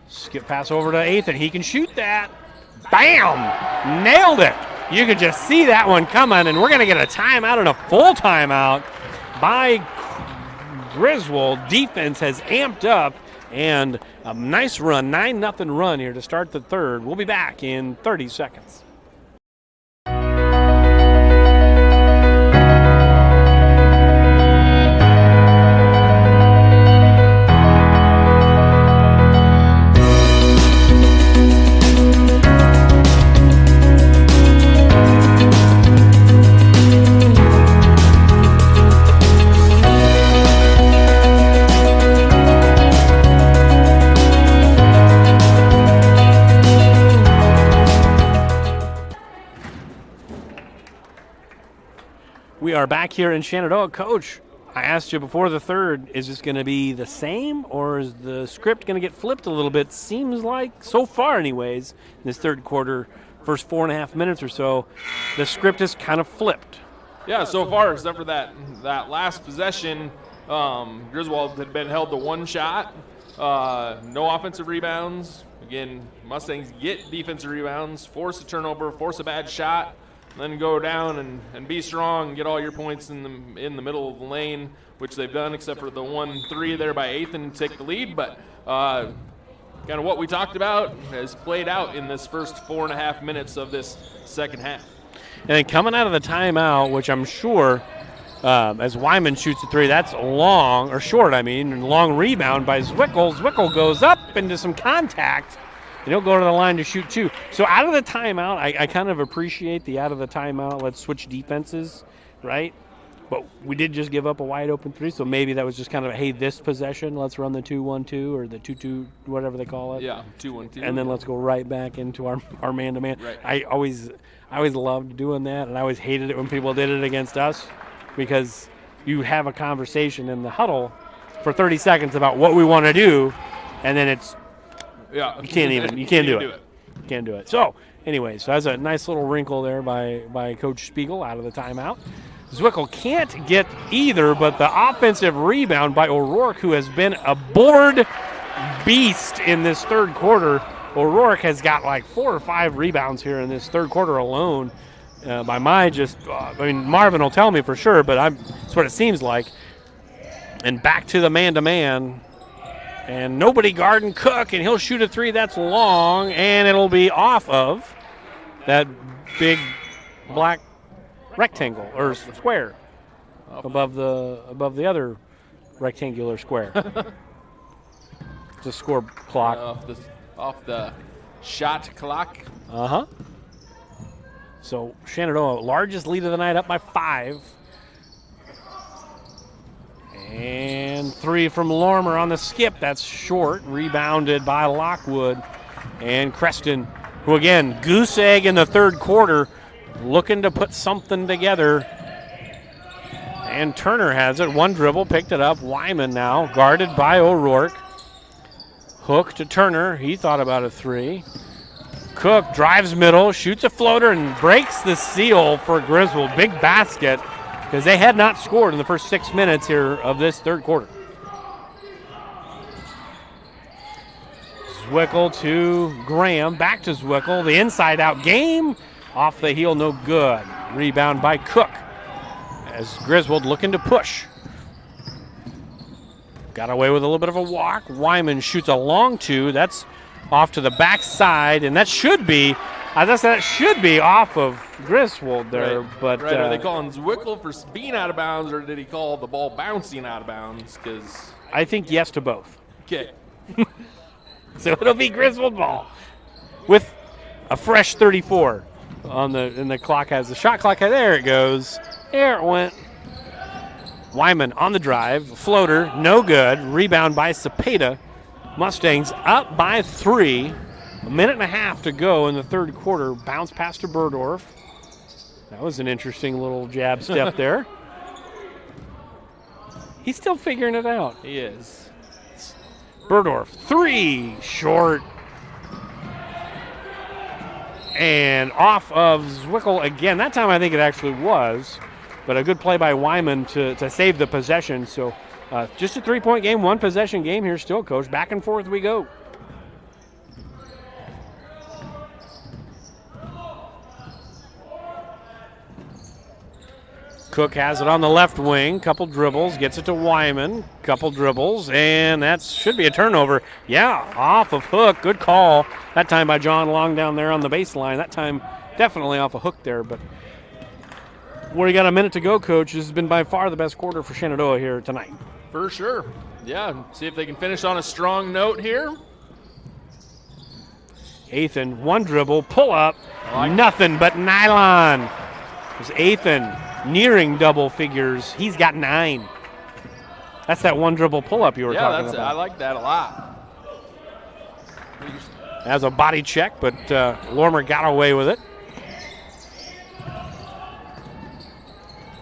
Skip pass over to Athan. He can shoot that. Bam! Nailed it. You could just see that one coming, and we're going to get a timeout and a full timeout by Griswold. Defense has amped up, and a nice run, 9-0 run here to start the third. We'll be back in 30 seconds. We are back here in Shenandoah. Coach, I asked you before the third, is this going to be the same, or is the script going to get flipped a little bit? Seems like, so far anyways, in this third quarter, first 4.5 minutes or so, the script is kind of flipped. Yeah, so far, except for that last possession, Griswold had been held to 1 shot, no offensive rebounds. Again, Mustangs get defensive rebounds, force a turnover, force a bad shot, then go down and be strong and get all your points in the middle of the lane, which they've done, except for the 1-3 there by Athan to take the lead. But kind of what we talked about has played out in this first 4.5 minutes of this second half. And then coming out of the timeout, which I'm sure, as Wyman shoots a 3, that's long, or short, long rebound by Zwickel. Zwickel goes up into some contact. And he'll go to the line to shoot 2. So out of the timeout, I kind of appreciate the out of the timeout. Let's switch defenses, right? But we did just give up a wide open 3, so maybe that was just kind of a, hey, this possession, let's run the 2-1-2 or the 2-2, whatever they call it. Yeah, 2-1-2. And then let's go right back into our man-to-man. Right. I always loved doing that, and I always hated it when people did it against us, because you have a conversation in the huddle for 30 seconds about what we want to do, and then it's yeah. You can't do it. You can't do it. So, anyways, so that's a nice little wrinkle there by Coach Spiegel out of the timeout. Zwickel can't get either, but the offensive rebound by O'Rourke, who has been a board beast in this third quarter. O'Rourke has got like 4 or 5 rebounds here in this third quarter alone. By my Marvin will tell me for sure, but that's what it seems like. And back to the man-to-man. And nobody guarding Cook, and he'll shoot a 3 that's long, and it'll be off of that big black rectangle or square above the other rectangular square. It's a score clock. Off the shot clock. Uh-huh. So Shenandoah, largest lead of the night, up by 5. And 3 from Lormer on the skip. That's short. Rebounded by Lockwood. And Creston, who again, goose egg in the third quarter, looking to put something together. And Turner has it. One dribble, picked it up. Wyman now, guarded by O'Rourke. Hook to Turner. He thought about a 3. Cook drives middle, shoots a floater, and breaks the seal for Griswold. Big basket, because they had not scored in the first 6 minutes here of this third quarter. Zwickel to Graham, back to Zwickel. The inside-out game, off the heel, no good. Rebound by Cook, as Griswold looking to push. Got away with a little bit of a walk. Wyman shoots a long 2. That's off to the backside, and that should be, off of Griswold there. Right. But right. Are they calling Zwickel for being out of bounds, or did he call the ball bouncing out of bounds? Because I think yes to both. Okay. So it'll be Griswold ball with a fresh 34 on the clock. Has the shot clock. There it goes. There it went. Wyman on the drive, floater, no good. Rebound by Cepeda. Mustangs up by 3. A minute and a half to go in the third quarter. Bounce pass to Burdorf. That was an interesting little jab step there. He's still figuring it out. He is. Burdorf, 3, short. And off of Zwickel again. That time I think it actually was. But a good play by Wyman to save the possession. So just a 3-point game, 1 possession game here still, Coach. Back and forth we go. Cook has it on the left wing. Couple dribbles, gets it to Wyman. Couple dribbles, and that should be a turnover. Yeah, off of Hook. Good call. That time by John Long down there on the baseline. That time definitely off a Hook there, but we got a minute to go, Coach. This has been by far the best quarter for Shenandoah here tonight. For sure. Yeah, see if they can finish on a strong note here. Athan, 1 dribble, pull up, nothing but nylon. There's Athan nearing double figures. He's got 9. That's that 1 dribble pull up you were talking about. I like that a lot. As a body check, but Lormer got away with it.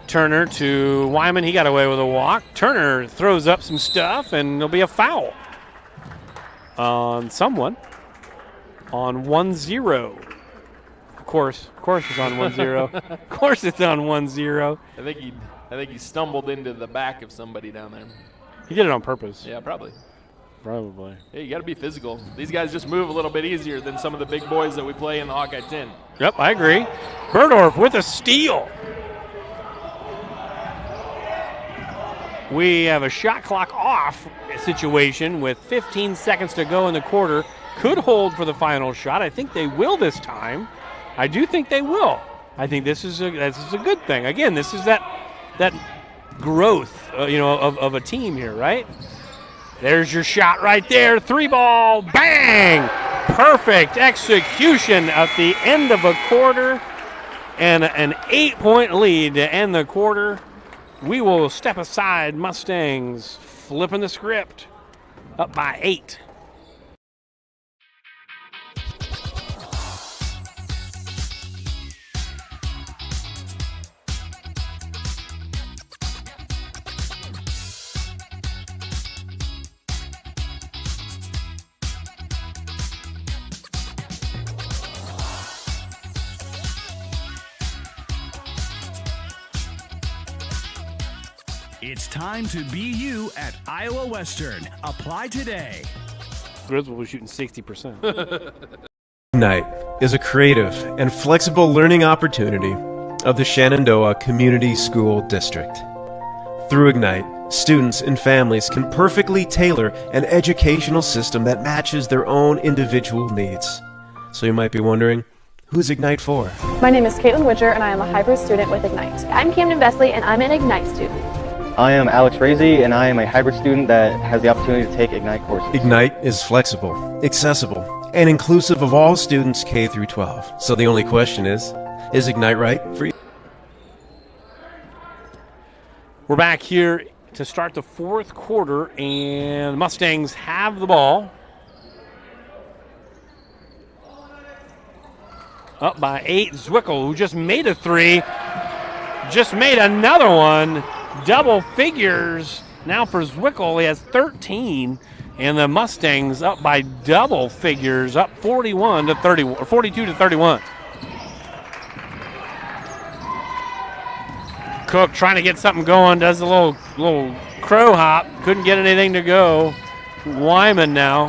Turner to Wyman. He got away with a walk. Turner throws up some stuff, and there'll be a foul on someone on 1-0. Of course it's on 1-0. Of course it's on 1-0. I think he stumbled into the back of somebody down there. He did it on purpose. Yeah, probably. Probably. Hey, you got to be physical. These guys just move a little bit easier than some of the big boys that we play in the Hawkeye 10. Yep, I agree. Burdorf with a steal. We have a shot clock off situation with 15 seconds to go in the quarter. Could hold for the final shot. I think they will this time. I do think they will. I think this is a good thing. Again, this is that growth, of a team here, right? There's your shot right there. 3-ball, bang! Perfect execution at the end of a quarter, and an 8-point lead to end the quarter. We will step aside. Mustangs flipping the script, up by 8. It's time to be you at Iowa Western. Apply today. Griswold was shooting 60%. Ignite is a creative and flexible learning opportunity of the Shenandoah Community School District. Through Ignite, students and families can perfectly tailor an educational system that matches their own individual needs. So you might be wondering, who's Ignite for? My name is Caitlin Widger, and I am a hybrid student with Ignite. I'm Camden Vesley, and I'm an Ignite student. I am Alex Frazee, and I am a hybrid student that has the opportunity to take Ignite courses. Ignite is flexible, accessible, and inclusive of all students K through 12. So the only question is Is Ignite right for you? We're back here to start the fourth quarter, and the Mustangs have the ball. Up by 8, Zwickel, who just made a 3, just made another one. Double figures now for Zwickel. He has 13, and the Mustangs up by double figures, up 41 to 30, or 42 to 31. Cook trying to get something going, does a little crow hop, couldn't get anything to go. Wyman now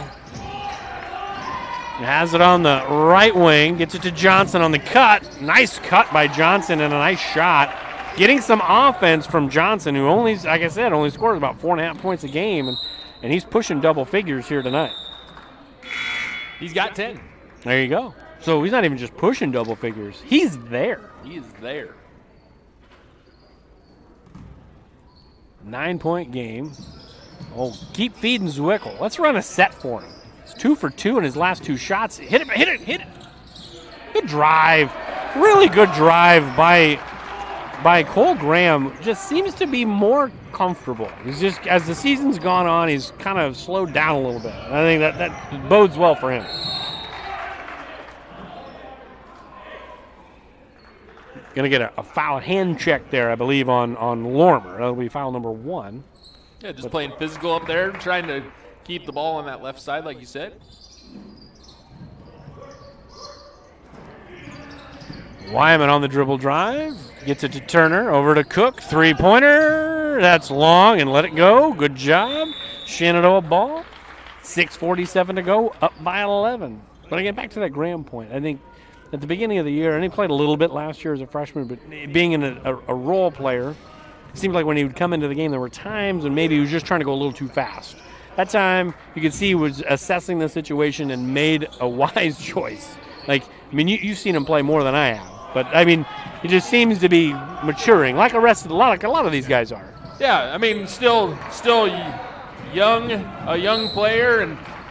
has it on the right wing, gets it to Johnson on the cut. Nice cut by Johnson and a nice shot. Getting some offense from Johnson, who only, like I said, only scores about 4.5 points a game, and he's pushing double figures here tonight. He's got 10. There you go. So he's not even just pushing double figures. He's there. He is there. 9-point game. Oh, keep feeding Zwickel. Let's run a set for him. It's 2 for 2 in his last 2 shots. Hit it. Good drive. Really good drive by Cole Graham. Just seems to be more comfortable. He's just, as the season's gone on, he's kind of slowed down a little bit. I think that bodes well for him. Going to get a foul hand check there, I believe, on Lormer. That'll be foul number 1. Yeah, just playing physical up there, trying to keep the ball on that left side, like you said. Wyman on the dribble drive. Gets it to Turner. Over to Cook. 3-pointer. That's long and let it go. Good job. Shenandoah ball. 6:47 to go. Up by 11. But again, back to that Graham point. I think at the beginning of the year, and he played a little bit last year as a freshman, but being a role player, it seemed like when he would come into the game, there were times when maybe he was just trying to go a little too fast. That time, you could see he was assessing the situation and made a wise choice. Like, I mean, you've seen him play more than I have, but I mean, he just seems to be maturing, like a lot of these guys are. Yeah, I mean, still young, a young player,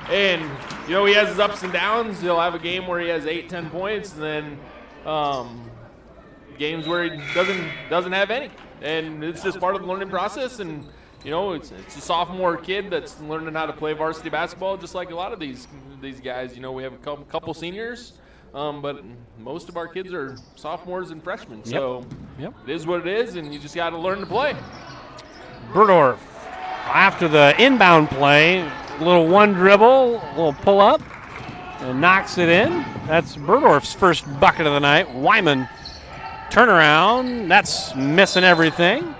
and you know, he has his ups and downs. He'll have a game where he has 8-10 points, and then games where he doesn't have any. And it's just part of the learning process. And you know, it's a sophomore kid that's learning how to play varsity basketball, just like a lot of these guys. You know, we have a couple seniors, but most of our kids are sophomores and freshmen. So Yep. It is what it is, and you just got to learn to play. Burdorf, after the inbound play, a little one dribble, a little pull up, and knocks it in. That's Burdorf's first bucket of the night. Wyman, turnaround, that's missing everything.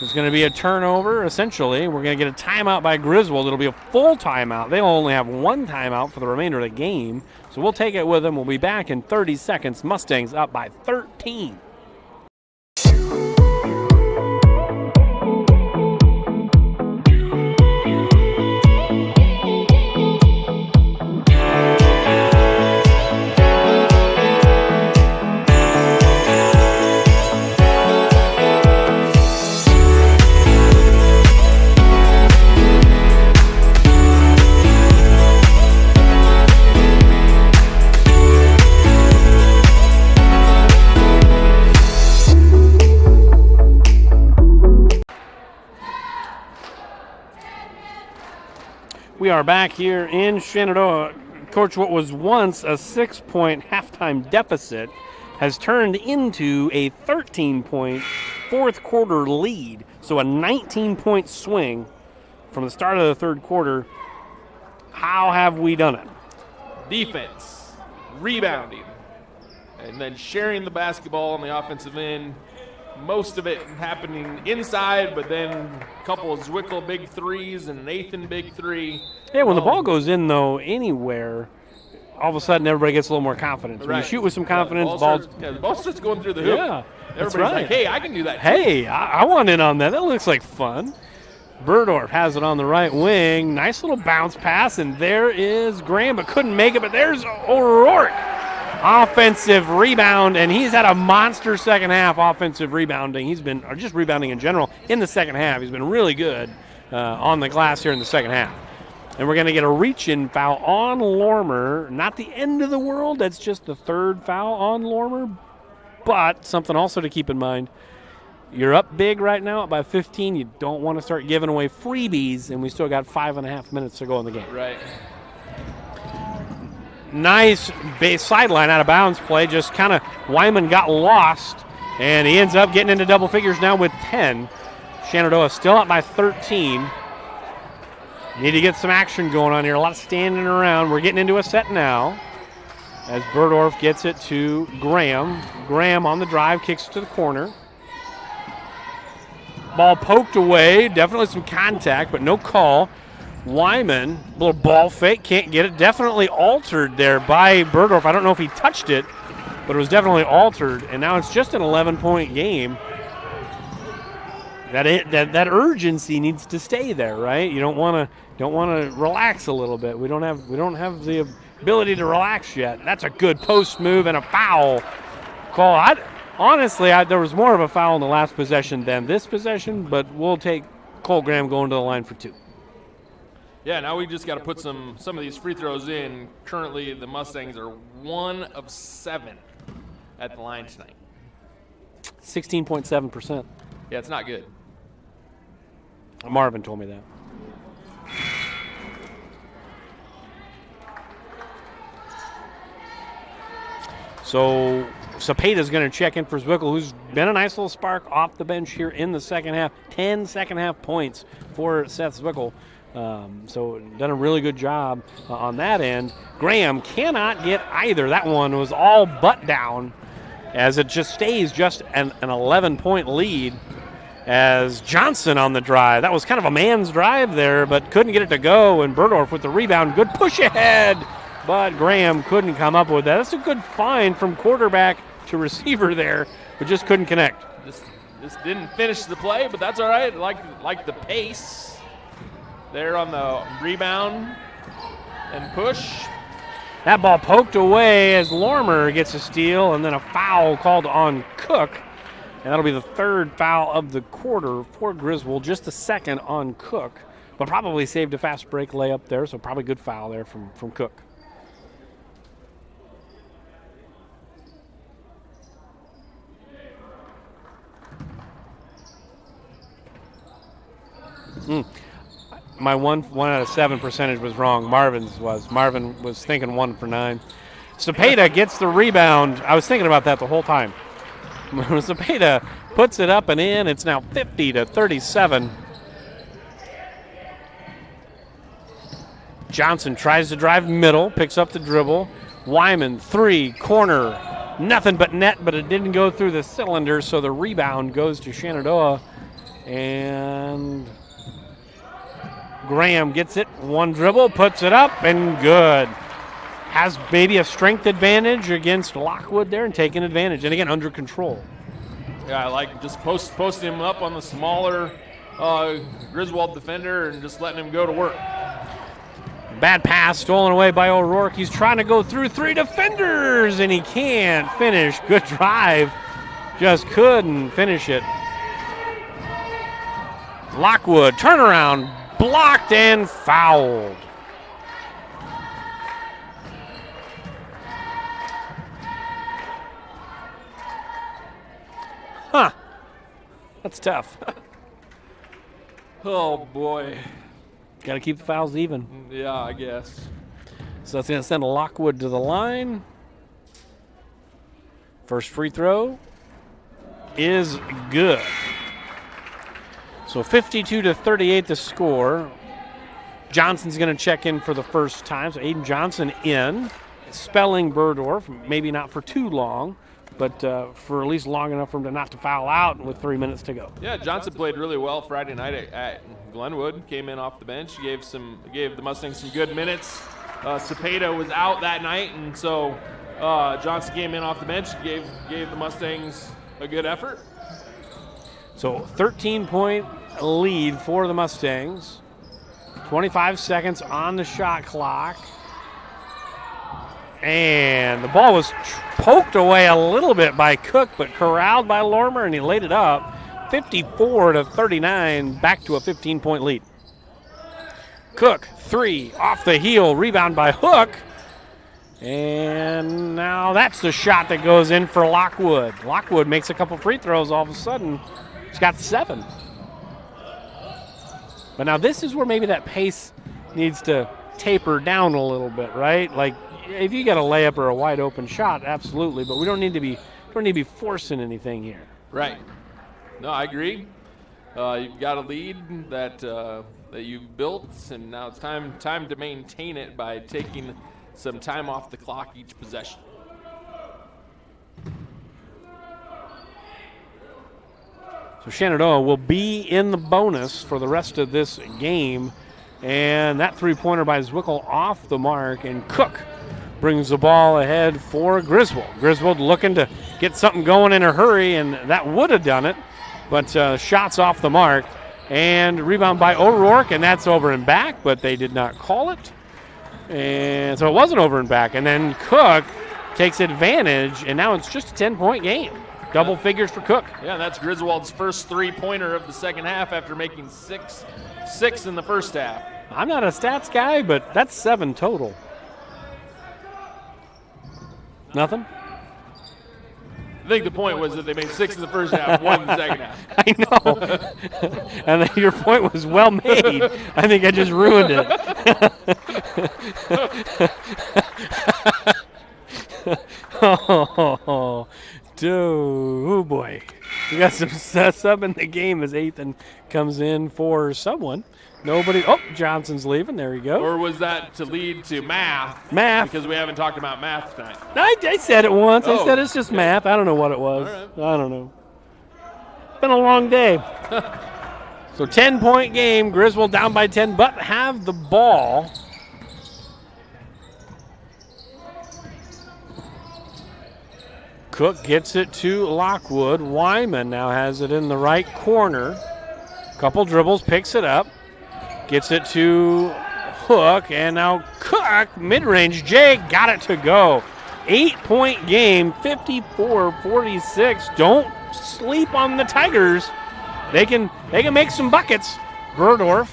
It's going to be a turnover, essentially. We're going to get a timeout by Griswold. It'll be a full timeout. They'll only have one timeout for the remainder of the game, so we'll take it with them. We'll be back in 30 seconds. Mustangs up by 13. We are back here in Shenandoah. Coach, what was once a 6-point halftime deficit has turned into a 13-point fourth quarter lead. So a 19-point swing from the start of the third quarter. How have we done it? Defense, rebounding, and then sharing the basketball on the offensive end. Most of it happening inside, but then a couple of Zwickel big threes and Nathan big three. Yeah, when the ball goes in, though, anywhere, all of a sudden everybody gets a little more confidence. When you shoot with some confidence, the ball starts going through the hoop. Yeah, everybody's right. like, hey, I can do that too. Hey, I want in on that. That looks like fun. Burdorf has it on the right wing. Nice little bounce pass, and there is Graham, but couldn't make it. But there's O'Rourke. Offensive rebound, and he's had a monster second half offensive rebounding. He's been, or just rebounding in general, in the second half. He's been really good on the glass here in the second half. And we're going to get a reach-in foul on Lormer. Not the end of the world. That's just the third foul on Lormer. But something also to keep in mind, you're up big right now, up by 15. You don't want to start giving away freebies, and we still got 5.5 minutes to go in the game. Right. Nice base sideline out of bounds play. Just kind of Wyman got lost, and he ends up getting into double figures now with 10. Shenandoah still up by 13. Need to get some action going on here. A lot of standing around. We're getting into a set now as Burdorf gets it to Graham. Graham on the drive, kicks it to the corner. Ball poked away. Definitely some contact, but no call. Wyman, little ball fake, can't get it. Definitely altered there by Burdorf. I don't know if he touched it, but it was definitely altered. And now it's just an 11-point game. That urgency needs to stay there, right? You don't want to relax a little bit. We don't have the ability to relax yet. That's a good post move and a foul call. Honestly, there was more of a foul in the last possession than this possession, but we'll take Cole Graham going to the line for 2. Yeah, now we just got to put some of these free throws in. Currently, the Mustangs are 1 of 7 at the line tonight. 16.7%. Yeah, it's not good. Marvin told me that. So Cepeda's going to check in for Zwickle, who's been a nice little spark off the bench here in the second half. 10 second-half points for Seth Zwickle. So done a really good job on that end. Graham cannot get either. That one was all but down as it just stays just an 11-point lead as Johnson on the drive. That was kind of a man's drive there, but couldn't get it to go, and Burdorf with the rebound. Good push ahead, but Graham couldn't come up with that. That's a good find from quarterback to receiver there, but just couldn't connect. Just didn't finish the play, but that's all right. Like the pace there on the rebound and push. That ball poked away as Lormer gets a steal, and then a foul called on Cook. And that'll be the third foul of the quarter for Griswold, just the second on Cook. But probably saved a fast break layup there, so probably good foul there from Cook. My 1 out of 7 percentage was wrong. Marvin's was. Marvin was thinking 1 for 9. Cepeda gets the rebound. I was thinking about that the whole time. Cepeda puts it up and in. It's now 50-37. Johnson tries to drive middle, picks up the dribble. Wyman, 3, corner. Nothing but net, but it didn't go through the cylinder, so the rebound goes to Shenandoah. And Graham gets it, 1 dribble, puts it up, and good. Has maybe a strength advantage against Lockwood there and taking advantage. And again, under control. Yeah, I like just posting him up on the smaller Griswold defender and just letting him go to work. Bad pass stolen away by O'Rourke. He's trying to go through 3 defenders, and he can't finish. Good drive. Just couldn't finish it. Lockwood, turnaround, blocked and fouled. Huh. That's tough. Oh, boy. Got to keep the fouls even. Yeah, I guess. So that's going to send Lockwood to the line. First free throw is good. So 52-38 the score. Johnson's going to check in for the first time. So Aiden Johnson in, spelling Burdorf, maybe not for too long, but for at least long enough for him to not to foul out with 3 minutes to go. Yeah, Johnson played really well Friday night at Glenwood. Came in off the bench, gave the Mustangs some good minutes. Cepeda was out that night, and so Johnson came in off the bench, gave the Mustangs a good effort. So 13-point lead for the Mustangs. 25 seconds on the shot clock. And the ball was poked away a little bit by Cook, but corralled by Lormer, and he laid it up. 54-39, back to a 15-point lead. Cook, 3, off the heel, rebound by Hook. And now that's the shot that goes in for Lockwood. Lockwood makes a couple free throws. All of a sudden, he's got 7. But now this is where maybe that pace needs to taper down a little bit, right? Like if you get a layup or a wide open shot, absolutely. But we don't need to be forcing anything here. Right. No, I agree. You've got a lead that you've built, and now it's time to maintain it by taking some time off the clock each possession. So Shenandoah will be in the bonus for the rest of this game. And that three-pointer by Zwickle off the mark, and Cook brings the ball ahead for Griswold. Griswold looking to get something going in a hurry, and that would have done it, but shots off the mark. And rebound by O'Rourke, and that's over and back, but they did not call it. And so it wasn't over and back. And then Cook takes advantage, and now it's just a 10-point game. Double figures for Cook. Yeah, that's Griswold's first three-pointer of the second half after making six in the first half. I'm not a stats guy, but that's 7 total. Nothing? I think the point was that they made 6 in the first half, 1 in the second half. I know. And your point was well made. I think I just ruined it. Oh boy. We got some sub in the game as Ethan comes in for someone. Nobody. Oh, Johnson's leaving. There we go. Or was that to lead to math? Math. Because we haven't talked about math tonight. I said it once. Oh, I said it's just math. I don't know what it was. All I don't know. It's been a long day. So 10-point game. Griswold down by 10, but have the ball. Cook gets it to Lockwood. Wyman now has it in the right corner. Couple dribbles, picks it up. Gets it to Hook, and now Cook, mid-range. Jay got it to go. 8-point game, 54-46. Don't sleep on the Tigers. They can make some buckets. Burdorf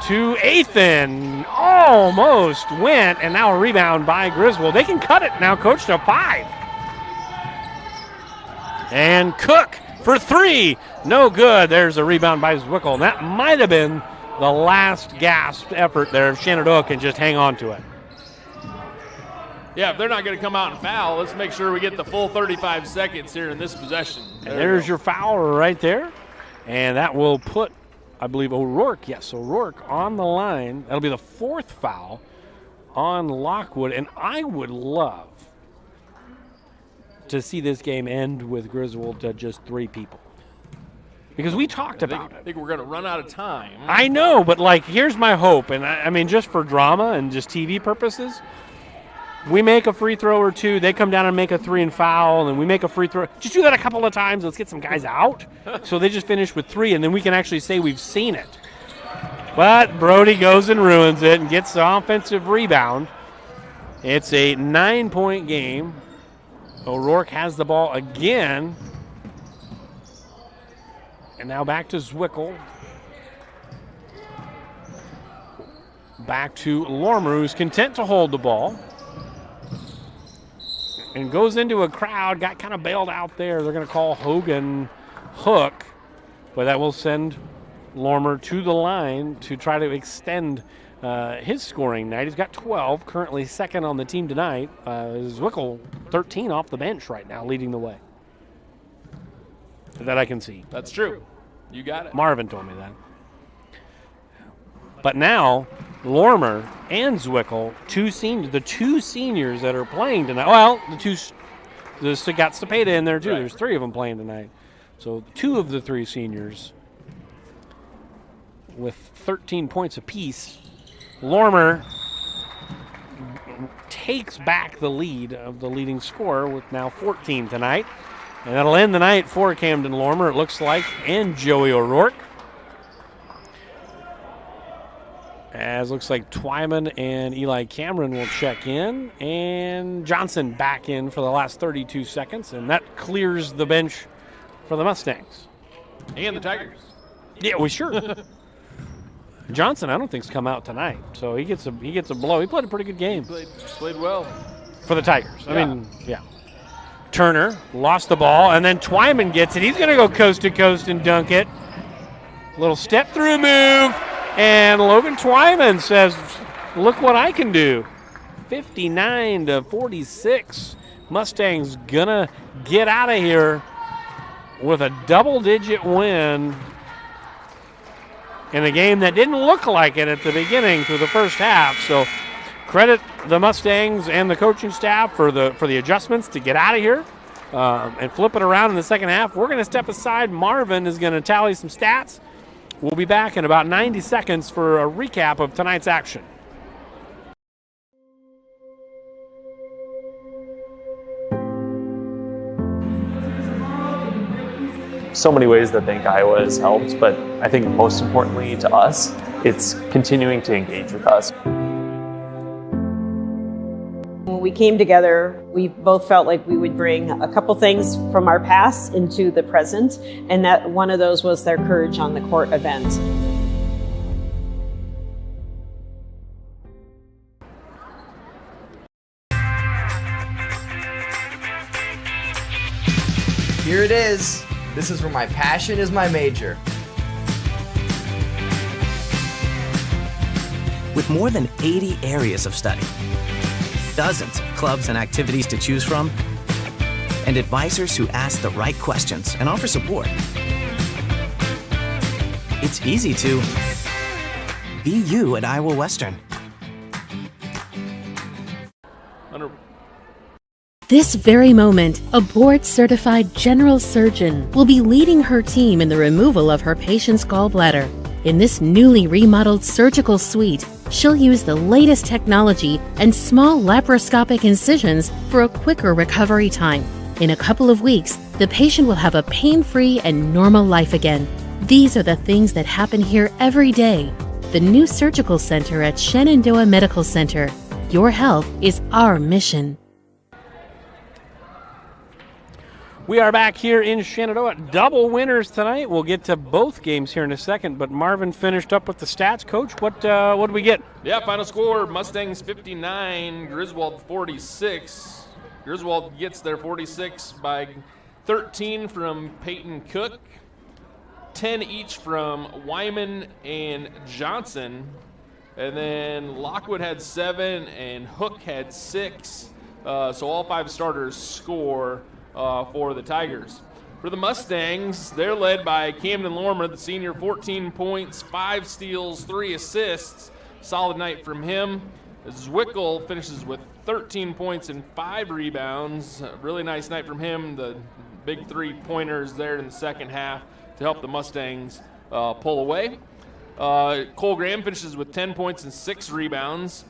to Ethan. Almost went, and now a rebound by Griswold. They can cut it now, coach, to 5. And Cook for 3. No good. There's a rebound by Zwickle. And that might have been the last gasp effort there if Shenandoah can just hang on to it. Yeah, if they're not going to come out and foul, let's make sure we get the full 35 seconds here in this possession. And there's your foul right there. And that will put, I believe, O'Rourke. Yes, O'Rourke on the line. That'll be the 4th foul on Lockwood. And I would love to see this game end with Griswold to just 3 people. Because we talked about it. I think we're going to run out of time. I know, but like, here's my hope. And I mean, just for drama and just TV purposes, we make a free throw or 2, they come down and make a 3 and foul, and then we make a free throw. Just do that a couple of times. Let's get some guys out. So they just finish with 3, and then we can actually say we've seen it. But Brody goes and ruins it and gets the offensive rebound. It's a 9-point game. O'Rourke has the ball again. And now back to Zwickle. Back to Lormer, who's content to hold the ball. And goes into a crowd, got kind of bailed out there. They're going to call Hogan Hook. But that will send Lormer to the line to try to extend his scoring night. He's got 12, currently second on the team tonight. Zwickle, 13 off the bench right now, leading the way. That I can see. That's true. You got it. Marvin told me that. But now, Lormer and Zwickle, the 2 seniors that are playing tonight. Well, there's got Cepeda in there too. Right. There's 3 of them playing tonight. So 2 of the 3 seniors with 13 points apiece. Lormer takes back the lead of the leading scorer with now 14 tonight. And that'll end the night for Camden Lormer, it looks like, and Joey O'Rourke. As looks like Twyman and Eli Cameron will check in. And Johnson back in for the last 32 seconds. And that clears the bench for the Mustangs. And the Tigers. Yeah, well, sure. Johnson, I don't think, has come out tonight. So he gets a blow. He played a pretty good game. Played well. for the Tigers. I mean, yeah. Turner lost the ball, and then Twyman gets it. He's going to go coast to coast and dunk it. Little step through move, and Logan Twyman says, look what I can do. 59-46. Mustangs going to get out of here with a double-digit win in a game that didn't look like it at the beginning through the first half. So credit the Mustangs and the coaching staff for the adjustments to get out of here and flip it around in the second half. We're going to step aside. Marvin is going to tally some stats. We'll be back in about 90 seconds for a recap of tonight's action. So many ways that I think Iowa has helped, but I think most importantly to us, it's continuing to engage with us. When we came together, we both felt like we would bring a couple things from our past into the present, and that one of those was their Courage on the Court event. Here it is. This is where my passion is my major. With more than 80 areas of study, dozens of clubs and activities to choose from, and advisors who ask the right questions and offer support, it's easy to be you at Iowa Western. This very moment, a board-certified general surgeon will be leading her team in the removal of her patient's gallbladder. In this newly remodeled surgical suite, she'll use the latest technology and small laparoscopic incisions for a quicker recovery time. In a couple of weeks, the patient will have a pain-free and normal life again. These are the things that happen here every day. The new surgical center at Shenandoah Medical Center. Your health is our mission. We are back here in Shenandoah. Double winners tonight. We'll get to both games here in a second, but Marvin finished up with the stats. Coach, what do we get? Yeah, final score, Mustangs 59, Griswold 46. Griswold gets their 46 by 13 from Peyton Cook, 10 each from Wyman and Johnson, and then Lockwood had 7 and Hook had 6. So all 5 starters score for the Tigers. For the Mustangs, they're led by Camden Lormer, the senior, 14 points, 5 steals, 3 assists. Solid night from him. Zwickel finishes with 13 points and 5 rebounds. Really nice night from him. The big 3-pointers there in the second half to help the Mustangs pull away. Cole Graham finishes with 10 points and 6 rebounds.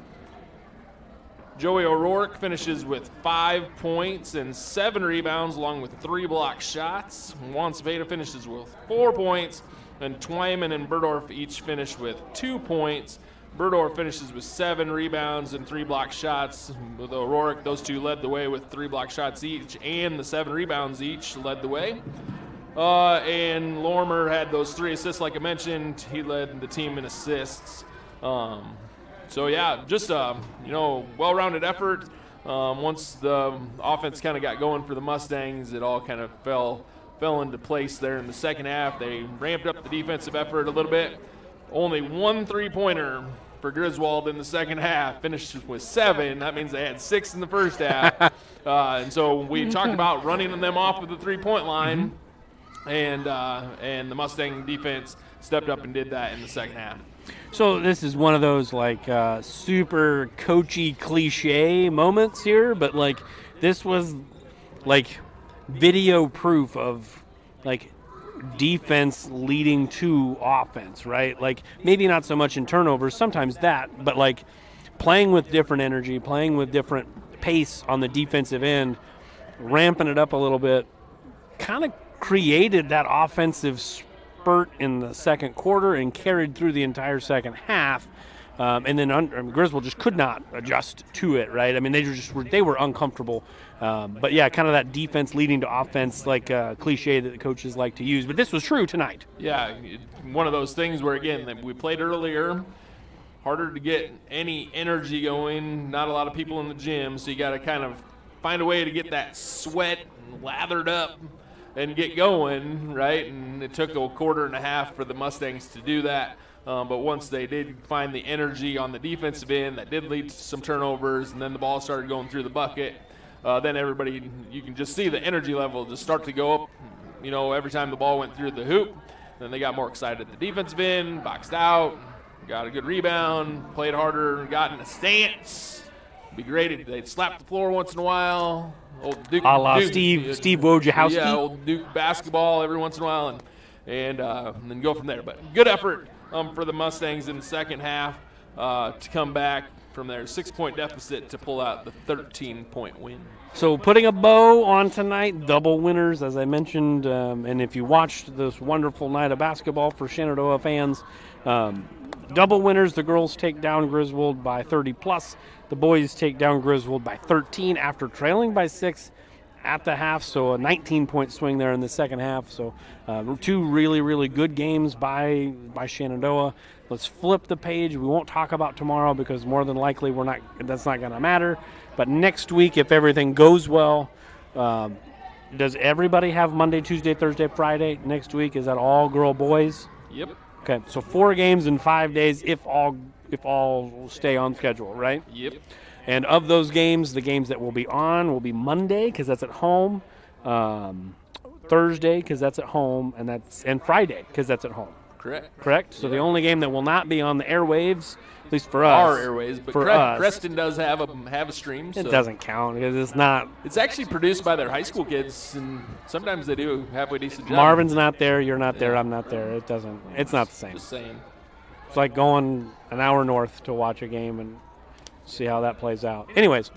Joey O'Rourke finishes with 5 points and 7 rebounds, along with 3 block shots. Juan Cepeda finishes with 4 points, and Twyman and Burdorf each finish with 2 points. Burdorf finishes with 7 rebounds and 3 block shots. With O'Rourke, those two led the way with 3 block shots each, and the 7 rebounds each led the way. And Lormer had those 3 assists, like I mentioned. He led the team in assists. So yeah, just well-rounded effort. Once the offense kind of got going for the Mustangs, it all kind of fell into place there in the second half. They ramped up the defensive effort a little bit. Only 1 3-pointer for Griswold in the second half. Finished with 7. That means they had 6 in the first half. And so we talked about running them off of the 3-point line, and the Mustang defense stepped up and did that in the second half. So this is one of those super coachy cliche moments here, but this was video proof of defense leading to offense, right? Maybe not so much in turnovers, sometimes that, but playing with different energy, playing with different pace on the defensive end, ramping it up a little bit, kind of created that offensive spurt in the second quarter and carried through the entire second half. And then Griswold just could not adjust to it, right? I mean, they were uncomfortable. But yeah, kind of that defense leading to offense, cliche that the coaches like to use. But this was true tonight. Yeah, one of those things where, again, we played earlier. harder to get any energy going. Not a lot of people in the gym, so you got to kind of find a way to get that sweat lathered up and get going, right? And it took a quarter and a half for the Mustangs to do that. But once they did find the energy on the defensive end, that did lead to some turnovers, and then the ball started going through the bucket. Then everybody, you can just see the energy level just start to go up, every time the ball went through the hoop. Then they got more excited at the defensive end, boxed out, got a good rebound, played harder, got in a stance. It'd be great if they'd slap the floor once in a while. Old Duke, a la Steve Wojciechowski. Yeah, old Duke basketball every once in a while, and then go from there. But good effort for the Mustangs in the second half to come back from their 6-point deficit to pull out the 13-point win. So putting a bow on tonight, double winners, as I mentioned. And if you watched this wonderful night of basketball for Shenandoah fans, double winners, the girls take down Griswold by 30+. The boys take down Griswold by 13 after trailing by 6 at the half. So a 19-point swing there in the second half. So two really, really good games by Shenandoah. Let's flip the page. We won't talk about tomorrow because more than likely that's not going to matter. But next week, if everything goes well, does everybody have Monday, Tuesday, Thursday, Friday next week? Is that all girl boys? Yep. Okay, so 4 games in 5 days if all stay on schedule, right? Yep. And of those games, the games that will be on will be Monday because that's at home, Thursday because that's at home, and Friday because that's at home. Correct. So the only game that will not be on the airwaves, at least for us. Our airwaves, but us, Creston does have a stream. It doesn't count because it's not. It's actually produced by their high school kids, and sometimes they do a halfway decent job. Marvin's not there, you're not there, I'm not there. It doesn't. It's not the same. Just saying. It's like going an hour north to watch a game and see how that plays out. Anyways,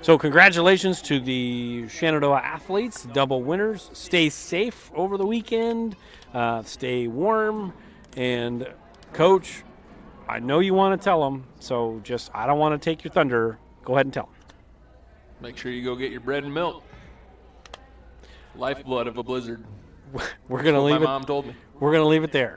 so congratulations to the Shenandoah athletes, double winners. Stay safe over the weekend. Stay warm. And, Coach, I know you want to tell them, so I don't want to take your thunder. Go ahead and tell them. Make sure you go get your bread and milk. Lifeblood of a blizzard. We're going to leave it. My mom told me. We're going to leave it there.